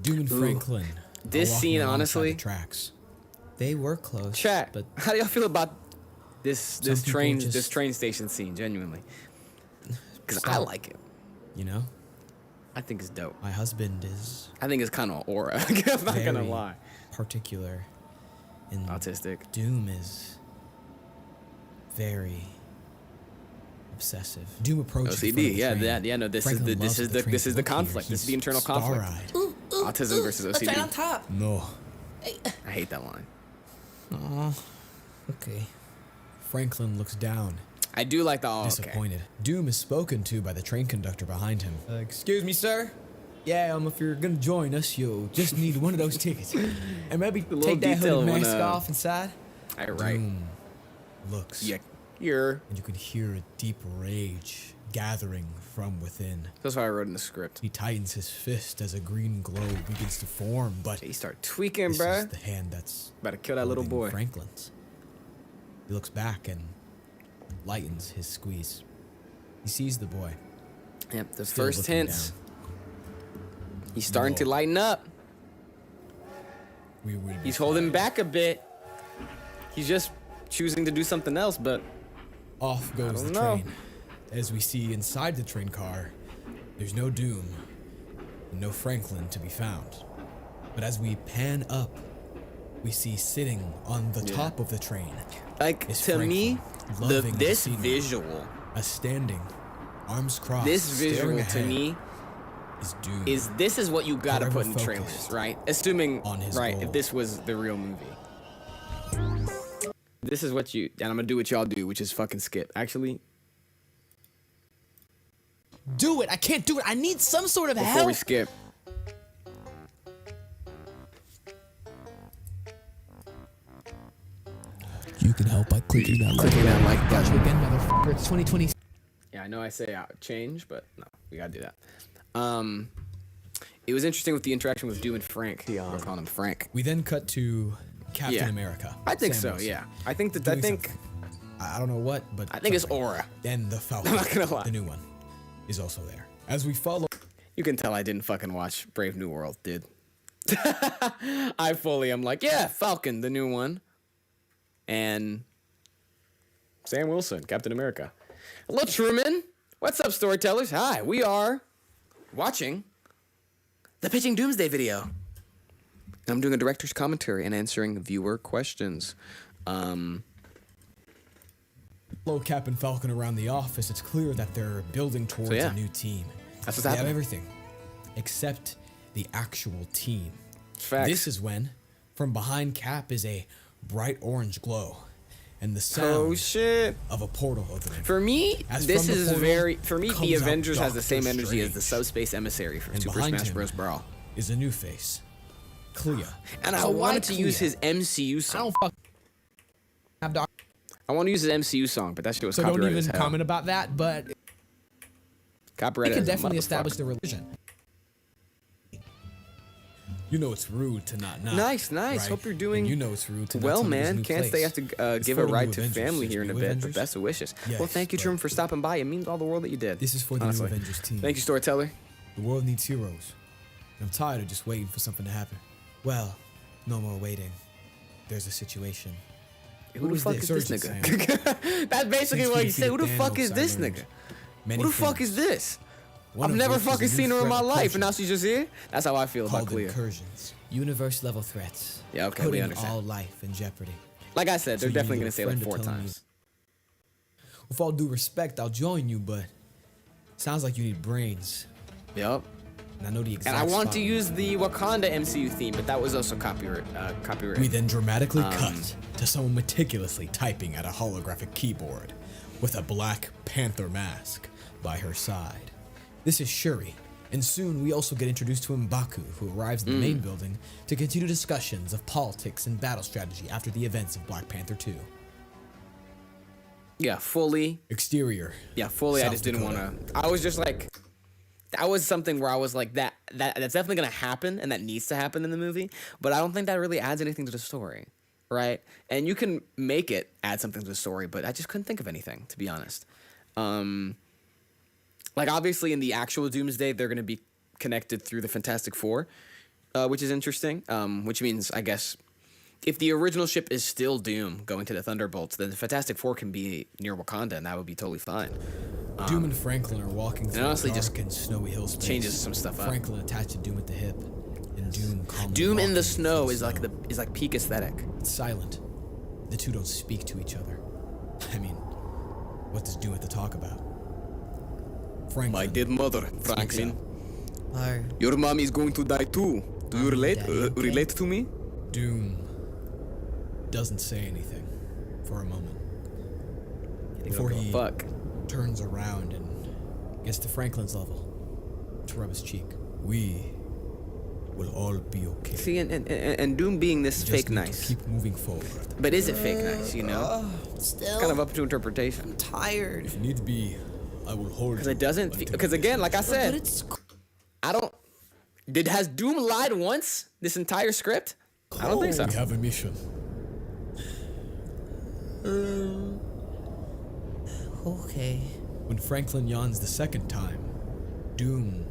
Doom and Franklin. are This walking scene, alongside honestly- the tracks. They were close. Chat. but How do y'all feel about this people just- this train station scene? Genuinely, because I Stop. like it. You know, I think it's dope. my husband is I think it's kind of aura. I'm not gonna very lie. particular, and Autistic. Doom is very obsessive. Doom approaches. in front OCD. of the Yeah, train. that. Yeah, no. This Franklin is loves the train this is the look here. conflict. This is the He's internal conflict. star-eyed. Autism versus Let's try it on OCD. top. No. I hate that line. Okay. Franklin looks down, I do like the. Oh, okay. disappointed. Doom is spoken to by the train conductor behind him. Excuse me, sir. Yeah, if you're gonna join us, you'll just need one of those tickets, and maybe little take that detail hooded when, mask off inside. I right. Doom looks, Yeah. You're. and you can hear a deep rage gathering from within. That's what I wrote in the script. He tightens his fist as a green glow begins to form, but He start tweaking, this is bruh. the hand that's About to kill that little holding boy. Franklin's. He looks back and lightens his squeeze. He sees the boy. Yep. The still first looking hints. down. He's starting to More. lighten up. We will be He's holding back a bit. He's just choosing to do something else, but Off goes the don't know. train. As we see inside the train car, there's no Doom and no Franklin to be found. But as we pan up, we see sitting on the top of the train like is to me, Franklin, loving the this scenery. visual, a standing, arms crossed, this visual staring to ahead me is Doom. is this is what you gotta Forever put in trailers, focused right? Assuming on his right goal. if this was the real movie. This is what you and I'm gonna do what y'all do, which is fucking skip. Actually, do it. I can't do it. I need some sort of Before help. we skip. You can help by clicking that Clicking that like Got you button. again, motherfucker. It's 2020. Yeah, I know I say change, but no, we gotta do that. It was interesting with the interaction with Doom and Frank. We're calling him Frank. We then cut to Captain Yeah. America. I think Sam so. Wilson, Yeah, I think that. doing I think. something. I don't know what, but I think it's something. aura. Then the Falcon, I'm not gonna lie. the new one, is also there. As we follow, You can tell I didn't fucking watch Brave New World, dude. I fully am like, yeah, Falcon, the new one, and Sam Wilson, Captain America. Hello, Truman. What's up, storytellers? Hi, we are watching the Pitching Doomsday video. And I'm doing a director's commentary and answering viewer questions. Cap and Falcon around the office, it's clear that they're building towards yeah. a new team. That's what's They have happening. everything except the actual team. Facts. This is when, from behind Cap, is a bright orange glow, and the sound Oh shit. of a portal opening. For me, As this from the is portal very. For me, comes the out Avengers has the Doctor same energy as the Strange. Subspace Emissary from And Super behind Smash him Bros. Brawl. is a new face, Clea. And I So why wanted to use Clea? his MCU I song. don't fuck. Have doc. I want to use his MCU song, but that shit was So don't copyrighted even as hell. comment about that. But we Copyrighted can as a definitely establish motherfucker. the religion. You know it's rude to not knock. Nice. right? Hope you're doing And you know it's rude to not well, tell me this man. new Can't place. stay have to It's give for a the new ride to Avengers. family It's here in a new bit. But Avengers? best of wishes. Yes, Well, thank you, but- Truman, for stopping by. It means all the world that you did. This is for the honestly. new Avengers team. Thank you, storyteller. The world needs heroes. I'm tired of just waiting for something to happen. Well, no more waiting. There's a situation. Who the is fuck this? is this Surgeon nigga? That's basically Since what we he said. Who the defeated fuck is Thanos, this I learned nigga? many Who the fuck things. is this? One I've of never which is a fucking new seen her in threat my life, and now approaching, she's just here. That's how I feel about called Clea. incursions. Universe level threats. Yeah, okay, we putting understand. all life in jeopardy. Like I said, So they're you definitely need gonna a say it like friend to 4 tell me- times. With all due respect, I'll join you, but sounds like you need brains. Yep. And I know the exact And I want spot. to use the Wakanda MCU theme, but that was also copyright. We then dramatically cut to someone meticulously typing at a holographic keyboard with a Black Panther mask by her side. This is Shuri, and soon we also get introduced to M'Baku, who arrives in the main building to continue discussions of politics and battle strategy after the events of Black Panther 2. Yeah, fully. Exterior. Yeah, fully. I South just didn't want Dakota. to. I was just like, that was something where I was like, that's definitely gonna happen, and that needs to happen in the movie. But I don't think that really adds anything to the story, right? And you can make it add something to the story, but I just couldn't think of anything, to be honest. Like obviously in the actual Doomsday, they're gonna be connected through the Fantastic Four, which is interesting. Which means, I guess, if the original ship is still Doom going to the Thunderbolts, then the Fantastic Four can be near Wakanda, and that would be totally fine. Doom and Franklin are walking through honestly a just dark and snowy hill space. changes some stuff up. Franklin attached to Doom at the hip, and Doom calmly Doom in the walking snow through is like snow. is like peak aesthetic. It's silent. The two don't speak to each other. I mean, what does Doom have to talk about? Franklin. My dear mother, Franklin. Are Your mommy is going to die too. Do you relate? Daddy, okay? Relate to me? Doom doesn't say anything for a moment before he Fuck. turns around and gets to Franklin's level to rub his cheek. We will all be okay. See, and Doom being this Just fake need to nice, keep moving forward. but is it fake nice? You know, still kind of up to interpretation. tired. If you need to be, I will hold Because you. it doesn't. until Because you again, like I But said, it's I don't. Has Doom lied once this entire script? I don't think so. We have a mission. okay. When Franklin yawns the second time, Doom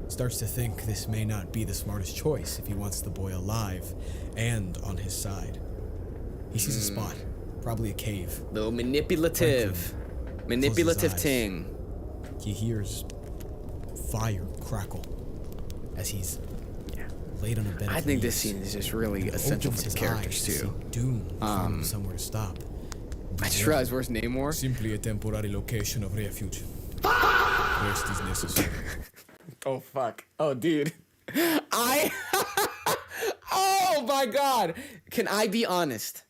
starts to think this may not be the smartest choice if he wants the boy alive and on his side. He sees a spot, probably a cave. The manipulative eyes. thing. He hears fire crackle as he's laid on a bed. I of think this leaves. scene is just really He essential opens for the his characters eyes to too. see Doom finding somewhere to stop. I just realized where's Namor? Simply a temporary location of refuge. Rest is necessary. Oh fuck. Oh dude. Oh my god. Can I be honest?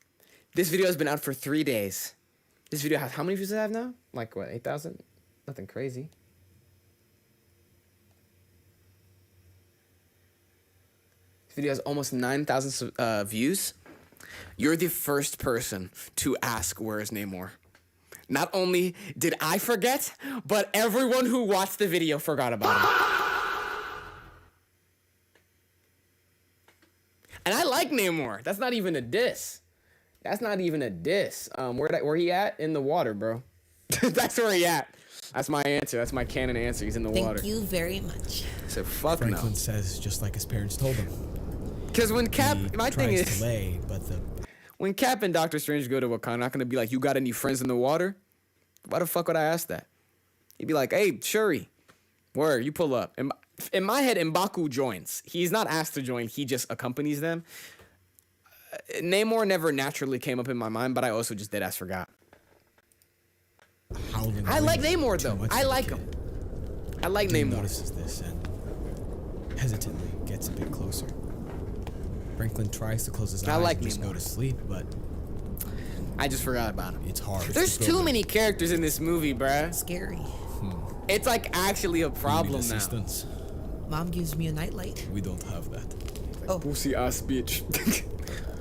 This video has been out for 3 days. This video has how many views does it have now? Like what, 8,000? Nothing crazy. This video has almost 9,000 views. You're the first person to ask where is Namor. Not only did I forget, but everyone who watched the video forgot about him. And I like Namor. That's not even a diss. That's not even a diss. Where he at? In the water, bro. That's where he at. That's my answer. That's my canon answer. He's in the water. Thank you very much. So fuck Franklin no. says just like his parents told him. Because when Cap, my thing Tries is, to lay, but when Cap and Doctor Strange go to Wakanda, I'm not gonna be like, you got any friends in the water? Why the fuck would I ask that? He'd be like, hey, Shuri, where you pull up. In my head, M'Baku joins. He's not asked to join. He just accompanies them. Namor never naturally came up in my mind, but I also just dead ass forgot. I like Namor though. I like him. I like Doom Namor. notices this and hesitantly gets a bit closer. Franklin tries to close his eyes like and just Namor. go to sleep, but I just forgot about him. it's hard. There's too many characters in this movie, bruh. Scary. It's like actually a We need problem now. assistance. Mom gives me a nightlight. We don't have that. Oh. Pussy ass bitch.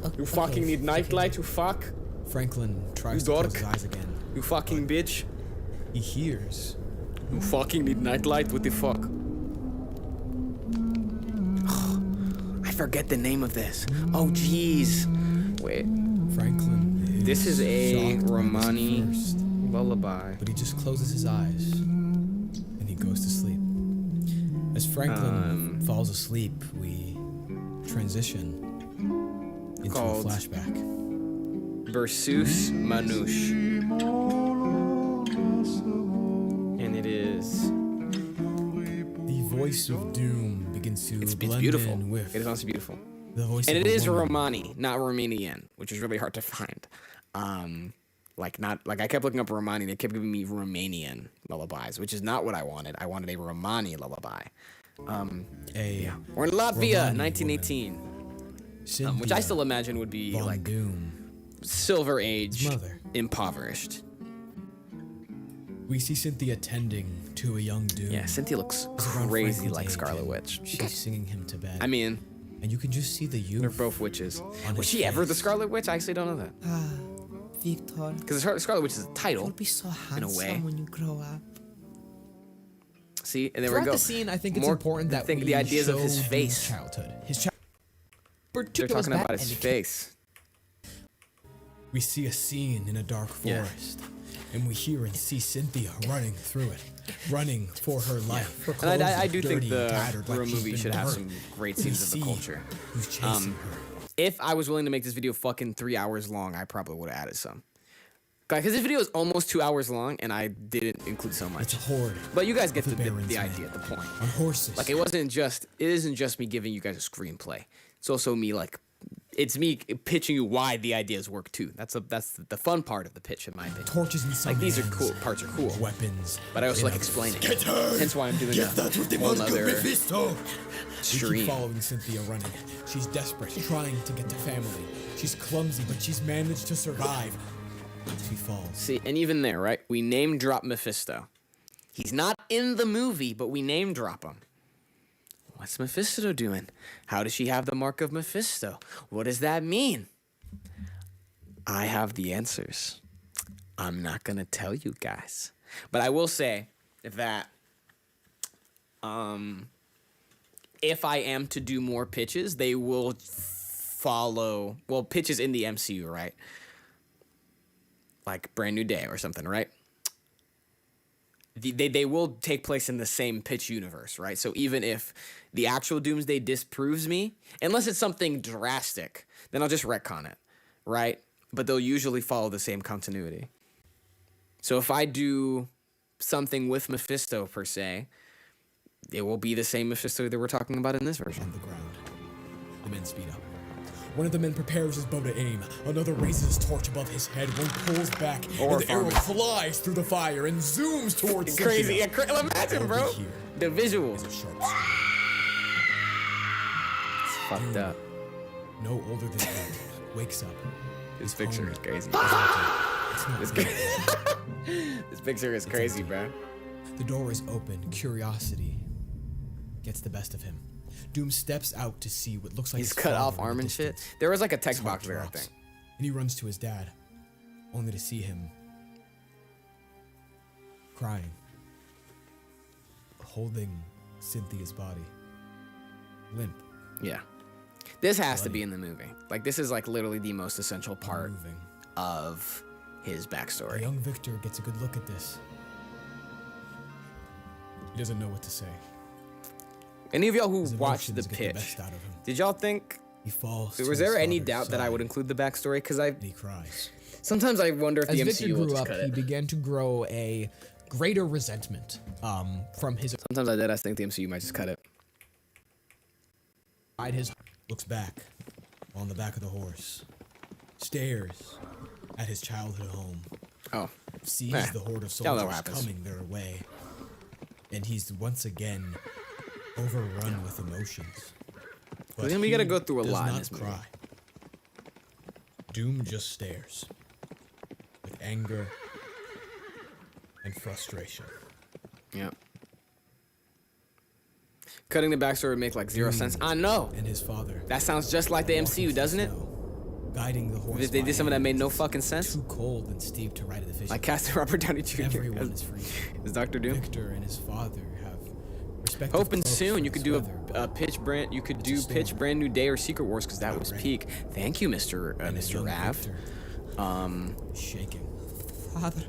You Okay. fucking need nightlight, you fuck. Franklin tries You to close dork. his eyes again. You fucking bitch. He hears You fucking need nightlight, what the fuck? I forget the name of this. Oh jeez. Wait. Franklin. This is a shocked by this Romani first, lullaby. but he just closes his eyes and he goes to sleep. As Franklin falls asleep, we transition into Called- a flashback. Versus Manouche. And it is. The voice of Doom begins to It's blend beautiful. in with It is honestly beautiful. the voice And of it a is woman. Romani, not Romanian, which is really hard to find. I kept looking up Romani, they kept giving me Romanian lullabies, which is not what I wanted. I wanted a Romani lullaby. We're in Latvia, Romani 1918, Cynthia which I still imagine would be Von like Doom. Silver Age, mother. impoverished. We see Cynthia tending to a young Doom. Yeah, Cynthia looks He's around crazy Franklin's like age, Scarlet and Witch. She's singing him to bed. I mean, and you can just see the youth. they're both witches. On Was his she ever the face. Scarlet Witch? I actually don't know that. Victor, Because Scarlet Witch is a title. you'll be so in a handsome way. when you grow up. See, and there Throughout we go. the scene, I think it's More- important that think we the ideas of his show face. Doom's childhood. They're talking about his face. We see a scene in a dark Yeah. forest, and we hear and see Cynthia running through it, running for her life. Her And I clothes do are think dirty the and tattered like Hero she's movie been should have burnt. some great We scenes of the see culture. who's chasing her. If I was willing to make this video fucking 3 hours long, I probably would have added some. Because this video is almost 2 hours long, and I didn't include so It's much. a horde But you guys get of the Baron's men idea, the point. on horses. Like, it isn't just me giving you guys a screenplay. It's also me, like, it's me pitching you why the ideas work too. That's the fun part of the pitch, in my opinion. torches in some Like, these are hands, cool, parts are cool. weapons. But I also in like others. explaining. Hence why I'm doing a whole nother We keep stream. following Cynthia running. She's desperate, trying to get to family. She's clumsy, but she's managed to survive. She falls. See, and even there, right? We name drop Mephisto. He's not in the movie, but we name drop him. What's Mephisto doing? How does she have the mark of Mephisto? What does that mean? I have the answers. I'm not gonna tell you guys. But I will say that if I am to do more pitches, they will follow, well, pitches in the MCU, right? Like Brand New Day or something, right? They will take place in the same pitch universe, right? So even if the actual Doomsday disproves me, unless it's something drastic, then I'll just retcon it, right? But they'll usually follow the same continuity. So if I do something with Mephisto, per se, it will be the same Mephisto that we're talking about in this version. On the ground. The men speed up. One of the men prepares his bow to aim. Another raises his torch above his head. One pulls back, Or and the arrow farming. flies through the fire and zooms towards Crazy, yeah, Cynthia. imagine, bro. Over here The visuals. is a sharp It's fucked up. sword. No older than 8 wakes up. This picture is crazy. It's not This, good. this picture is crazy, bro. The door is open. Curiosity gets the best of him. Doom steps out to see what looks like He's his cut father off in the arm and shit. distance. There was like a His text heart box there, I drops, think. and he runs to his dad, only to see him crying, holding Cynthia's body, limp, Yeah. This has to be in the movie. Like, this is like literally the most essential part moving. of his backstory. Young Victor gets a good look at this. He doesn't know what to say. Any of y'all who His watched the emotions get pitch, best out of him. did y'all think, He falls. to was his there any father's doubt that I side, would include the backstory? Because and he cries. sometimes I wonder if As the Victor MCU will grew just up, cut he it. began to grow a greater resentment from his Sometimes I think the MCU might just cut it. his Looks back on the back of the horse, stares at his childhood home, Oh. sees Eh, the horde of y'all know what soldiers happens. coming their way, and he's once again overrun with emotions. But Then we gotta he go through a does lot in not this movie. cry. Doom just stares with anger and frustration. Yeah. Cutting the backstory would make like zero sense. I know. And his father. That sounds just like the walking MCU, through doesn't it? snow, guiding the horse. If they by did something that hand made no because fucking it's sense. Too cold and steep to ride at the fishing. Like casting Robert Downey Jr. Everyone as, is free. as Dr. Doom. Victor and his father have respective Hoping cloaks soon for you could this do weather, a but pitch brand. You could it's a do storm. pitch Brand New Day or Secret Wars because that Not was ready. peak. Thank you, Mr. and Mr. young Rav. Victor, shaking. Father,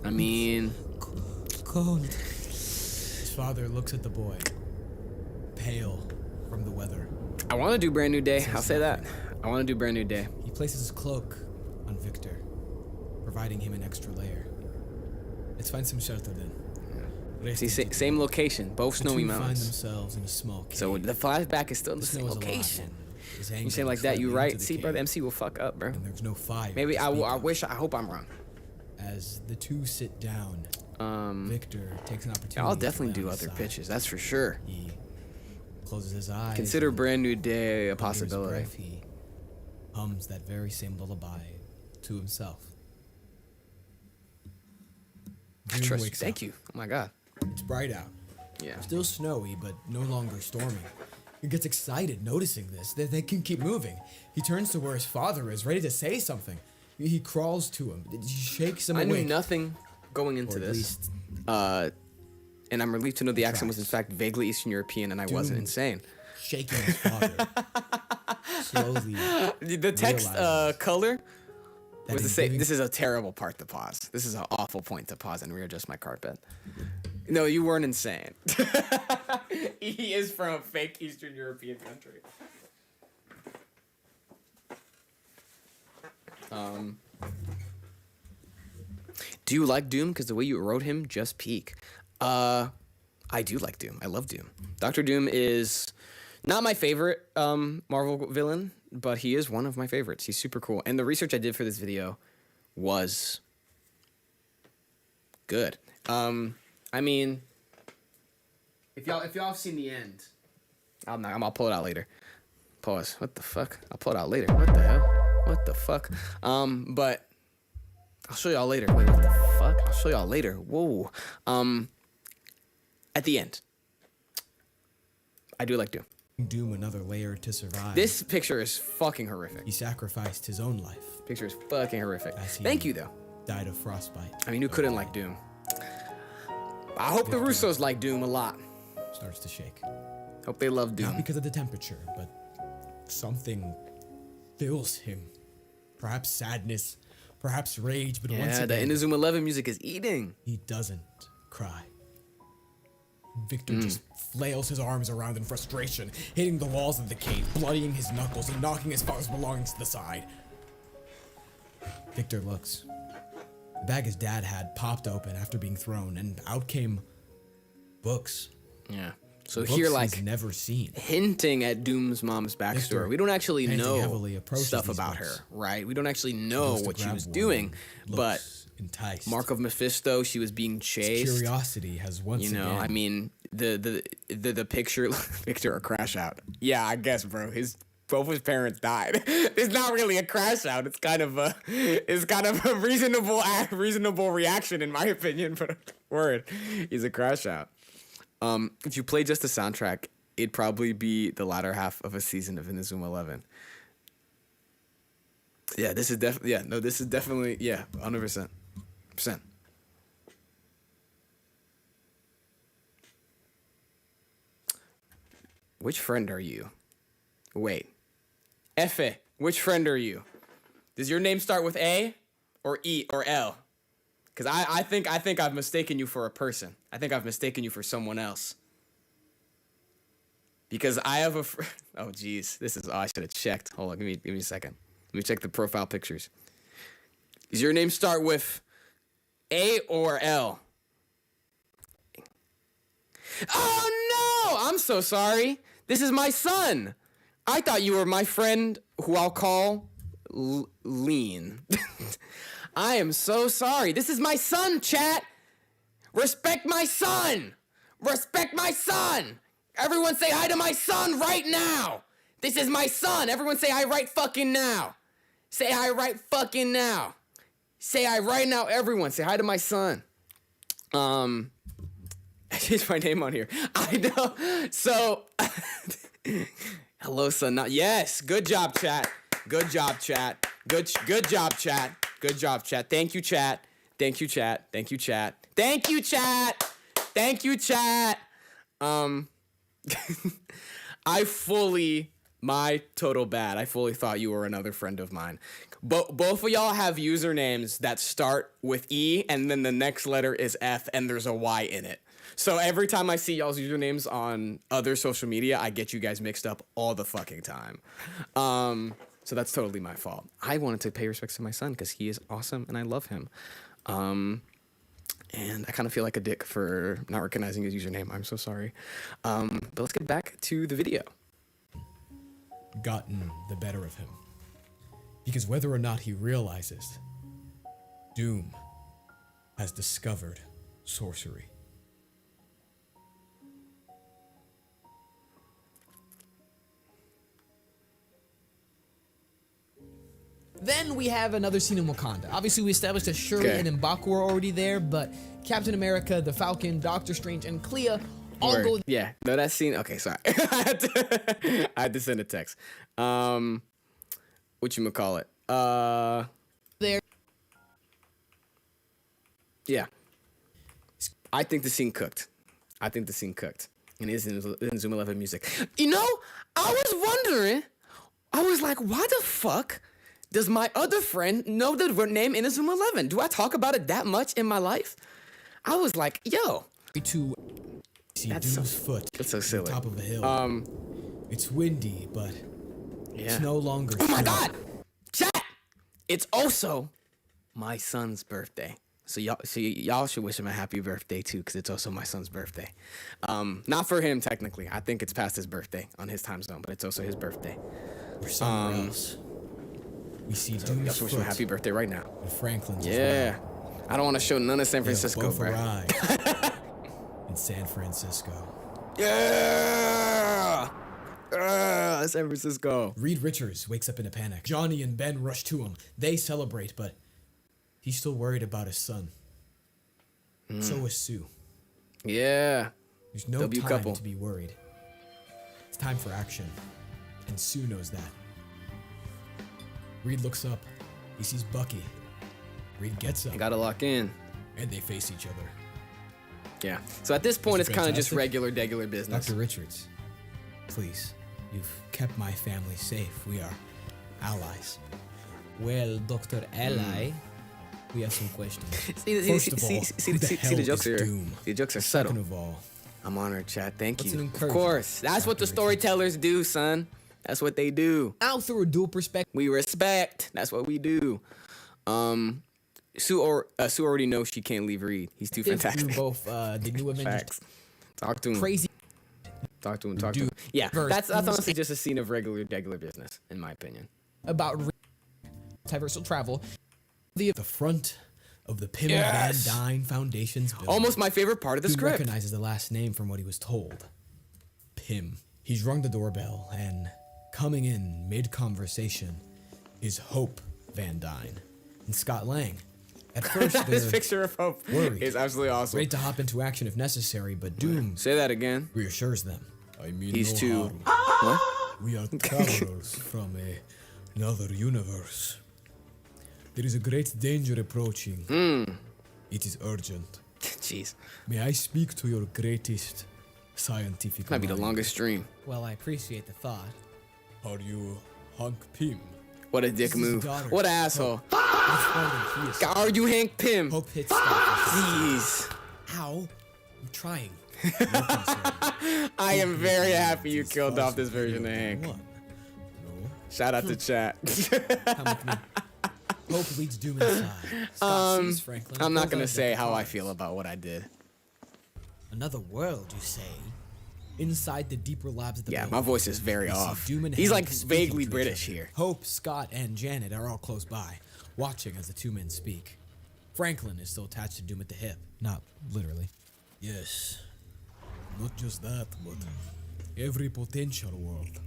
I mean, cold. His father looks at the boy, pale from the weather. I want to do Brand New Day. I'll say that. I want to do Brand New Day. He places his cloak on Victor, providing him an extra layer. Let's find some shelter then. See, same location, both The snowy two find mountains. themselves in a small cave. So the flashback is still in the The same snow is a lot, location. and his You anger say like is that, you slightly right. into the See, bro, the cave, MC will fuck up, bro. and there's no fire. Maybe to I speak of. wish. I hope I'm wrong. As the two sit down, Victor takes an opportunity. I'll to definitely lay do on his other side. pitches. That's for sure. He closes his eyes. Consider and Brand New Day a under his possibility. breath, he hums that very same lullaby to himself. I Doom trust you. wakes Thank up. you. Oh my god. It's bright out. Yeah. Still snowy, but no longer stormy. He gets excited noticing this. They can keep moving. He turns to where his father is, ready to say something. He crawls to him. He shakes him I awake. knew nothing going into Or at this. least And I'm relieved to know the accent was in tries. fact vaguely Eastern European and I wasn't Doom. insane. shaking his father. Slowly. The text realizes color that was the he's same. giving- This is a terrible part to pause. This is an awful point to pause and readjust my carpet. No, you weren't insane. He is from a fake Eastern European country. Do you like Doom? Because the way you wrote him, just peak. I do like Doom. I love Doom. Dr. Doom is not my favorite Marvel villain, but he is one of my favorites. He's super cool. And the research I did for this video was good. I mean, if y'all have seen the end, I'll pull it out later. Pause. What the fuck? I'll pull it out later. What the hell? What the fuck? But I'll show y'all later. Wait, what the fuck? I'll show y'all later. Whoa. At the end, I do like Doom. Doom another layer to survive. This picture is fucking horrific. He sacrificed his own life. Picture is fucking horrific. As he Thank you, though. Died of frostbite. I mean, who couldn't like Doom? I hope the Russos like Doom a lot. Starts to shake. Hope they love Not Doom. because of the temperature, but something fills him. Perhaps sadness, perhaps rage, but once Yeah, the again, Inazuma 11 music is eating. he doesn't cry. Victor just flails his arms around in frustration, hitting the walls of the cave, bloodying his knuckles and knocking his father's belongings to the side. Victor looks. The bag his dad had popped open after being thrown, and out came books. Yeah. So Books here, like, he's never seen. hinting at Doom's mom's backstory. Victor, We don't actually panting know heavily, approaches stuff these about books. her, right? We don't actually know Goes to what she grab was one doing, and but looks enticed. Mark of Mephisto, she was being His chased. curiosity has once You know, again. I mean, the picture, Victor, a crash out. Yeah, I guess, bro. Both his parents died. It's not really a crash out. It's kind of a reasonable reaction in my opinion. But word, he's a crash out. If you play just the soundtrack, it'd probably be the latter half of a season of Inazuma 11. Yeah, this is definitely, this is definitely, 100%. Which friend are you? Wait. Efe, which friend are you? Does your name start with A or E or L? Because I think I've mistaken you for a person. I think I've mistaken you for someone else. Because I have a oh jeez, I should have checked. Hold on, give me a second. Let me check the profile pictures. Does your name start with A or L? Oh no! I'm so sorry. This is my son. I thought you were my friend who I'll call Lean. I am so sorry. This is my son, chat. Respect my son. Respect my son. Everyone say hi to my son right now. This is my son. Everyone say hi right fucking now. Say hi right fucking now. Say hi right now, everyone. Say hi to my son. I changed my name on here. I know. So, hello, son. Yes. Good job, chat. Good job, chat. Good job, chat. Good job, chat. Thank you, chat. Thank you, chat. Thank you, chat. Thank you, chat. Thank you, chat. My total bad. I fully thought you were another friend of mine. Both of y'all have usernames that start with E and then the next letter is F and there's a Y in it. So every time I see y'all's usernames on other social media, I get you guys mixed up all the fucking time. So that's totally my fault. I wanted to pay respects to my son because he is awesome and I love him. And I kind of feel like a dick for not recognizing his username. I'm so sorry. But let's get back to the video. Gotten the better of him. Because whether or not he realizes, Doom has discovered sorcery. Then we have another scene in Wakanda. Obviously, we established that Shuri and M'Baku are already there, but Captain America, the Falcon, Doctor Strange, and Clea all go. Yeah, no, that scene. Okay, sorry. I had to send a text. Whatchamacallit? There. Yeah. I think the scene cooked. And it is in Zoom 11 music. You know, I was wondering, I was like, why the fuck does my other friend know the name in Zoom 11? Do I talk about it that much in my life? I was like, yo. To see Doom's foot. That's so silly. On top of a hill. It's windy, but it's no longer. Oh my God! Chat! It's also my son's birthday. So y'all should wish him a happy birthday too, because it's also my son's birthday. Not for him technically. I think it's past his birthday on his time zone, but it's also his birthday. Or somewhere else. We see Doom's foot. Wish him a happy birthday right now. And Franklin's as well. I don't want to show none of San Francisco, bro. In San Francisco. Yeah! San Francisco. Reed Richards wakes up in a panic. Johnny and Ben rush to him. They celebrate, but he's still worried about his son. So is Sue. Yeah. There's no time to be worried. It's time for action. And Sue knows that. Reed looks up. He sees Bucky. Reed gets up. You gotta lock in. And they face each other. Yeah. So at this point, it's kind of just regular business. Dr. Richards, please, you've kept my family safe. We are allies. Well, Dr. Ally, we have some questions. First of all, see the jokes are Doom? The jokes are subtle. Second of all, I'm honored, chat. Thank What's you. an Of encouragement? course. That's what the storytellers do, son. That's what they do. Now through a dual perspective. We respect. That's what we do. Sue already knows she can't leave Reed. He's too fantastic. Both the new Avengers. Facts. Talk to him. Crazy. Talk to him. Yeah, that's honestly just a scene of regular business, in my opinion. About multiversal travel. The front of the Pym Van Dyne Foundation's building. Almost my favorite part of the script. He recognizes the last name from what he was told. Pym. He's rung the doorbell, and coming in mid-conversation is Hope Van Dyne and Scott Lang. At first, this picture of Hope worried, is absolutely awesome. ready to hop into action if necessary, but Doom say that again. reassures them. I mean He's no too. harm. What? We are travelers from another universe. There is a great danger approaching. It is urgent. Jeez. May I speak to your greatest scientific Might be the mind? longest stream. Well, I appreciate the thought. Are you Hank Pym? What a dick This is his move. daughter. What an asshole. He is Are you Hank Pym? Hope hits stuff. Jeez. Ow. I'm trying. I am very happy you killed off this version of Hank. No. Shout out to chat. Come with me. Hope leads Doom inside. Scott sees Franklin. I'm not pulls gonna out say the how I cards. feel about what I did. Another world, you say? Inside the deeper labs of the Yeah, building, my voice is very we see off. Doom and He's Hank like speaking vaguely to each British other. here. Hope, Scott, and Janet are all close by, watching as the two men speak. Franklin is still attached to Doom at the hip. Not literally. Yes. Not just that, but every potential world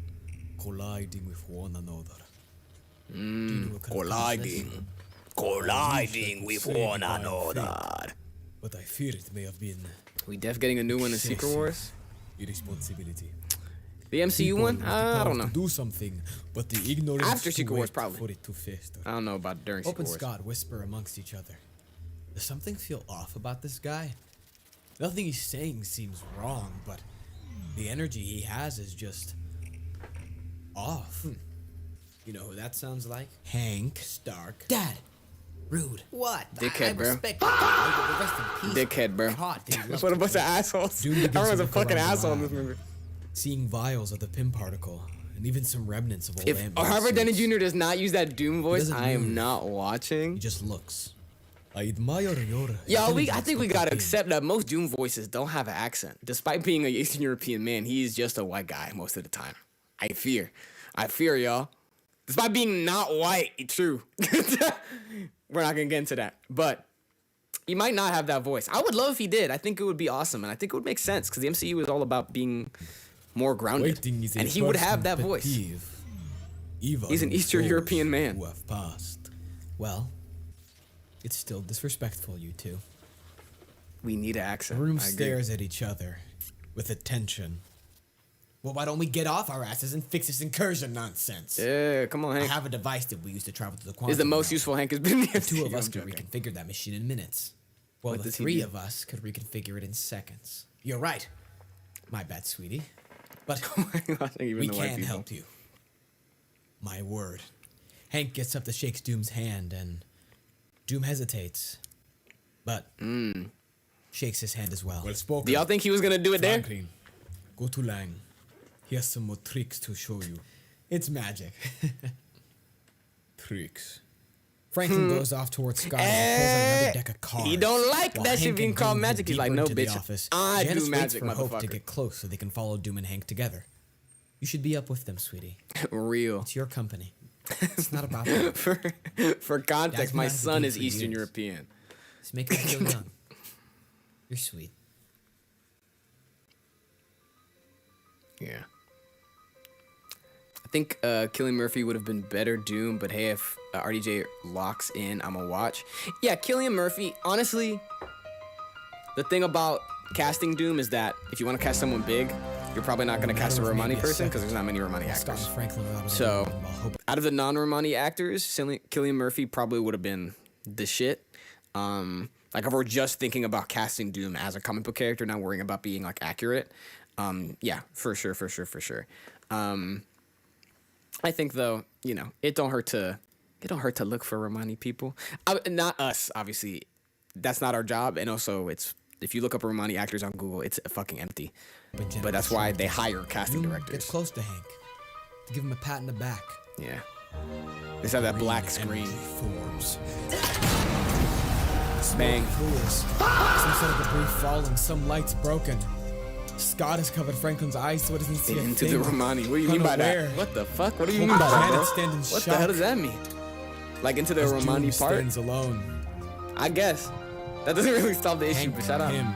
colliding with one another. Do you know what kind of cause this is? Colliding with one another. But I fear it may have been We def getting a new one in Secret excessive Wars? irresponsibility. The MCU People one? with the I power don't to know. do something, but the ignorance After to Secret Wars, wait probably. for it to fester. I don't know about during Hope Secret and Wars. Scott whisper amongst each other. Does something feel off about this guy? Nothing he's saying seems wrong, but the energy he has is just off. You know who that sounds like? Hank Stark. Dad! Rude. What? Dickhead, I bro. respect the guy, but the rest in peace. Dickhead, bro. Hot, they love What a to bunch of play. assholes. Doom begins Everyone's to a look fucking around the asshole in this lab, movie. Seeing vials of the Pym particle, and even some remnants of old If ant Harvard Denny suits. Jr. does not use that Doom voice, doesn't I am move. not He watching. just looks. I admire your Yo, I intelligence, think we Dr. gotta Pym. accept that most Doom voices don't have an accent. Despite being an Eastern European man, he is just a white guy most of the time. I fear, y'all. Despite being not white, true. We're not gonna get into that, but he might not have that voice. I would love if he did. I think it would be awesome, and I think it would make sense because the MCU is all about being more grounded, Waiting is a and he would have that personal voice. pet peeve. Even He's an with Eastern those European man. Who have passed. Well, it's still disrespectful, you two. We need an accent. The room I agree. stares at each other with attention. Well, why don't we get off our asses and fix this incursion nonsense? Yeah, come on, I Hank. have a device that we use to travel to the quantum Is the most realm. useful Hank has been in the The two MCU. of us I'm could joking. reconfigure that machine in minutes. Well, What the does he three do? of us could reconfigure it in seconds. You're right. My bad, sweetie. But Even we the white can people. help you. My word. Hank gets up to shake Doom's hand, and Doom hesitates, but shakes his hand as well. Well spoken. Do y'all think he was gonna do it there? Franklin, go to Lang. He has some more tricks to show you. It's magic. Tricks. Franklin goes off towards Scott and pulls out another deck of cards. He don't like While that shit Hank being and called Doom head magic. He's like, deeper no, into the bitch. office. I Janice do waits magic, for Hope to motherfucker. get close so they can follow Doom and Hank together. You should be up with them, sweetie. Real. It's your company. It's not about them. For context, Dad's my been out of the son game is for Eastern years. European. Just make it feel young. You're sweet. Yeah. I think Cillian Murphy would have been better Doom, but hey, if RDJ locks in, I'm gonna watch. Yeah, Cillian Murphy, honestly, the thing about casting Doom is that if you want to cast someone big, you're probably not gonna cast a matter of Romani maybe a person second. because there's not many Romani While Scott actors. and Franklin are out on the So, road while Hope out of the non-Romani actors, Cillian Murphy probably would have been the shit. Like if we're just thinking about casting Doom as a comic book character, not worrying about being like accurate. Yeah, for sure. I think though, you know, it don't hurt to look for Romani people. Not us, obviously. That's not our job, and also it's if you look up Romani actors on Google, it's fucking empty. But that's why they hire casting Doom directors. gets close to Hank to give him a pat in the back. Yeah. They just have that black screen. Forms. Bang. Clears. Some sort of debris falling, some lights broken. Scott has covered Franklin's eyes so it doesn't see a Into thing. the Romani. What do you mean by Unaware. that? What the fuck? What do you Hope mean by that, Janet bro? stand in What the shock hell does that mean? Like into the as Romani Doom part? stands alone. I guess. That doesn't really solve the issue, Hank but shut up. him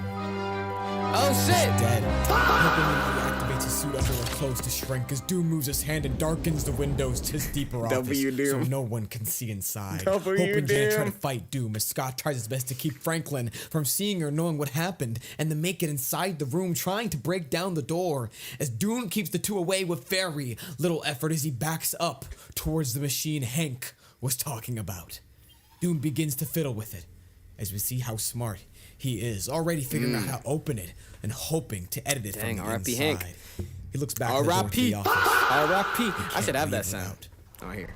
Oh shit! dead. Hoping he reactivates his suit under her clothes to shrink as Doom moves his hand and darkens the windows to his deeper office so no one can see inside. Hoping can't try to fight Doom as Scott tries his best to keep Franklin from seeing or knowing what happened and then make it inside the room, trying to break down the door as Doom keeps the two away with very little effort as he backs up towards the machine Hank was talking about. Doom begins to fiddle with it as we see how smart he is, already figuring out how to open it and hoping to edit it from the R.I.P. inside. Hank. He looks back at the door to the office. R.I.P. I should have leave that without. sound. Oh, here.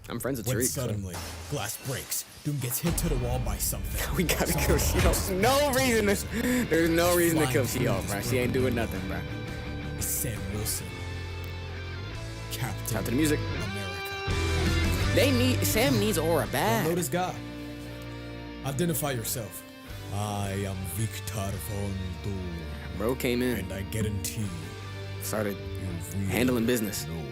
I'm friends with When Tariq. suddenly, glass breaks. Doom gets hit to the wall by something. We gotta kill She-Hulk. No reason to. There's no reason to kill She-Hulk, bro. She ain't doing nothing, bro. Sam Wilson. Captain Shout to the music. America. Sam needs aura bad. Notice God. Identify yourself. I am Victor Von Doom, Bro came in, and I guarantee started you really handling business. know me.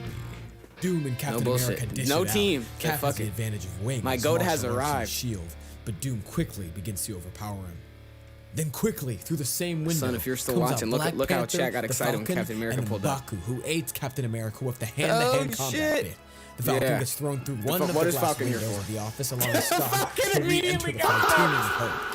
Doom and Captain bullshit. America dish No it out. team. Cap Yeah, fuck has the it. advantage of wings. My goat has martial arts, and arrived. shield, but Doom quickly begins to overpower him. Then quickly, through the same window, Son, if you're still comes out watching, look Black how Panther, chat got the excited when Falcon, Captain America and pulled up. M'Baku, who aids Captain America with the hand-to-hand Oh, combat shit. bit. The Falcon Yeah. gets thrown through one of what the is glass Falcon here windows for? of the office along with Scott Falcon to re-enter immediately the got fight, up. teaming with Hope.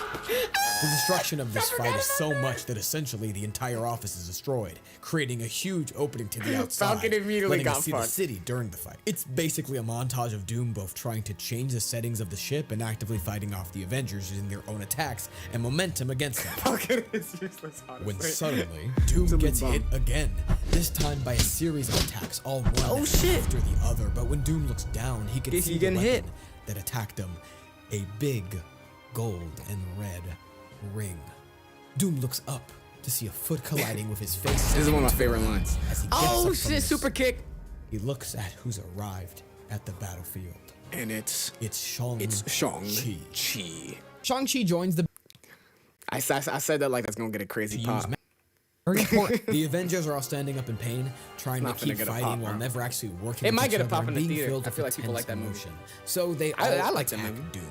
The destruction of this fight is so much that essentially the entire office is destroyed, creating a huge opening to the outside, Falcon immediately letting got us see the fucked. city during the fight. It's basically a montage of Doom both trying to change the settings of the ship and actively fighting off the Avengers using their own attacks and momentum against them. Falcon is useless, honestly. When suddenly, Doom gets hit again, this time by a series of attacks, all one after the other. But when Doom looks down, he can Is see he the getting weapon hit? that attacked him, a big gold and red ring. Doom looks up to see a foot colliding with his face. This is one of my favorite lines. As he gets up Oh from shit! this, Super kick. He looks at who's arrived at the battlefield. And it's Shang-Chi. Chi. Shang-Chi joins the I said that like that's gonna get a crazy pop. very important. The Avengers are all standing up in pain, trying to Not finna keep get a fighting pop, while bro. never actually working. It with might each get a other pop and in the being theater. filled I with feel like people intense like that movie. emotion. So they all I like that attack movie. Doom.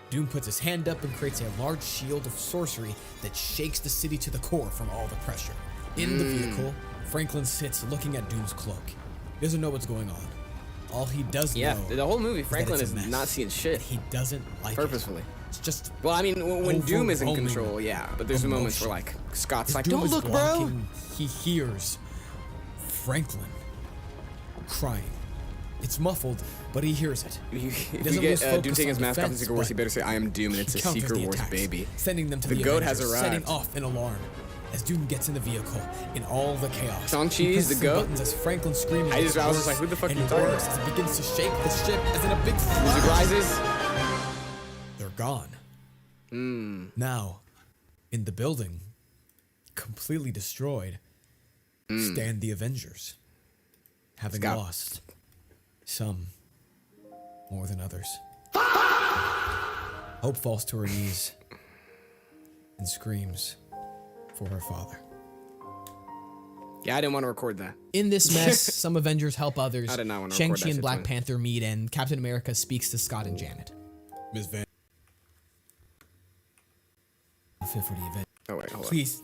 Doom puts his hand up and creates a large shield of sorcery that shakes the city to the core from all the pressure. In the vehicle, Franklin sits looking at Doom's cloak. He doesn't know what's going on. All he does Yeah, know the whole movie, is that Franklin it's is a mess. not seeing shit. He doesn't like Purposefully. it. It's just Well, I mean, when Doom is in overwhelming control, yeah. But there's moments where emotion. like Scott's As like, Doom "Don't is look, bro." blocking, he hears Franklin crying. It's muffled, but he hears it. If doesn't you get lose Doom focus taking on his mask off in defense, Secret Wars, but he better say, "I am Doom," and it's a counters Secret the Wars attacks, baby. sending them to The the goat Avengers, has setting arrived. off an alarm as Doom gets in the vehicle in all the chaos. Shang-Chi's He presses the some goat? buttons as Franklin screaming. I was gets just worse like, who the fuck and you talking worse about? as it begins to shake the ship as in a big Music flood. rises. They're gone. Now, in the building, completely destroyed, stand the Avengers, having Scott. lost some more than others. Hope falls to her knees and screams for her father. Yeah, I didn't want to record that. In this mess, some Avengers help others. I did not wanna record that Shang-Chi and shit, Black son. Panther meet, and Captain America speaks to Scott and Janet. Ms. Van. Fit for the event. Oh wait, hold on. Please.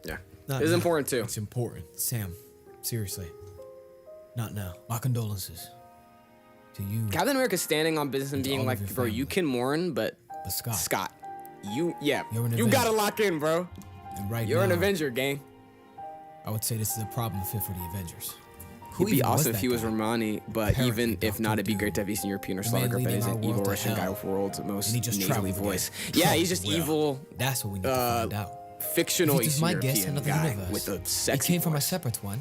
Yeah, Not this is now. important too. It's important. Sam, seriously. Not now. My condolences to you. Captain America's standing on business and And to being all like, of your "Bro, you family. can mourn, but But Scott. Scott, you You're an you gotta Avenger. lock in, bro. And right You're an now, Avenger, gang." I would say this is a problem fit for the Avengers. It'd be even was awesome if that he was guy? Romani, but Apparently, even if Dr. not, it'd be Doom. great to have Eastern European or The Slavic man but leading he's our an world evil to Russian guy hell. with world's most And he just nasally traveled voice. again. Yeah, he's just Well, evil, That's what we need to find out. fictional If it is my Eastern guess, European another guy universe. with a He sexy came from a voice. separate one.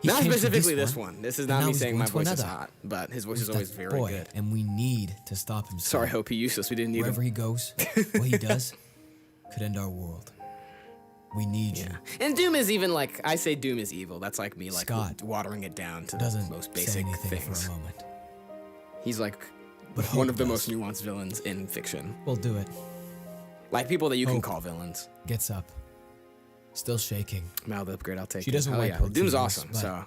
He Not came to specifically this one. This is and not now me he's saying going my to voice is another. hot, but his voice He's is always that very boy, good. and we need to stop him. Sorry, Hope, he useless. We didn't need Wherever him. he goes, what he does, could end our world. We need you. And Doom is even like, I say Doom is evil. That's like me, like Scott watering it down to the Doesn't most say basic anything things. for a moment. He's like But one Hope of the does. most nuanced villains in fiction. We'll do it. Like people that you can Hope. call villains. Gets up, still shaking. Mouth upgrade, I'll take She it. doesn't Hell like yeah. her Doom's teams, awesome, but- so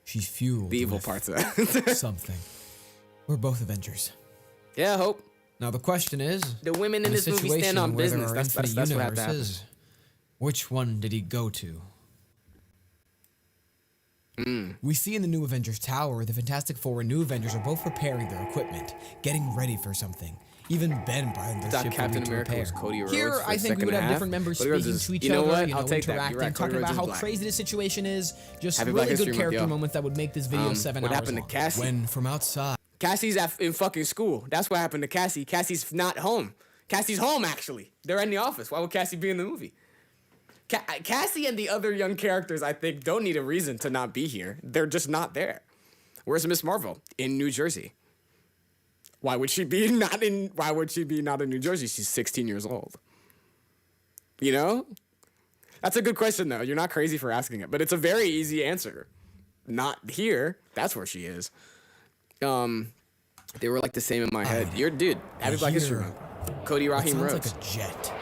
She's fueled. the evil with parts of that. something. We're both Avengers. Yeah, Hope. Now the question is, The women in in a this movie stand situation on where there business. are That's infinite what had to happen. universes, which one did he go to? We see in the new Avengers Tower, the Fantastic Four and new Avengers are both preparing their equipment, getting ready for something. Even Ben brought their ship Captain to America repair. was Cody Rhodes. Here, for I a think we would second and have a different half. members Cody Rhodes speaking is- to each you know other, what? you know, I'll take that. interacting, You're right. Cody talking Rhodes about is how black. crazy the situation is. Just Happy Black really History good Month, character yo. moments that would make this video 7 What hours happened to long. Cassie? When from outside, Cassie's in fucking school. That's what happened to Cassie. Cassie's not home. Cassie's home, actually. They're in the office. Why would Cassie be in the movie? Cassie and the other young characters, I think, don't need a reason to not be here. They're just not there. Where's Miss Marvel? In New Jersey. Why would she be not in New Jersey? She's 16 years old. You know? That's a good question, though. You're not crazy for asking it, but it's a very easy answer. Not here. That's where she is. They were like the same in my head. You're dude. Happy Black History Month. Cody Raheem sounds Rhodes. like a jet.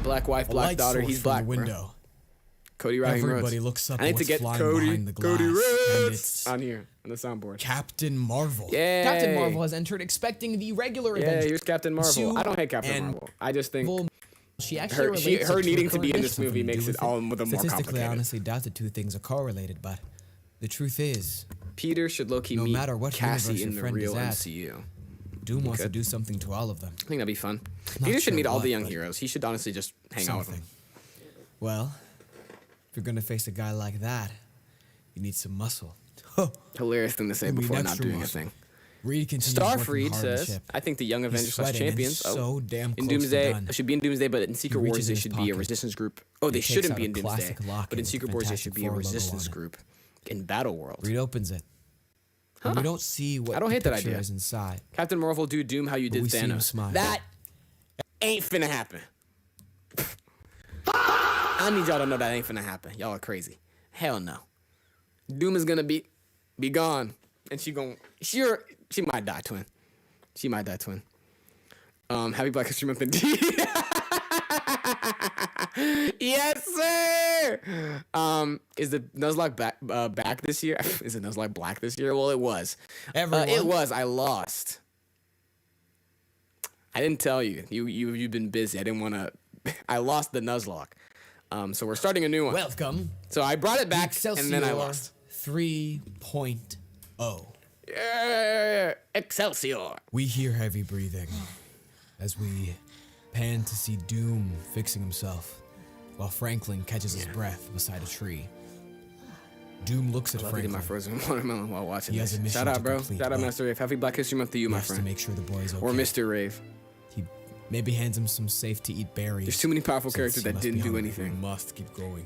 Black wife, A black light daughter. source He's from black. the window. Cody Raheem Rhodes. Everybody looks up I need at to what's get flying Cody behind the Cody glass, and Rhodes it's on here on the soundboard. Captain Marvel. Yeah. Captain Marvel has entered, expecting the regular Yeah, Avengers. here's Captain Marvel. Sue I don't hate Captain and Marvel. I just think She actually relates her to needing her to be in current this movie makes it all the more Statistically, I complicated. honestly doubt the two things are correlated, but the truth is, Peter should low-key no meet matter what Cassie universe in your the friend real is at, MCU. Doom wants to could. do something to all of them. I think that'd be fun. Not Peter should sure meet all what, the young but heroes. He should honestly just hang out with Something. them. Well, if you're gonna face a guy like that, you need some muscle. Hilarious thing to say You need before not extra doing a muscle. thing. Reed continues working Starfreed hard on the says, ship. I think the Young Avengers He's slash sweating and champions. he's so damn in close to Doomsday done. should be in Doomsday, but in Secret He Wars reaches they in his should be a pocket. resistance group. Oh, they He takes shouldn't out be a in Doomsday, classic locket but in with Secret the Wars they Fantastic should be a Four logo resistance on it. group. In Battle World, Reed opens it. And we don't see what I don't the hate that picture idea. is inside. Captain Marvel do Doom how you But did we see him Thanos. smile. That ain't finna happen. I need y'all to know that ain't finna happen. Y'all are crazy. Hell no. Doom is gonna be gone, and she might die, twin. She might die, twin. Happy Black History Month indeed. Yes, sir. Is the Nuzlocke back this year? Is it Nuzlocke black this year? Well, it was. It was. I lost. I didn't tell you. You've been busy. I didn't want to. I lost the Nuzlocke. So we're starting a new one. Welcome. So I brought it back, Excelsior and then I lost. 3.0. Yeah, Excelsior. We hear heavy breathing as we pan to see Doom fixing himself while Franklin catches his breath beside a tree. Doom looks at I love eating Franklin. my frozen watermelon while watching He this. has a mission Shout out, to bro. complete, Shout out, but Master Rave. Happy Black History Month to you, He my has to friend. make sure the boy's okay. Or Mr. Rave. He maybe hands him some safe-to-eat berries. There's too many powerful since characters he that must didn't be do hungry. anything. We must keep going.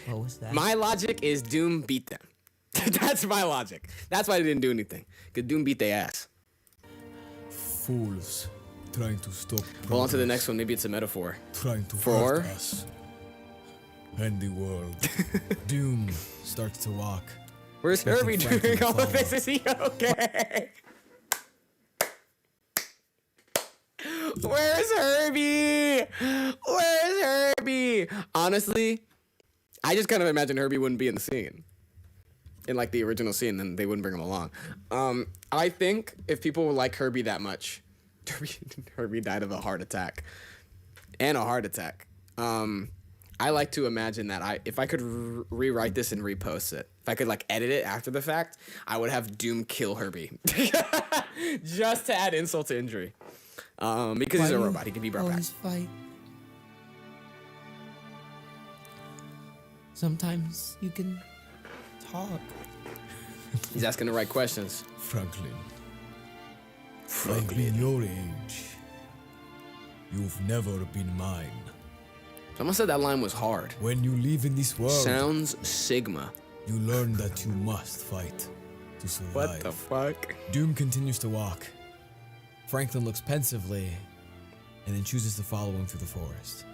What was that? My logic is Doom beat them. That's my logic. That's why they didn't do anything. Because Doom beat their ass. Fools trying to stop. Well, on to the progress, next one. Maybe it's a metaphor. Trying to For? hurt us and the world. Doom starts to walk. Where's Making Herbie Franklin doing all of follow. this? Is he okay? Where's Herbie? Where's Herbie? Honestly, I just kind of imagine Herbie wouldn't be in the scene. In like the original scene, then they wouldn't bring him along. I think if people like Herbie that much, Herbie died of a heart attack. And a heart attack. I like to imagine that if I could rewrite this and repost it, if I could like edit it after the fact, I would have Doom kill Herbie. Just to add insult to injury. Because he's a robot, he can be brought back. Fight. Sometimes you can talk. He's asking the right questions. Franklin. I've been your age. You've never been mine. Someone said that line was hard. When you live in this world, Sounds Sigma. you learn that you must fight to survive. What the fuck? Doom continues to walk. Franklin looks pensively and then chooses to follow him through the forest.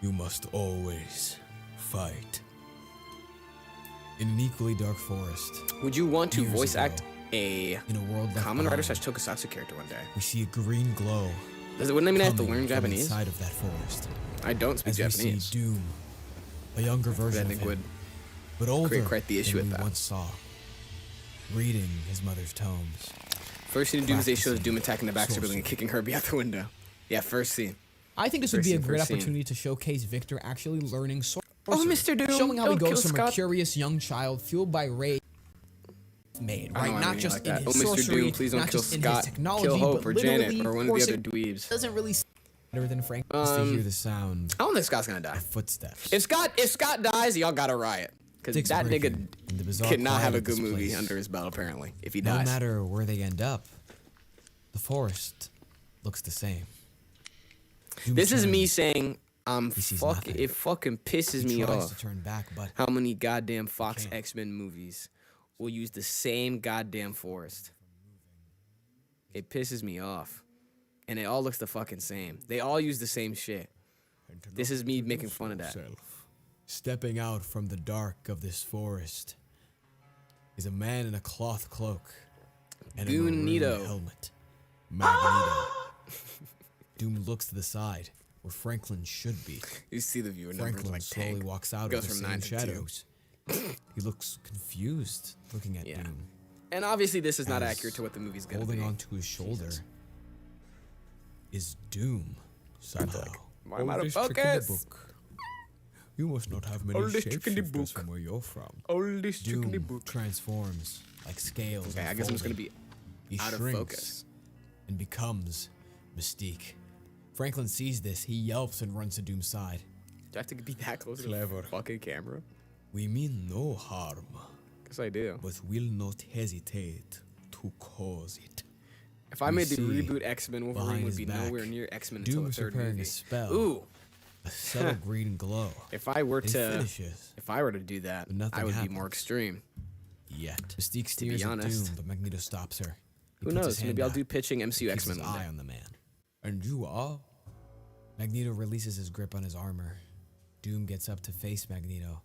You must always fight. In an equally dark forest, Would you want to Years voice ago, act a in a world left Kamen Rider behind, / Tokusatsu character one day? we see a green glow. Wouldn't that mean I have to coming learn from Japanese? inside of that forest. I don't speak As Japanese. we see Doom, a younger version I of think him, would but older quite the issue than with we that. once saw, reading his mother's tomes. First scene in Doomsday shows practicing Doom attacking the Baxter building and sorcery. kicking Herbie out the window. Yeah, first scene. I think this would be a First great scene. opportunity to showcase Victor actually learning Oh, Mr. Doom, showing how he don't kill goes from Scott. a curious young child fueled by rage made, I don't right? know Not anything just like in that. his Oh, Mr. sorcery, Doom, please don't not kill just in Scott. his technology, Kill Hope but or literally Janet or one of the forcing- other dweebs. doesn't really better than Frank. Just to hear the sound I don't think Scott's gonna die. of footsteps. If Scott dies, y'all gotta riot. Because Sticks that breaking nigga in the bizarre cannot have quiet a of good this movie place. under his belt, apparently, if he No dies. matter where they end up, the forest looks the same. Doom This is me turns. saying, sees fuck, nothing. it fucking pisses He me tries off to turn back, but how many goddamn Fox can't. X-Men movies will use the same goddamn forest. It pisses me off. And it all looks the fucking same. They all use the same shit. This is me making fun of that. Stepping out from the dark of this forest is a man in a cloth cloak and a maroon Doomnito. helmet. Magneto. Doom looks to the side where Franklin should be. You see the viewer numbers Franklin like slowly tank. walks out Goes of the from same 9 to 2. shadows. He looks confused, looking at Yeah. Doom. And obviously this is not As accurate to what the movie's gonna Holding be. onto his shoulder is Doom somehow. Why am I the Oldest trick in the focus? book. You must not have many Oldest trick in the shapeshifters book. from where you're from. Oldest trick in the Doom book. transforms like scales. Okay, I guess I'm just gonna unfolding. be He out of shrinks focus. and becomes Mystique. Franklin sees this. He yelps and runs to Doom's side. Do I have to be that close to Clever. the fucking camera? We mean no harm, Guess I do. but will not hesitate to cause it. If I we made the see reboot X-Men, Wolverine behind would his be back, nowhere near X-Men until the Doom's third preparing movie. a spell. Ooh, A subtle green glow. if I were It to, finishes. if I were to do that, But nothing I would be more happens. extreme. Yet. Mystique steers at honest. Doom, but Magneto stops her. He Who puts knows? his hand Maybe I'll out, do pitching MCU keeps X-Men his one eye day. on the man. And you are? Magneto releases his grip on his armor. Doom gets up to face Magneto.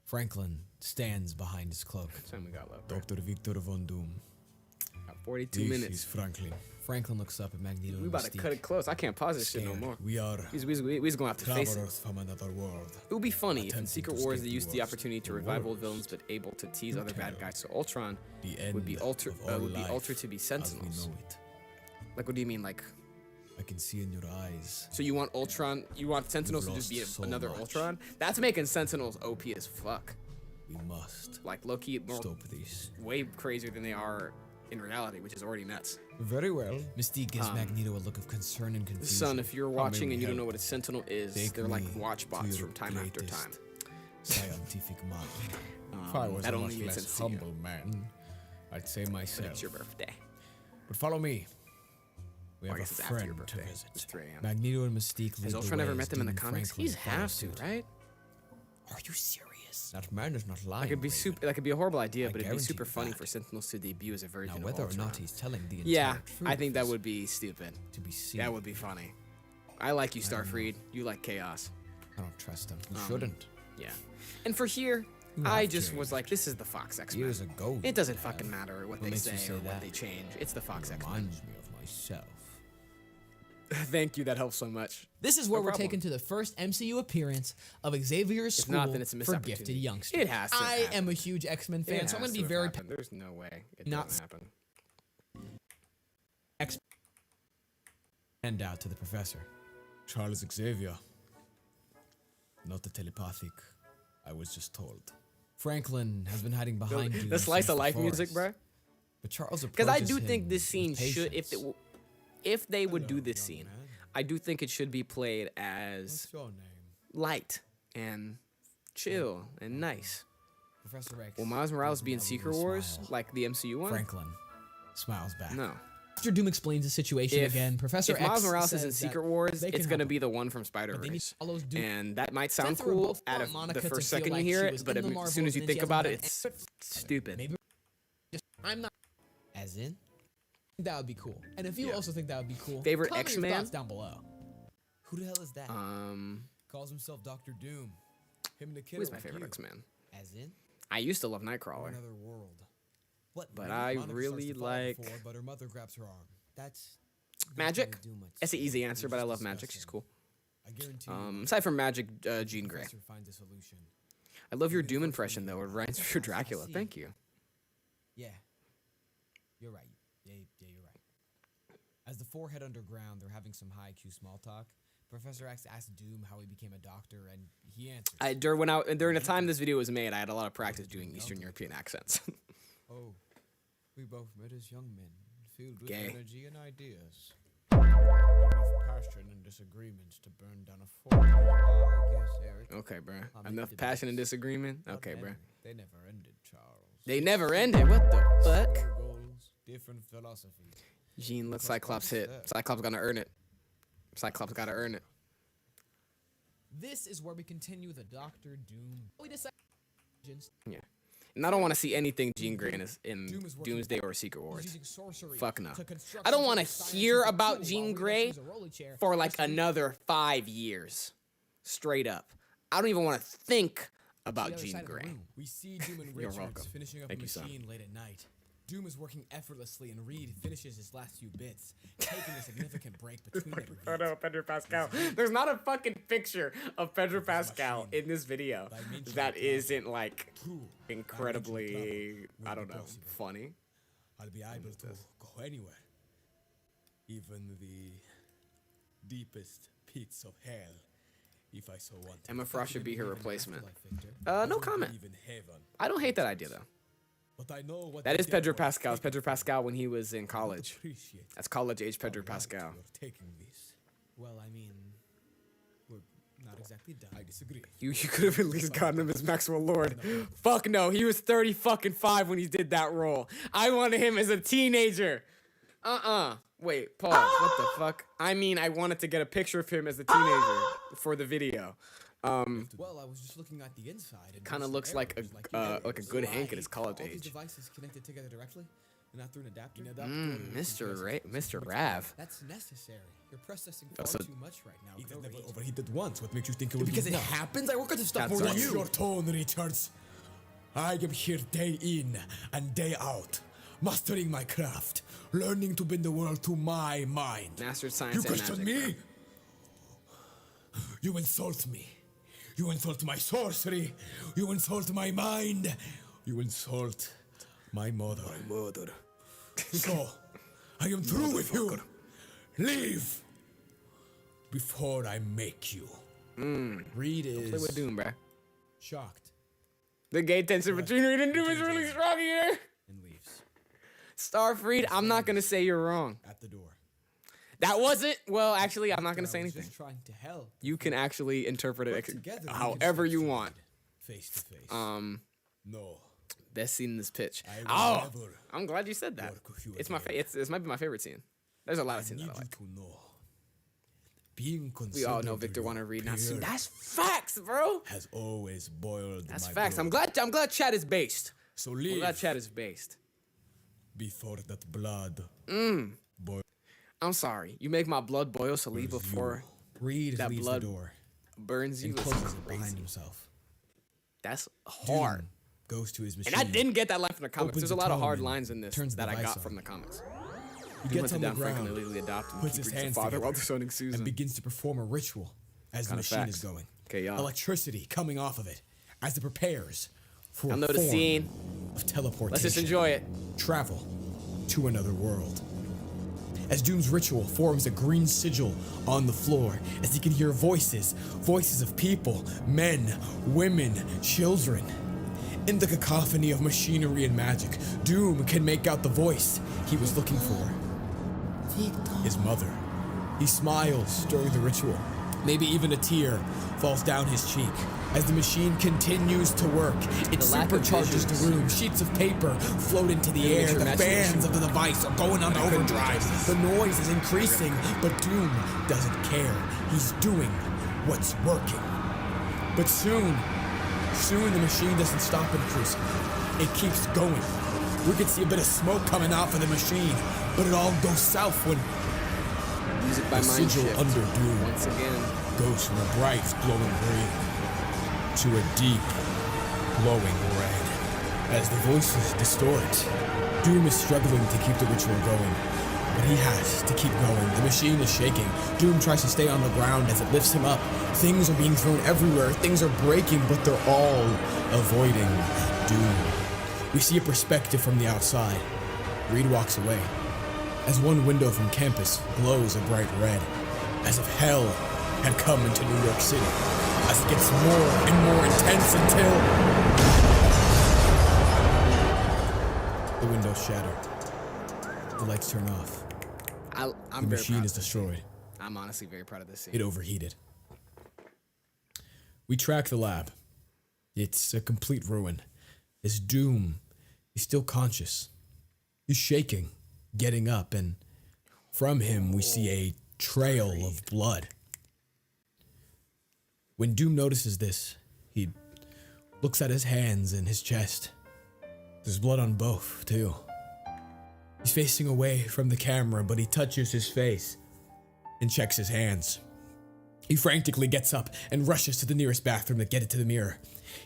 Franklin stands behind his cloak. Time we got left. Right? Dr. Victor von Doom. Got 42 This minutes. is Franklin. Franklin looks up at Magneto. We and about to Mystique. cut it close. I can't pause this shit no Scared. more. We are We's gonna have to face it. travelers from another world. It would be funny if in attempting Secret to Wars escape they the used the worst. opportunity to The revive old worst. villains, but able to tease You other bad tell. guys. So Ultron The end would be of all life altered to be as we Sentinels. know it. Like, what do you mean? Like, I can see in your eyes. so you want Ultron? You want Sentinels to We've just be lost so another much. Ultron? That's making Sentinels OP as fuck. We must Like Loki, more stop this. way crazier than they are in reality, which is already nuts. Very well. Mystique gives Magneto a look of concern and confusion. Son, if you're How may watching we and you don't help? know what a Sentinel is, Take they're like me watch to bots your from time after greatest time. Scientific mind. If I was that a only much made less sense to you. humble man, I'd say But myself. it's your birthday. But follow me. We Or I have a guess it's after your friend to birthday. visit. It's 3 a.m. Magneto and Mystique lead Has the Ultron way ever as met them in the Doom comics? Franklin He's follows has to, suit. right? Are you serious? That man is not lying. That could be Raven. super. That could be a horrible idea, I but it'd be guarantee super you funny that. for Sentinels to debut as a version Now, of whether or Ultron. not he's telling the entire Yeah, truth, I think that is would be stupid. to be seen. That would be funny. I like you, Starfreed. You like chaos. I don't trust him. You shouldn't. Yeah. And for here, You I have just was changed. like, this is the Fox X-Men. Years ago, It doesn't you fucking have. matter what What they makes you say say or what that? they change. It's the Fox It X-Men. reminds me of myself. Thank you. That helps so much. This is where No we're problem. taken to the first MCU appearance of Xavier's If school not, then it's a missed for opportunity. gifted youngsters. It has to I happen. am a huge X-Men fan, It so I'm has going to be have very happened. There's no way it not doesn't happen. Hand out to the professor. Charles Xavier. Not the telepathic. I was just told. Franklin has been hiding behind Doom The slice since of the life music, forest. bro. But Charles Because I approaches do him think this with scene should, patience. if they would do this scene, I do think it should be played as What's your name? light and chill and nice. Professor X. Will Miles Morales gives be in him a Secret lovely Wars smile. like the MCU one? Franklin smiles back. No. After Doom explains the situation If, again, Professor if Miles X Morales is in says that Secret Wars, they it's can gonna help be the one from Spider but then he Verse, follows Doom. and that might sound Since we're cool both out want of Monica the to first feel second like you hear she it, was but in the as soon as Marvels you and think she hasn't about done it, it's anything. stupid. Maybe I'm not. As in? That would be cool. And if you Yeah. also think that would be cool, Favorite comment your X-Man? thoughts down below. Who the hell is that? Calls himself Dr. Doom. Him the kid. Who's my favorite X-Man? As in? I used to love Nightcrawler. Another world. What? But really? I Monica really starts to fall like- before, but her mother grabs her arm. That's Magic? do much. That's an easy We answer, but I just love discussed Magic. She's them. cool. I guarantee you, Aside from Magic, Jean Grey. Professor finds a solution. I love your Doom impression though. It reminds me of Dracula. Thank you. Yeah. You're right. Yeah, you're right. As the four head underground, they're having some high IQ small talk. Professor X asked Doom how he became a doctor, and he answered. During the time this video was made, I had a lot of practice doing Eastern European accents. Oh, we both met as young men, filled with Gay. energy and ideas. Enough passion and disagreements to burn down a fort. I guess, Eric. Okay, bruh. Enough passion and disagreement? Okay, bruh. They never ended, Charles. They never ended. What the fuck? Different goals, different philosophies. Jean, let Cyclops hit. Cyclops gonna earn it. Cyclops gotta earn it. This is where we continue the Doctor Doom. We decide. Yeah. And I don't want to see anything Jean Grey in Doomsday or Secret Wars. Fuck no. I don't want to hear about Jean Grey for like another 5 years. Straight up. I don't even want to think about Jean Grey. We see Doom and Richards finishing up a machine late at night. Doom is working effortlessly, and Reed finishes his last few bits, taking a significant break between every beat. Photo of Pedro Pascal. There's not a fucking picture of Pedro Pascal in this video that isn't like incredibly, I don't know, funny. I'll be able to go anywhere, even the deepest pits of hell, if I so want. Emma Frost should be her replacement. No comment. I don't hate that idea though. But I know what that is Pedro Pascal. It's Pedro Pascal when he was in college. That's college age Pedro Pascal. Well, I mean, we're not exactly done. I disagree. You could have at least gotten him as Maxwell Lord. Fuck no, he was 35 when he did that role. I wanted him as a teenager. Wait, pause. What the fuck? I mean, I wanted to get a picture of him as a teenager for the video. Well, I was just looking at the inside. Kind of looks like a good Hank at his college age. Devices connected together directly, and not through an adapter. Mr. Rav. That's necessary. You're processing far too much right now. It has never overheated once. What makes you think it would because it happens? I work at the stuff more than you. Your tone, Richards. I am here day in and day out, mastering my craft, learning to bend the world to my mind. Mastered science. You question me? You insult me. You insult my sorcery. You insult my mind. You insult my mother. So, I am through with you. Leave before I make you. Reed is play with Doom, bruh. Shocked. The gay tension between Reed and Doom is really strong here. And leaves. Starfreed, I'm not gonna say you're wrong. At the door. That wasn't. Well, actually, I'm not gonna say anything. Just trying to help. You can actually interpret it however you want. Face to face. No. Best scene in this pitch. Oh, I'm glad you said that. It's my this might be my favorite scene. There's a lot of scenes that I like. We all know Victor wanna read not see. That's facts, bro. Has always boiled. That's my facts. blood. I'm glad chat is based. So leave. I'm glad chat is based. Before that blood. I'm sorry. You make my blood boil, so leave before Reed that leaves blood the door burns you. and closes it behind himself. That's hard. Goes to his machine. And I didn't get that line from the comics. There's a lot of hard and lines in this turns that the I got device from on. the comics. He He gets hunted on the down Frank and ground, illegally adopted him. puts He his breeds the hands father together, while disowning Susan. and begins to perform a ritual as the Kinda machine facts. is going. Okay, y'all. Electricity coming off of it as it prepares for Y'all a know the form scene. of teleportation. Let's just enjoy it. Travel to another world. As Doom's ritual forms a green sigil on the floor, as he can hear voices of people, men, women, children. In the cacophony of machinery and magic, Doom can make out the voice he was looking for. His mother. He smiles during the ritual. Maybe even a tear falls down his cheek. As the machine continues to work, it supercharges the room. Sheets of paper float into the air. The fans of the device are going on overdrive. The noise is increasing, but Doom doesn't care. He's doing what's working. But soon the machine doesn't stop increasing. It keeps going. We can see a bit of smoke coming out of the machine, but it all goes south when Music by the Mind sigil Shift. under Doom Once again. goes from a bright glowing green to a deep glowing red. As the voices distort, Doom is struggling to keep the ritual going, but he has to keep going. The machine is shaking. Doom tries to stay on the ground as it lifts him up. Things are being thrown everywhere. Things are breaking, but they're all avoiding Doom. We see a perspective from the outside. Reed walks away as one window from campus glows a bright red, as if hell had come into New York City, as it gets more and more intense until the windows shatter, the lights turn off, the machine is destroyed. I'm honestly very proud of this scene. It overheated. We track the lab. It's a complete ruin. As Doom is still conscious. He's shaking, getting up, and from him we see a trail of blood. When Doom notices this, he looks at his hands and his chest. There's blood on both, too. He's facing away from the camera, but he touches his face and checks his hands. He frantically gets up and rushes to the nearest bathroom to get it to the mirror.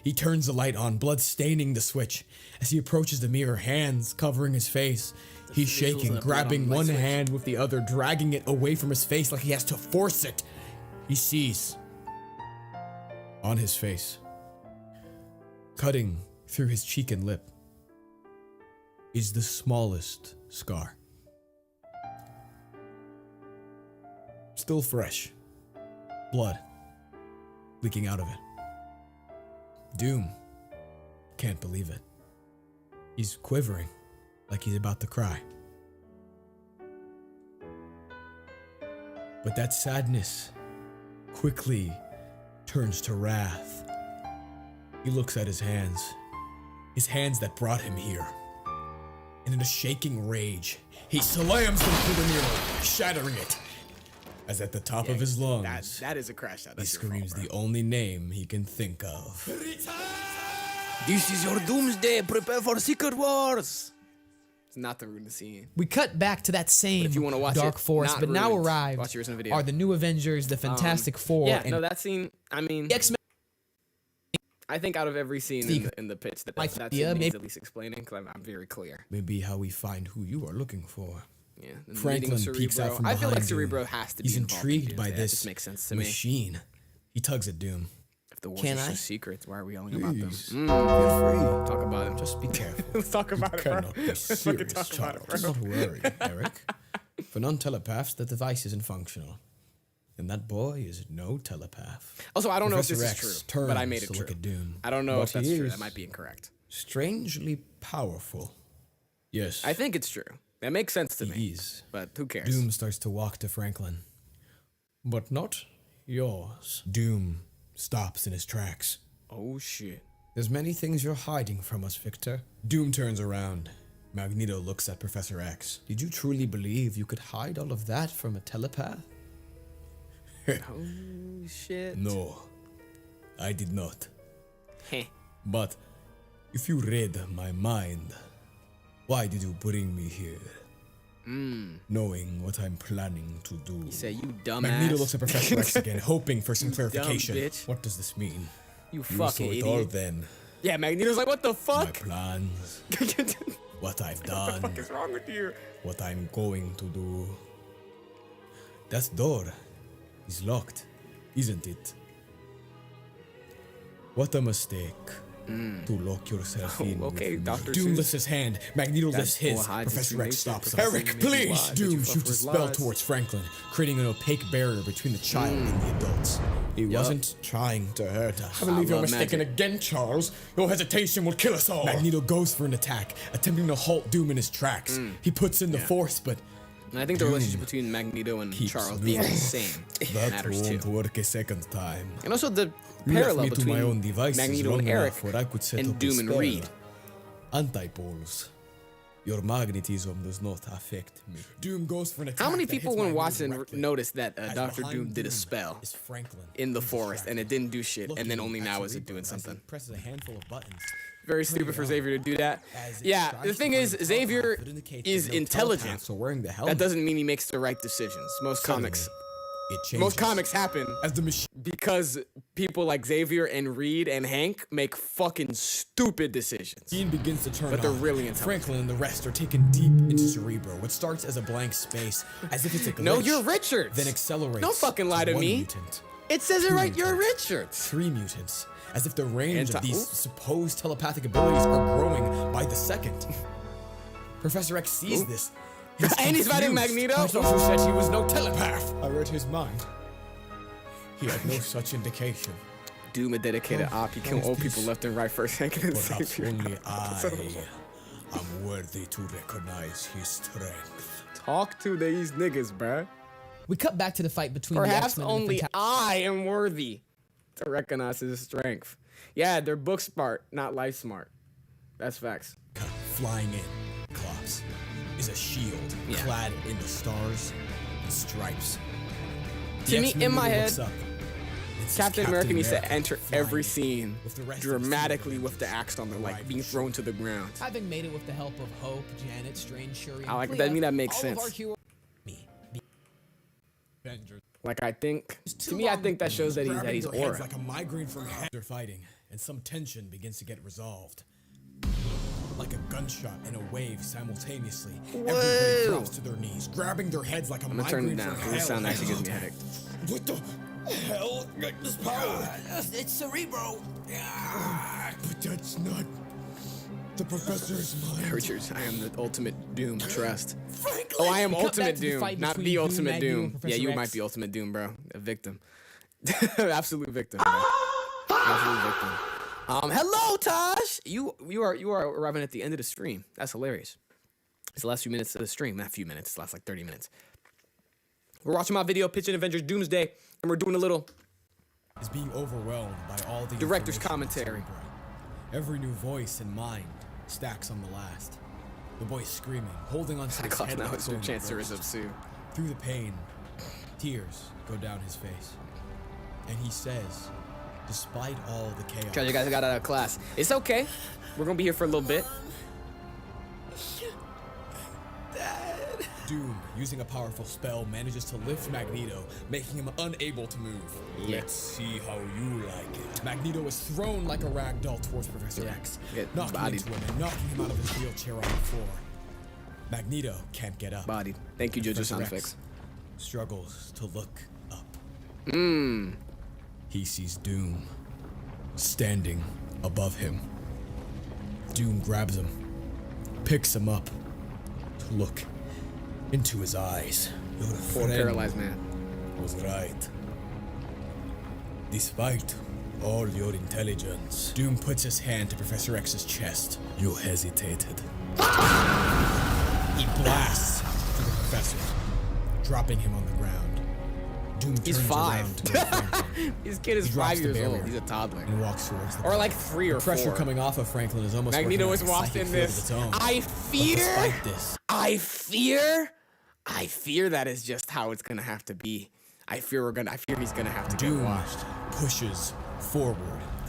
He turns the light on, blood staining the switch. As he approaches the mirror, hands covering his face, he's shaking, grabbing one hand with the other, dragging it away from his face like he has to force it. He sees on his face, cutting through his cheek and lip, is the smallest scar. Still fresh. Blood leaking out of it. Doom can't believe it. He's quivering like he's about to cry. But that sadness quickly turns to wrath. He looks at his hands that brought him here. And in a shaking rage, he slams them through the mirror, shattering it. As at the top of his lungs, that is a crash out. He screams the only name he can think of. This is your Doomsday. Prepare for Secret Wars. It's not the ruined scene. We cut back to that same if you want to watch dark forest, but now arrived watch yours in a video. are the new Avengers, the Fantastic Four. Yeah, and no, that scene. I mean, X-Men. I think out of every scene in the pitch, that scene needs at least explaining, because I'm very clear. Maybe how we find who you are looking for. Yeah, Franklin peeks out from behind. I feel like Cerebro has to be He's intrigued by this just makes sense to machine. He tugs at Doom. If the wars are so secrets, why are we yelling about them? Feel free. Talk about it. Just be careful. Let's talk about it, bro. Be serious, child. Don't worry, Eric. For non-telepaths, the device isn't functional. And that boy is no telepath. Also, I don't know if this Professor is X true, but I made turns it to true. Look at Doom. I don't know But if that's he true. is That might be incorrect. Strangely powerful. Yes. I think it's true. That makes sense to me. He is. But who cares? Doom starts to walk to Franklin. But not yours. Doom stops in his tracks. Oh, shit. There's many things you're hiding from us, Victor. Doom turns around. Magneto looks at Professor X. Did you truly believe you could hide all of that from a telepath? Oh, shit. No, I did not. Heh. But if you read my mind, why did you bring me here? Knowing what I'm planning to do. You say, you dumbass. Magneto looks at Professor X again, hoping for some clarification. Dumb bitch. What does this mean? You fucking saw it idiot. all then. Yeah, Magneto's like, what the My fuck? plans, what I've done, What is wrong with you? what I'm going to do. That door is locked, isn't it? What a mistake to lock yourself in. Okay, with me. Dr. Doom Seuss. lifts his hand. Magneto lifts his. Professor X stops him. Eric, please! Doom shoots a spell towards Franklin, creating an opaque barrier between the child and the adults. He wasn't trying to hurt us. I believe you're mistaken again, Charles. Your hesitation will kill us all. Magneto goes for an attack, attempting to halt Doom in his tracks. He puts in the force, but And I think the relationship between Magneto and Charles being the same that matters too. won't work a second time. And also the You left parallel me to my own between devices Magneto long and Eric enough where I could set and up a Doom and spell. Reed. Antipoles. Your magnetism does not affect me. Doom goes for an attack. How many that people hits when Magneto watching directly. noticed that As Dr. behind Doom did a spell is Franklin, in the who's forest and it didn't do shit, distracted. and then only Looking now at is it Cerebro doing as he something? presses a handful of buttons. Very stupid for Xavier to do that. As it Yeah, strives the to thing find is, a telepath Xavier that indicates is that no intelligent. telepaths are wearing the That helmet. doesn't mean he makes the right decisions. Most comics, It changes. most comics happen As the machine because people like Xavier and Reed and Hank make fucking stupid decisions. begins to turn But they're on, really intelligent. Franklin and the rest are taken deep into Cerebro. What starts as a blank space, as if it's a glitch, No, you're Richards. then accelerates. Don't fucking lie to one me. Mutant, It says it two right. You're mutants, Richards. 3 mutants, as if the range of these Ooh. supposed telepathic abilities are growing by the second. Professor X sees this. And he's fighting confused. Magneto? I thought you said he was no telepath. I read his mind. He had no such indication. Doom, a dedicated op. He killed old people left and right for a second and Perhaps savior. only I am worthy to recognize his strength. Talk to these niggas, bruh. We cut back to the fight between the Perhaps X-Men and the only Fantastic. I am worthy to recognize his strength. Yeah, they're book smart, not life smart. That's facts. Flying in, Klops, is a shield clad in the stars and stripes. To me, in my head, looks up. It's Captain America needs to enter flying every in scene with the rest of the dramatically superheroes with the axe on their like riding being the thrown to the ground. Having made it with the help of Hope, Janet, Strange, Shuri, and I like Clea, that. I mean, that makes all of sense. our heroes- Avengers. Like I think, to me, I think that shows that he's their heads aura. like a migraine from head. They're fighting, and some tension begins to get resolved. Like a gunshot and a wave simultaneously. Everybody drops to their knees, grabbing their heads like a I'm gonna turn migraine it down from because this hell. sound actually gives me a headache. What the hell? Get this power! It's Cerebro. But that's not the professor's mind. Richards, I am the ultimate Doom. Trust. Franklin. Oh, I am We cut Ultimate back to the Doom, fight not between the Doom, Ultimate Magneto, and Doom. Yeah, Professor you X. might be Ultimate Doom, bro. A victim. Absolute victim. Bro. Absolute victim. Hello, Tosh. You are arriving at the end of the stream. That's hilarious. It's the last few minutes of the stream. Not a few minutes. It's the last like 30 minutes. We're watching my video pitching Avengers Doomsday, and we're doing a little Is being overwhelmed by all the director's information on commentary. Cerebro. Every new voice and mind stacks on the last. The boy screaming, holding on to his Cyclops head now like is your going to chance to burst. rise up soon. Through the pain, tears go down his face. And he says, despite all the chaos, Because you guys got out of class. It's okay. We're gonna be here for a little bit. Doom, using a powerful spell, manages to lift Magneto, making him unable to move. Let's see how you like it. Magneto is thrown like a rag doll towards Professor X, Get knocking bodied. into him and knocking him out of his wheelchair on the floor. Magneto can't get up. Bodied. Thank you, Jojo Professor X Soundfix. struggles to look up. Mmm. He sees Doom standing above him. Doom grabs him, picks him up to look into his eyes. Your Poor friend paralyzed man. was right. Despite all your intelligence, Doom puts his hand to Professor X's chest. you hesitated. He blasts to the professor, dropping him on the ground. Doom He's turns 5. around toward Franklin This kid is He drops 5 the years old. barrier. He's a toddler. and walks towards the Or like barrier. 3 or The pressure 4. coming off of Franklin is almost Magneto working is like a lost psychic in field of this. its own. I But fear. despite this, I fear that is just how it's gonna have to be. I fear he's gonna have to get Doom washed. pushes forward.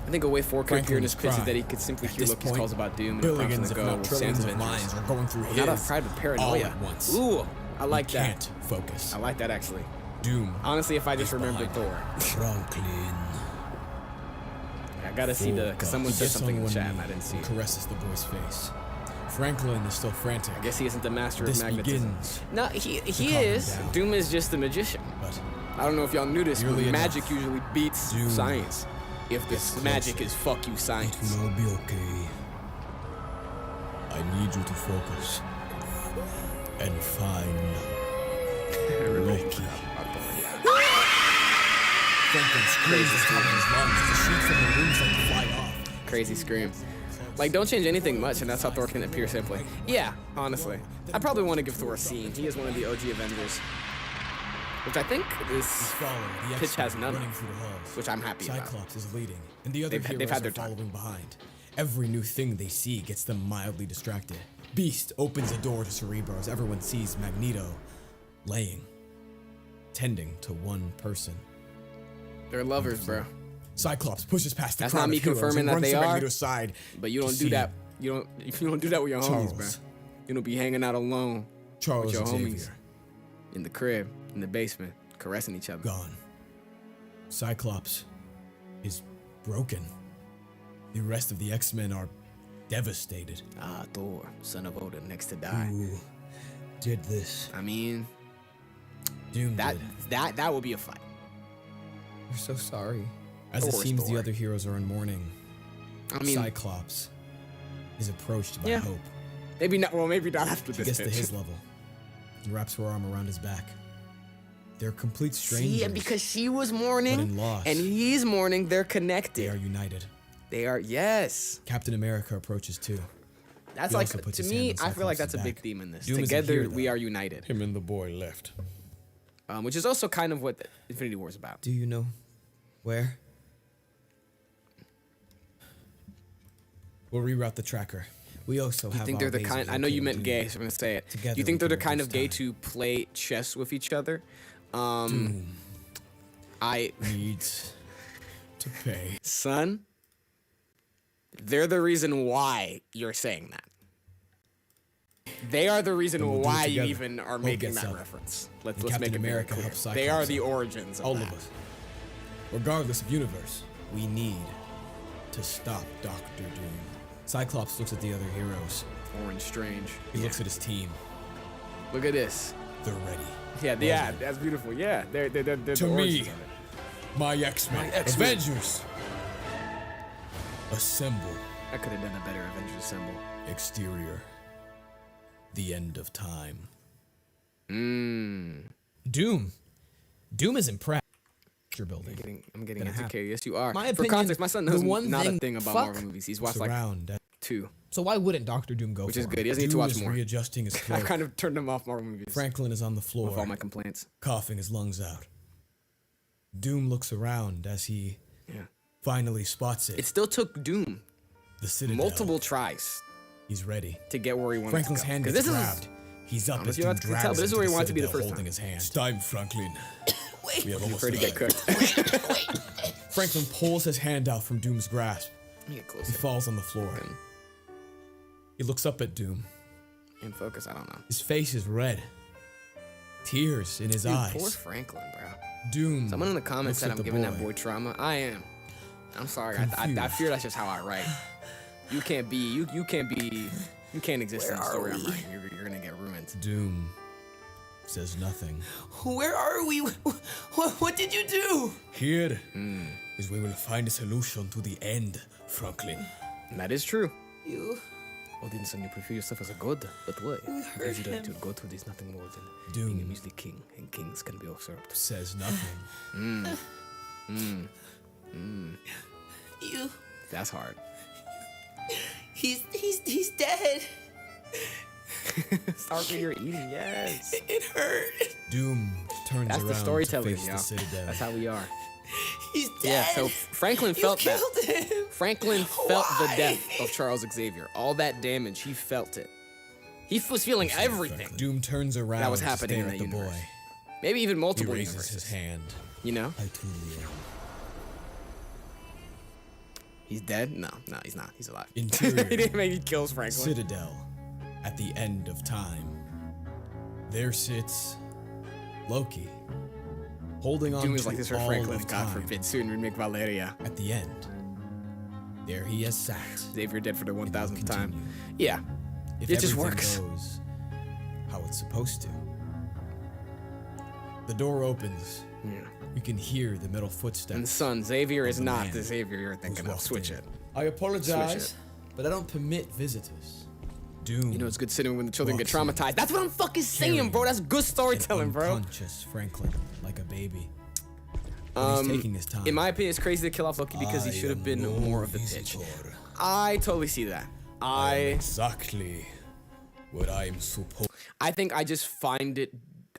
I think a way 4 could appear in Franklin's this pitch is cry. that he could simply At hear this Loki's point, calls about Doom and it prompts him billions, to if go not with trillions Sam's of Avengers. minds are going through Not out his of pride, but all paranoia. at once. Ooh, I like He that. can't focus. I like that actually. Doom Honestly, if I just is remembered behind Thor, Franklin. I gotta see the because someone He said gets something in on the one chat knee and I didn't see and it. caresses the boy's face. Franklin is still frantic. I guess he isn't the master of This magnetism. begins No, he calm him is. down. Doom is just a magician. But I don't know if y'all knew this, but Nearly magic enough. usually beats Doom science. If this gets magic closer. is fuck you It science. will be okay. I need you to focus and find Loki. Franklin screams at the top of his lungs. The sheets from the room start to fly off. Crazy scream. Like, don't change anything much, and that's how Thor can appear simply. Yeah, honestly. I probably want to give Thor a scene. He is one of the OG Avengers. Which I think this Follow the pitch has X-Men none running of, through the halls. which I'm happy about. Cyclops is leading, and the other They've heroes had are their time. following behind. Every new thing they see gets them mildly distracted. Beast opens a door to Cerebro as everyone sees Magneto laying, tending to one person. They're lovers, bro. Cyclops pushes past the That's crowd not me of heroes confirming and that runs they to are, Magneto's side. But you to don't do see that. You don't do that with your homies, bro. Charles. You don't be hanging out alone Charles with your Xavier homies in the crib, in the basement, caressing each other. gone. Cyclops is broken. The rest of the X-Men are devastated. Ah, Thor, son of Odin, next to die. Who did this? I mean, Doom that did. that would be a fight. We're so sorry. As it Thor's seems the Thor. other heroes are in mourning, I mean, Cyclops is approached by Yeah. Hope. maybe not. Well, maybe not after She this gets to pitch. his level and wraps her arm around his back. They're complete strangers. See, and because she was mourning But in loss, and he's mourning, they're connected. they are united. They are, yes. Captain America approaches too. That's He like, also puts to his me, hand on I feel like Cyclops' that's a big back. theme in this. Doom isn't Together, here, we though. are united. Him and the boy left. Which is also kind of what Infinity War is about. Do you know where? We'll reroute the tracker. We also You have think our they're the ways kind? of I know you locating meant gay, Doom. so I'm gonna say it. Together Do you think we they're the can kind of gay reverse time. to play chess with each other? Doom I, needs to pay. son, they're the reason why you're saying that. They are the reason Then we'll do it why you together. even are Hope making gets that up. reference. Let's And make Captain it very America clear. helps They are Cyclops the out. origins of All that. of us. Regardless of universe, we need to stop Doctor Doom. Cyclops looks at the other heroes. Orange Strange. He looks at his team. Look at this. They're ready. Yeah, that's beautiful. Yeah, they're To the me, origins of it. My X-Men. Avengers. Assemble. I could have done a better Avengers symbol. Exterior. The end of time. Doom is impressed. Building. I'm getting Gonna educated. Yes, you are. My For opinion, context, my son knows the one not a thing- thing about fuck. Marvel movies. He's watched like Surround. 2, So why wouldn't Doctor Doom go which for is him? good. He doesn't need to Doom watch is more. readjusting his I cloak. kind of turned him off Marvel movies Franklin is on the floor, with all my complaints. coughing his lungs out. Doom looks around as he Yeah. finally spots it. It still took Doom The Citadel. multiple tries He's ready. to get where he wanted Franklin's to go. hand 'Cause gets this grabbed. He's up Honestly, as you Doom have to drags tell, but this is him where to he wanted to be the Citadel, first holding time. his hand. It's time, Franklin. We have I'm almost afraid to get arrived. cooked. Franklin pulls his hand out from Doom's grasp. Let me get He closer. falls on the floor. He looks up at Doom. In focus, I don't know. His face is red. Tears in his Dude, eyes. poor Franklin, bro. Doom. Someone in the comments looks said at I'm the giving boy. that boy trauma. I am. I'm sorry. I Confused. fear that's just how I write. You can't be. You can't be. You can't exist in the story I'm writing. You're gonna get ruined. Doom says nothing. Where are we? What did you do? Here is where we'll find a solution to the end, Franklin. And that is true. You Odin, son, you prefer yourself as a god, but why? Because you know, to godhood is nothing more than being a Doom muesli king, and kings can be usurped. says nothing. you That's hard. he's dead. Starkey, you're eating. Yes. It hurt. Doom turns That's around the storytelling, to face yo. the Citadel. That's how we are. He's Yeah. dead. So Franklin you felt that. killed him. Franklin felt the Why? death of Charles Xavier. All that damage, he felt it. He was feeling everything. Doom turns around was to happening stare in at that the universe. boy. Maybe even He multiple raises universes. his hand. You know? I truly am. He's dead? No, he's not. He's alive. Interior. He didn't make he kills Franklin. Citadel. At the end of time. There sits Loki. Holding on Doom is to like this for all Franklin. of God time. forbid. Soon remake Valeria. At the end. There he has sat. Xavier dead for the 1,000th time. continue. Yeah. If It just everything works. goes how it's supposed to. The door opens. Yeah. You can hear the metal footsteps. And son, Xavier is the not man the Xavier you're thinking of. walked Switch in. it. I apologize, Switch but I don't permit visitors. Doom. You know, it's good sitting when the children get Walks in. traumatized. That's what I'm fucking saying, bro. That's good storytelling, bro. Unconscious Franklin, like a baby. But he's taking his time. In my opinion, it's crazy to kill off Loki because he should have been more of the pitch. I totally see that. Exactly what I'm supposed. I think I just find it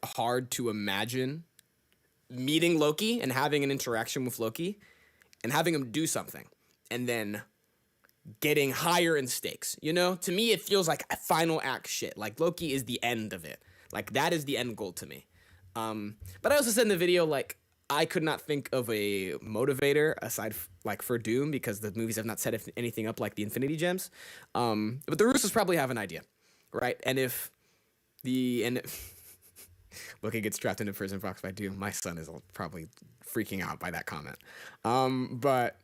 hard to imagine meeting Loki and having an interaction with Loki and having him do something and then getting higher in stakes. You know, to me, it feels like a final act shit. Like Loki is the end of it. Like that is the end goal to me. But I also said in the video, like, I could not think of a motivator aside like for Doom because the movies have not set anything up like the Infinity Gems. But the Russos probably have an idea, right? And if Loki gets trapped in a prison box by Doom, my son is probably freaking out by that comment. But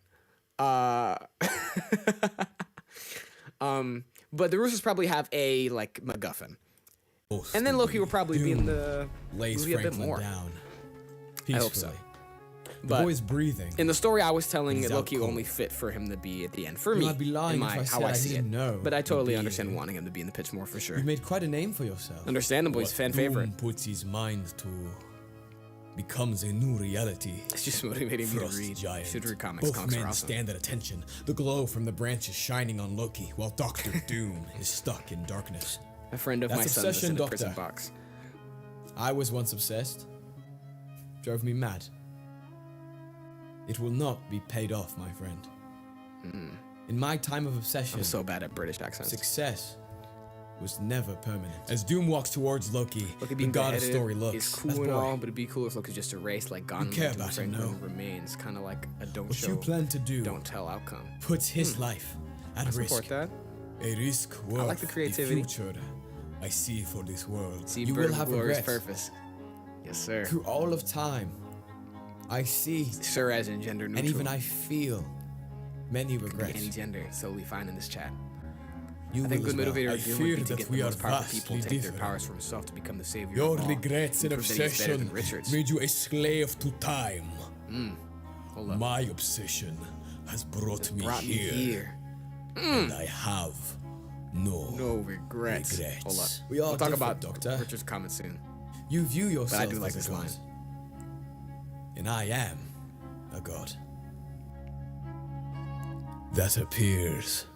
the Russos probably have a like MacGuffin, and then Loki will probably be in the lays movie a bit Franklin more. down. I hope so. Peacefully. The But boy's breathing. in the story I was telling, He's Loki out cold. only fit for him to be at the end. For You me, know, I'd be lying in if my, I how said I I see it. didn't know But I he'd totally be understand in. wanting him to be in the pitch more for sure. You made quite a name for yourself. Understandable, he's What fan Doom favorite. puts his mind to becomes a new reality. It's just motivating me to Frost read. giant. Should read comics. Both Comics are men awesome. stand at attention, the glow from the branches shining on Loki, while Doctor Doom is stuck in darkness. A friend of That's my son's obsession, in a prison Doctor. box. I was once obsessed. Drove me mad. It will not be paid off, my friend. In my time of obsession, I'm so bad at British accents. success was never permanent. As Doom walks towards Loki, Loki the being god of beheaded story looks. is cool as and boy, all, but it'd be cool if Loki just erased, like gone. care Doom about him, Franklin no? remains, kind of like a don't what show, you plan to do don't tell outcome. puts his life at I risk. support that. A risk worth like the creativity. future I see for this world. See, you bird will have glorious regrets. purpose. Yes, sir. Through all of time, I see, Sir, as in gender neutral. and even I feel many regrets. Any gender, solely fine in this chat. You I think will good as well. motivator I of Doom fear would be to that get we the are most powerful people vastly take their different. powers for himself to become the savior Your of all. regrets and prove that he's better obsession than Richards. made you a slave to time. Hold up. My obsession has brought me Brought me here, here. and I have No regrets. regrets. Hold up. We are We'll talk different, about Doctor. Richard's comment soon. You view yourself But I do like as this a line. god, and I am a god. That appears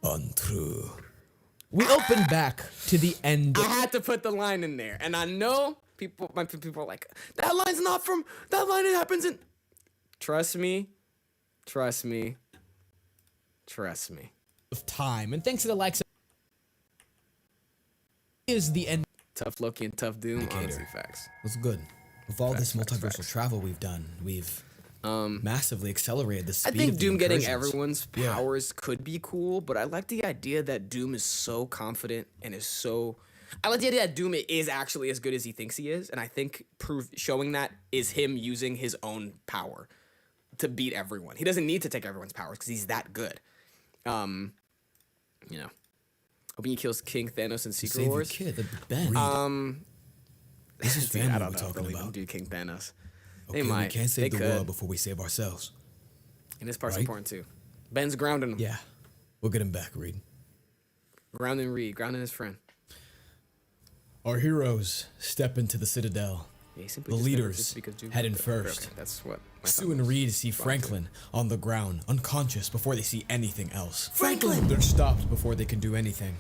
untrue. We open back to the end. I had to put the line in there, and I know people are like, that line's not from, that line happens in. Trust me. Trust me. Trust me. of time, and thanks to the likes of is the end. Tough Loki and tough Doom. Honestly, facts. What's good? With all this Facts, multiversal facts. travel we've done, we've massively accelerated the speed I think of the Doom getting incursions. everyone's Yeah. powers could be cool, but I like the idea that Doom is so confident and is so. I like the idea that Doom is actually as good as he thinks he is, and I think showing that is him using his own power to beat everyone. He doesn't need to take everyone's powers because he's that good. You know, hoping he kills King Thanos in Secret Save your Wars. kid, the Ben. This is Dude, family I we're don't know if talking they'll even about. do King Thanos. Okay, They might. we can't save They the could. world before we save ourselves. And this part's Right? important too. Ben's grounding him. Yeah, we'll get him back, Reed. Grounding Reed, grounding his friend. Our heroes step into the Citadel. Yeah, he simply The just never leaders exists because Doom head in okay, first. okay, that's what. my Sue thought and was. Reed see Franklin on the ground, unconscious before they see anything else. Franklin! They're stopped before they can do anything.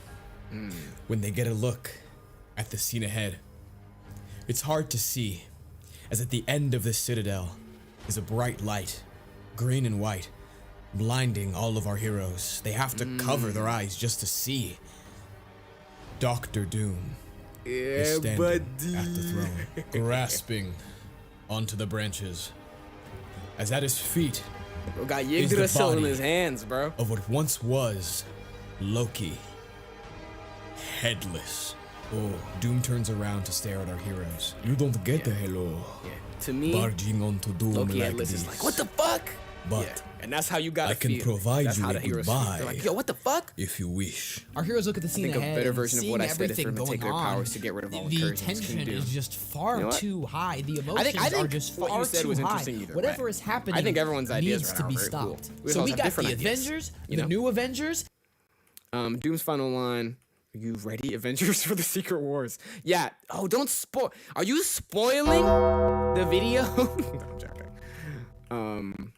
When they get a look at the scene ahead, it's hard to see, as at the end of this citadel is a bright light, green and white, blinding all of our heroes. They have to cover their eyes just to see. Dr. Doom is standing at the throne, grasping onto the branches. As at his feet Bro got is the Yggdrasil in body his hands, bro. of what once was Loki, headless. Oh, Doom turns around to stare at our heroes. You don't get a hello. Yeah. To me, Barging onto Doom Loki like headless this. is like, what the fuck? But Yeah. And that's how you gotta I can feel. provide That's you how a the heroes feel. goodbye. They're like, yo, what the fuck? if you wish. Our heroes look at the scene think a ahead better and version of seeing what I said is for everything them to take going their on, powers to get rid of all the incursions can tension do. is just far You know what? too high. The I emotions think are just what far you said too was high. interesting either Whatever way. is happening I think everyone's ideas needs right to now be are very cool. stopped. We So all we have got the different ideas, Avengers, you the know? new Avengers. Doom's final line. Are you ready, Avengers, for the Secret Wars? Yeah. Oh, don't spoil. Are you spoiling the video? No, I'm joking.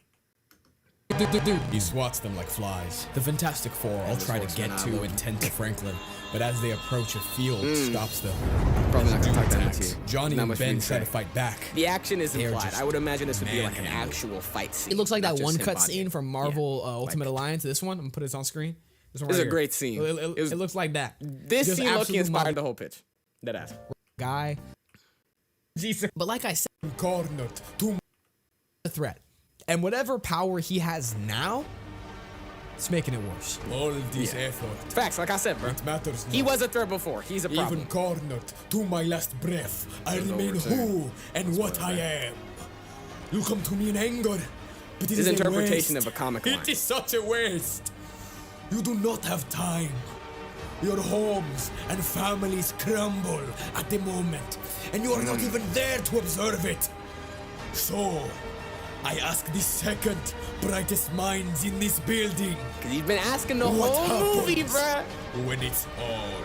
He swats them like flies. The Fantastic Four all this try to horse get man, I to love and tend to Franklin, but as they approach, a field stops them. Probably not gonna Doom talk that much attacks. here. Johnny Not and much for me Ben to try to say. fight back. The action is They are implied. just I would imagine this would be like an manhandled. actual fight scene. It looks like not that just one him cut bodying. scene from Marvel Ultimate Alliance. This one, I'm gonna put this on screen. This one It was right a here. great scene. It looks like that. This Just scene Loki absolute inspired the whole pitch. That ass. guy. Jesus. But like I said, Cornered. Too the threat, and whatever power he has now, it's making it worse. all this effort. Facts, like I said, bro. Matters He not. was a threat before. He's a problem. Even cornered to my last breath, I Goes remain over saying. who and what I am. You come to me in anger, but it His is a interpretation waste. of a comic line. It is such a waste. You do not have time. Your homes and families crumble at the moment, and you are not even there to observe it. So, I ask the second brightest minds in this building, Cause he's been asking the what whole movie, happens bruh. when it's all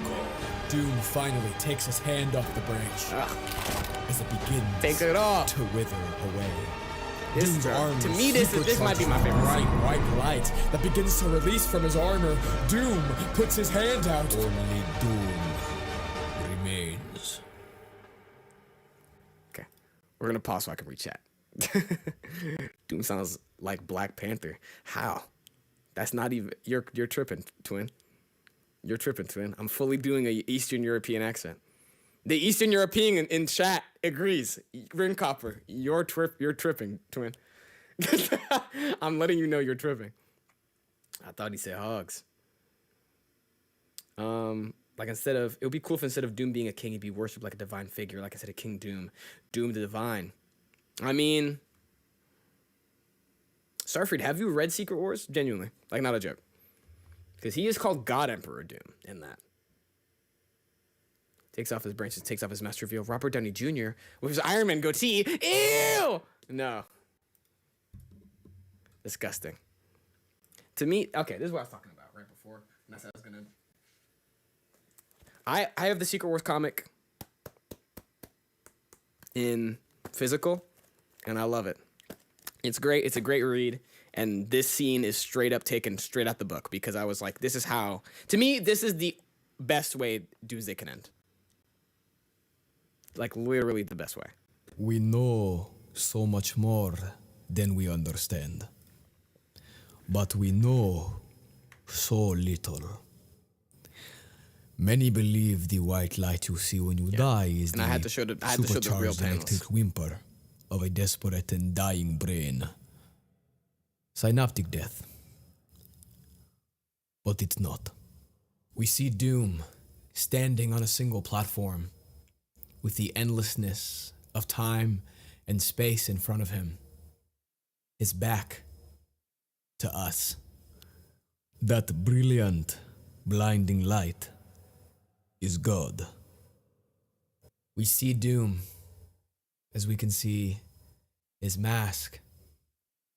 gone? Doom finally takes his hand off the branch as it begins Take it off. to wither away. This Doom's armor to me, this might be my favorite bright scene. white light that begins to release from his armor. Doom puts his hand out. Only Doom remains. Okay, we're gonna pause so I can read chat. Doom sounds like Black Panther. How? That's not even. You're tripping, twin. You're tripping, twin. I'm fully doing a Eastern European accent. The Eastern European in chat agrees. Rin Copper, you're tripping, twin. I'm letting you know you're tripping. I thought he said hogs. Like it would be cool if instead of Doom being a king, he'd be worshipped like a divine figure. Like I said, a King Doom. Doom the Divine. I mean, Starfreed, have you read Secret Wars? Genuinely. Like, not a joke. Because he is called God Emperor Doom in that. Takes off his branches, takes off his master reveal. Robert Downey Jr. with his Iron Man goatee. Ew! No. Disgusting. To me, okay, this is what I was talking about right before. And I said I was gonna. I have the Secret Wars comic in physical, and I love it. It's great. It's a great read. And this scene is straight up taken straight out the book because I was like, this is how, to me, this is the best way Doomsday can end. Like, literally the best way. We know so much more than we understand. But we know so little. Many believe the white light you see when you die is And the I had to show the real supercharged panels. electric whimper of a desperate and dying brain. Synaptic death. But it's not. We see Doom standing on a single platform with the endlessness of time and space in front of him. His back to us. That brilliant, blinding light is God. We see Doom as we can see his mask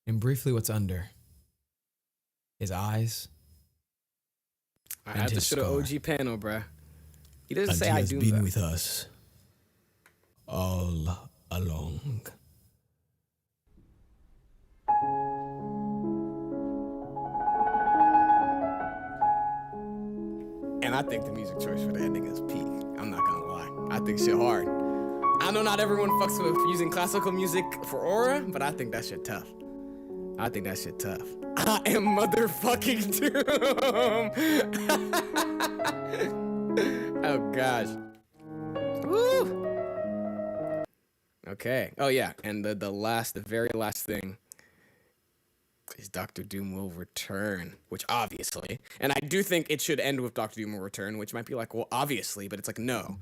and briefly what's under. His eyes. I had to show the OG panel, bruh. He doesn't And say he I has do been that. with us all along. And I think the music choice for the ending is peak. I'm not gonna lie. I think shit hard. I know not everyone fucks with using classical music for aura, but I think that shit tough. I think that shit tough. I am motherfucking Doom. Oh gosh. Woo. Okay. Oh yeah. And the very last thing is Dr. Doom will return, which obviously, and I do think it should end with Dr. Doom will return, which might be like, well, obviously, but it's like, no.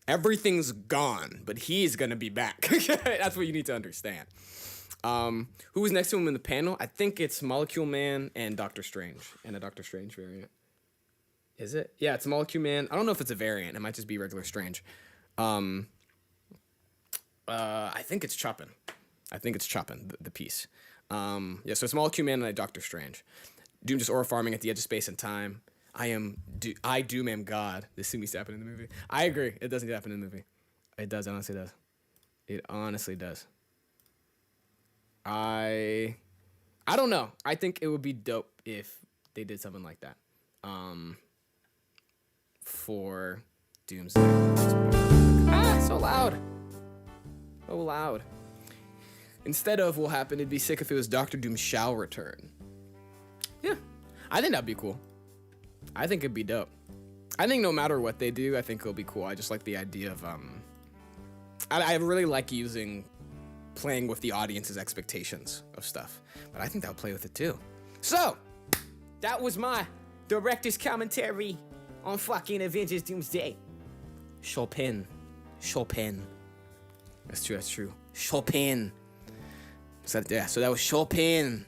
Everything's gone, but he's gonna be back. That's what you need to understand. Who was next to him in the panel? I think it's Molecule Man and Doctor Strange, and a Doctor Strange variant. Is it? Yeah, it's Molecule Man. I don't know if it's a variant. It might just be regular Strange. I think it's Choppin'. The piece. Yeah, so it's Molecule Man and a Doctor Strange. Doom just aura farming at the edge of space and time. I Doom am God. This seems to happen in the movie. I agree. It doesn't happen in the movie. It does. It honestly does. It honestly does. I don't know. I think it would be dope if they did something like that. For Doomsday. So loud. So loud. Instead of what happened, it'd be sick if it was Dr. Doom shall return. Yeah. I think that'd be cool. I think it'd be dope. I think no matter what they do, I think it'll be cool. I just like the idea of I really like playing with the audience's expectations of stuff. But I think that would play with it too. So, that was my director's commentary on fucking Avengers Doomsday. Chopin. That's true. Chopin. So that was Chopin.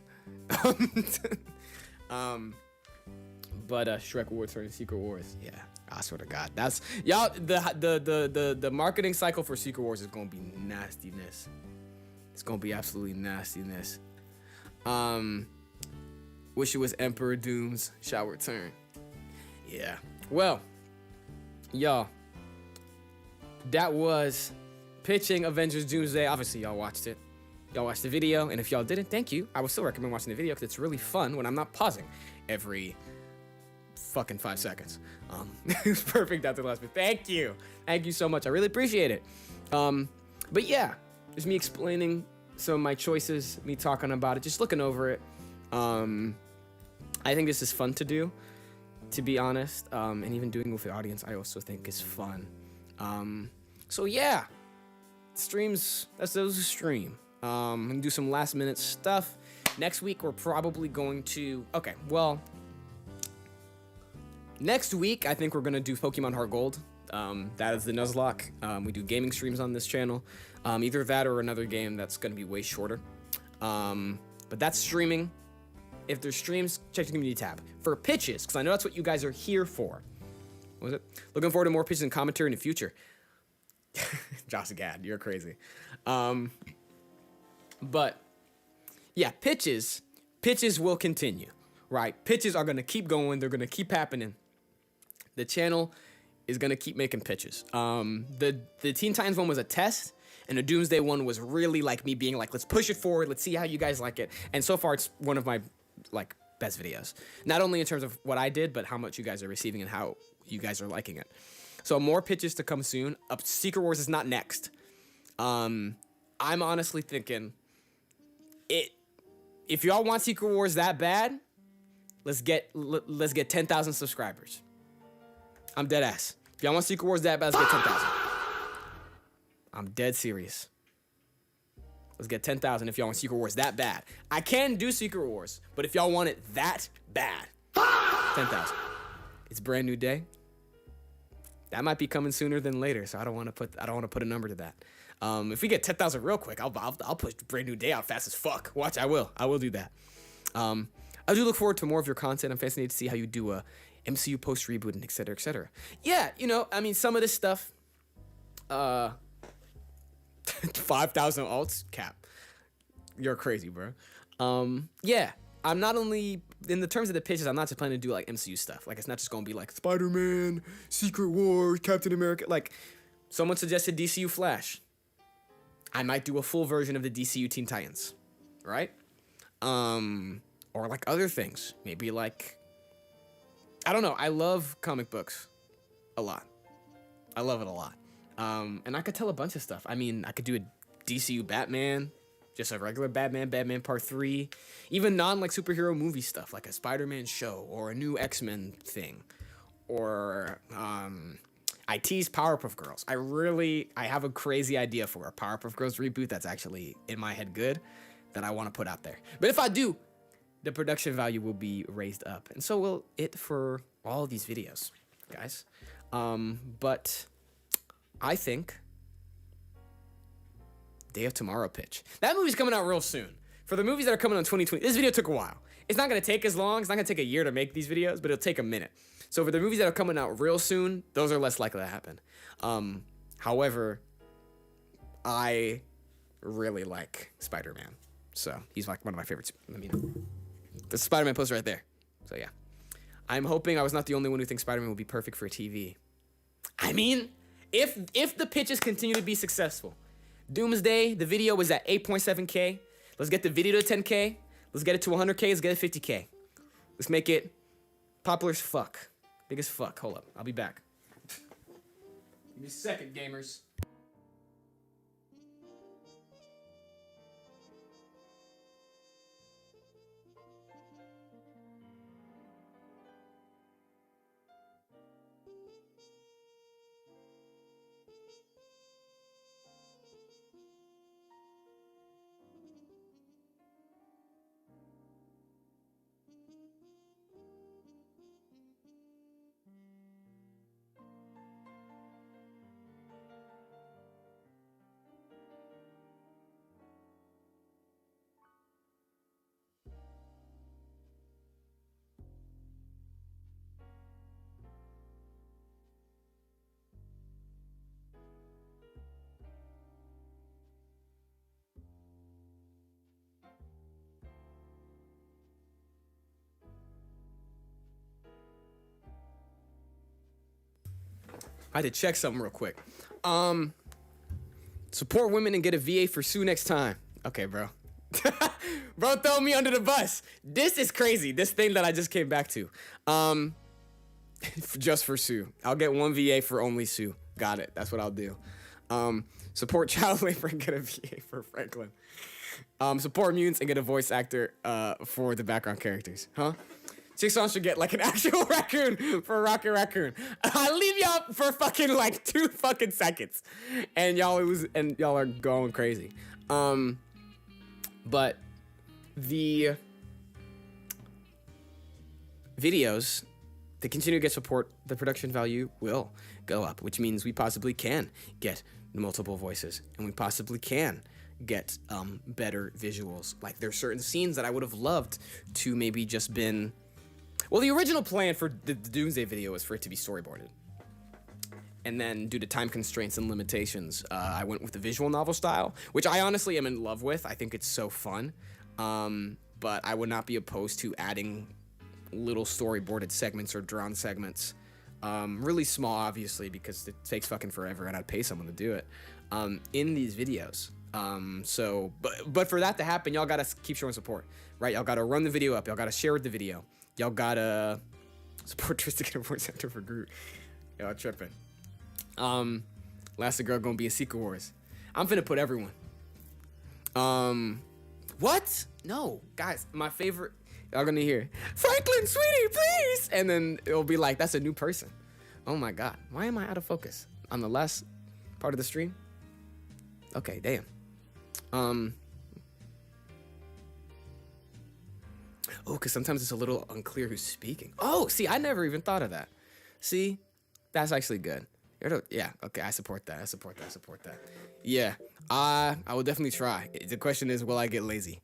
But Shrek War turning Secret Wars. Yeah, I swear to God, that's y'all. The marketing cycle for Secret Wars is gonna be nastiness. It's gonna be absolutely nastiness. Wish it was Emperor Doom's shall return. Yeah. Well, Yo, that was pitching Avengers Doomsday. Obviously, y'all watched it. Y'all watched the video, and if y'all didn't, thank you. I would still recommend watching the video because it's really fun when I'm not pausing every fucking 5 seconds. It was perfect after the last bit. Thank you so much. I really appreciate it. But yeah, just me explaining some of my choices, me talking about it, just looking over it. I think this is fun to do, to be honest, and even doing with the audience I also think is fun. So yeah, streams, that was a stream. I'm gonna do some last minute stuff. Next week we're probably going to, next week I think we're gonna do Pokemon Heart Gold. That is the Nuzlocke. We do gaming streams on this channel. Either that or another game that's gonna be way shorter. But that's streaming. If there's streams, check the community tab. For pitches, because I know that's what you guys are here for. What was it? Looking forward to more pitches and commentary in the future. Josh Gad, you're crazy. But yeah, pitches will continue, right? Pitches are gonna keep going. They're gonna keep happening. The channel is gonna keep making pitches. The Teen Titans one was a test, and the Doomsday one was really like me being like, let's push it forward. Let's see how you guys like it. And so far, it's one of my like best videos. Not only in terms of what I did, but how much you guys are receiving and how you guys are liking it. So more pitches to come soon. Secret Wars is not next. I'm honestly thinking if y'all want Secret Wars that bad, let's get 10,000 subscribers. I'm dead ass. If y'all want Secret Wars that bad, let's get 10,000. I'm dead serious. Let's get 10,000 if y'all want Secret Wars that bad. I can do Secret Wars, but if y'all want it that bad, 10,000. It's a brand new day. That might be coming sooner than later, so I don't want to put a number to that. If we get 10,000 real quick, I'll push brand new day out fast as fuck. Watch, I will do that. I do look forward to more of your content. I'm fascinated to see how you do a MCU post reboot and et cetera, et cetera. Yeah, I mean, some of this stuff, 5,000 alts cap. You're crazy, bro. Yeah, I'm not only in the terms of the pitches, I'm not just planning to do like MCU stuff. Like, it's not just gonna be like Spider-Man, Secret Wars, Captain America. Like, someone suggested DCU Flash. I might do a full version of the DCU Teen Titans, right? Or like other things. Maybe like, I don't know. I love comic books a lot. I love it a lot. And I could tell a bunch of stuff. I mean, I could do a DCU Batman, just a regular Batman Part 3, even like superhero movie stuff, like a Spider-Man show or a new X-Men thing, or I tease Powerpuff Girls. I have a crazy idea for a Powerpuff Girls reboot that's actually in my head good that I want to put out there. But if I do, the production value will be raised up, and so will it for all of these videos, guys. But I think Day of Tomorrow pitch. That movie's coming out real soon. For the movies that are coming out in 2020, this video took a while. It's not gonna take as long. It's not gonna take a year to make these videos, but it'll take a minute. So for the movies that are coming out real soon, those are less likely to happen. However, I really like Spider-Man. So he's like one of my favorites. I mean, the Spider-Man poster right there. So yeah. I'm hoping I was not the only one who thinks Spider-Man will be perfect for TV. I mean, if the pitches continue to be successful, Doomsday, the video was at 8.7K. Let's get the video to 10K. Let's get it to 100K. Let's get it 50K. Let's make it popular as fuck. Big as fuck. Hold up. I'll be back. Give me a second, gamers. I had to check something real quick. Support women and get a VA for Sue next time. Okay, bro. Bro, throw me under the bus. This is crazy. This thing that I just came back to. Just for Sue. I'll get one VA for only Sue. Got it. That's what I'll do. Support child labor and get a VA for Franklin. Support mutants and get a voice actor for the background characters. Huh? Chillixion should get like an actual raccoon for Rocket Raccoon. I leave y'all for fucking like 2 fucking seconds, and y'all are going crazy. But the videos that continue to get support, the production value will go up, which means we possibly can get multiple voices, and we possibly can get better visuals. Like there's certain scenes that I would have loved to maybe just been. Well, the original plan for the Doomsday video was for it to be storyboarded. And then due to time constraints and limitations, I went with the visual novel style, which I honestly am in love with. I think it's so fun. But I would not be opposed to adding little storyboarded segments or drawn segments. Really small, obviously, because it takes fucking forever and I'd pay someone to do it. In these videos. But for that to happen, y'all gotta keep showing support, right? Y'all gotta run the video up. Y'all gotta share the video. Y'all gotta support Tristan and voice actor for Groot. Y'all tripping. Last girl gonna be a Secret Wars. I'm finna put everyone. What? No, guys, my favorite. Y'all gonna hear Franklin, sweetie, please, and then it'll be like that's a new person. Oh my god, why am I out of focus on the last part of the stream? Okay, damn. Oh, because sometimes it's a little unclear who's speaking. Oh, see, I never even thought of that. See, that's actually good. Yeah, okay, I support that. I support that. Yeah, I will definitely try. The question is, will I get lazy?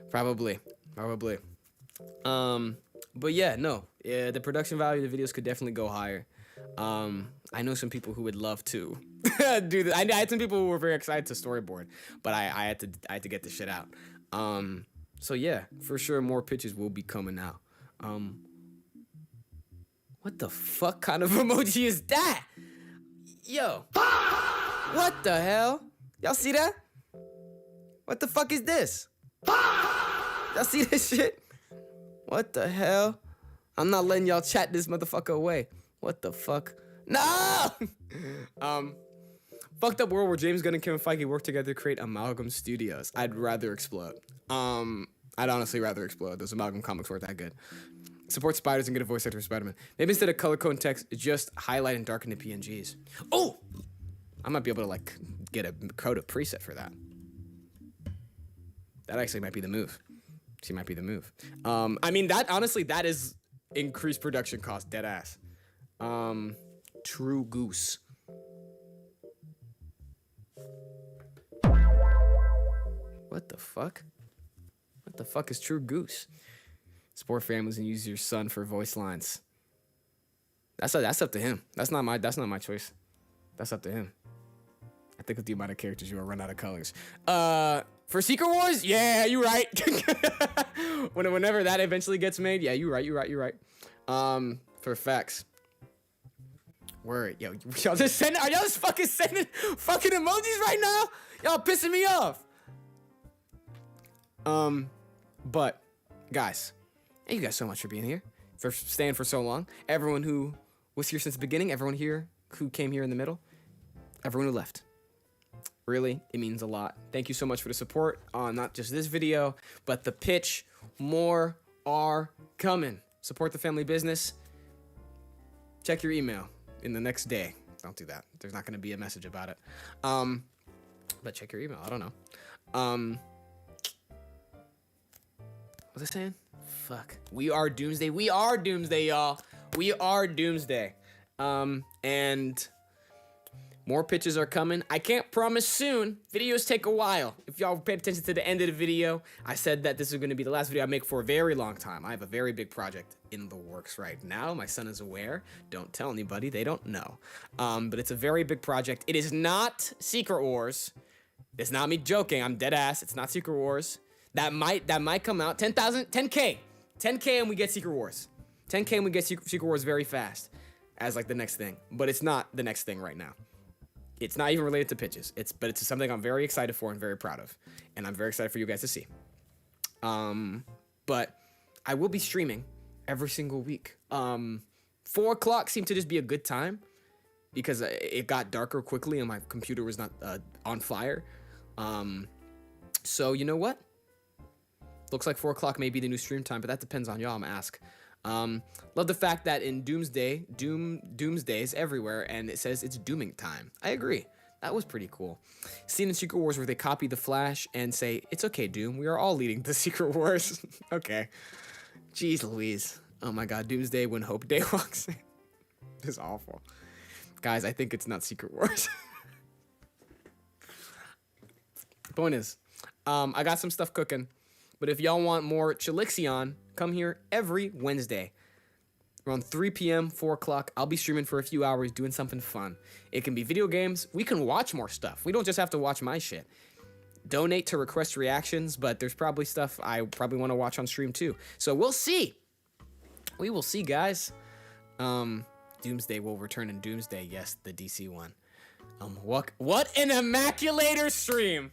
Probably. But yeah, no. Yeah, the production value of the videos could definitely go higher. I know some people who would love to do this. I had some people who were very excited to storyboard, but I had to get this shit out. So yeah, for sure more pitches will be coming out. What the fuck kind of emoji is that? Yo. What the hell? Y'all see that? What the fuck is this? Y'all see this shit? What the hell? I'm not letting y'all chat this motherfucker away. What the fuck? No! Fucked up world where James Gunn and Kevin Feige work together to create Amalgam Studios. I'd rather explode. I'd honestly rather explode. Those Amalgam comics weren't that good. Support spiders and get a voice actor for Spider-Man. Maybe instead of color code and text, just highlight and darken the PNGs. Oh! I might be able to like get a code of preset for that. That actually might be the move. She might be the move. I mean, that honestly, that is increased production cost, dead ass. True Goose. What the fuck? What the fuck is True Goose? Support families and use your son for voice lines. That's up to him. That's not my choice. That's up to him. I think with the amount of characters, you will run out of colors. For Secret Wars, yeah, you're right. Whenever that eventually gets made, yeah, you're right. For facts. Word, yo, y'all just sending? Are y'all just fucking sending fucking emojis right now? Y'all pissing me off. But guys, thank you guys so much for being here, for staying for so long. Everyone who was here since the beginning, everyone here who came here in the middle, everyone who left. Really, it means a lot. Thank you so much for the support on not just this video, but the pitch. More are coming. Support the family business. Check your email in the next day. Don't do that. There's not going to be a message about it. But check your email. I don't know. What was I saying? Fuck. We are Doomsday. We are Doomsday, y'all. We are Doomsday. And more pitches are coming. I can't promise soon. Videos take a while. If y'all paid attention to the end of the video, I said that this is going to be the last video I make for a very long time. I have a very big project in the works right now. My son is aware. Don't tell anybody. They don't know. But it's a very big project. It is not Secret Wars. It's not me joking. I'm dead ass. It's not Secret Wars. That might come out. 10,000, 10K. 10K and we get Secret Wars. 10K and we get Secret Wars very fast as like the next thing. But it's not the next thing right now. It's not even related to pitches. But it's something I'm very excited for and very proud of. And I'm very excited for you guys to see. But I will be streaming every single week. 4 o'clock seemed to just be a good time because it got darker quickly and my computer was not on fire. So you know what? Looks like 4 o'clock may be the new stream time, but that depends on y'all. I'm gonna ask. Love the fact that in Doomsday, Doomsday's everywhere, and it says it's dooming time. I agree. That was pretty cool. Scene in Secret Wars where they copy the Flash and say, "It's okay, Doom. We are all leading the Secret Wars." Okay. Jeez Louise. Oh my God. Doomsday when Hope Day walks in. This is awful. Guys, I think it's not Secret Wars. Point is, I got some stuff cooking. But if y'all want more Chillixion, come here every Wednesday. Around 3 p.m., 4 o'clock, I'll be streaming for a few hours doing something fun. It can be video games. We can watch more stuff. We don't just have to watch my shit. Donate to request reactions, but there's probably stuff I probably want to watch on stream too. So we'll see. We will see, guys. Doomsday will return in Doomsday. Yes, the DC one. What an immaculator stream.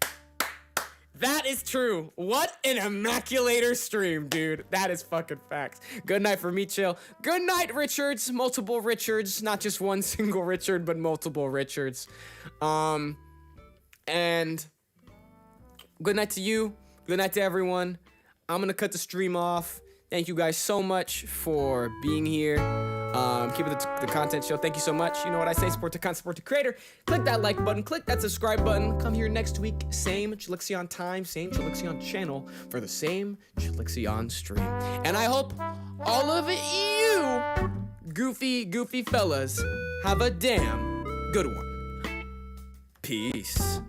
That is true. What an immaculator stream, dude. That is fucking facts. Good night for me, Chill. Good night, Richards. Multiple Richards. Not just one single Richard, but multiple Richards. And good night to you. Good night to everyone. I'm gonna cut the stream off. Thank you guys so much for being here. Keep it the content show. Thank you so much. You know what I say, support the content, support the creator. Click that like button, click that subscribe button. Come here next week, same Chillixion time, same Chillixion channel for the same Chillixion stream. And I hope all of you goofy fellas have a damn good one. Peace.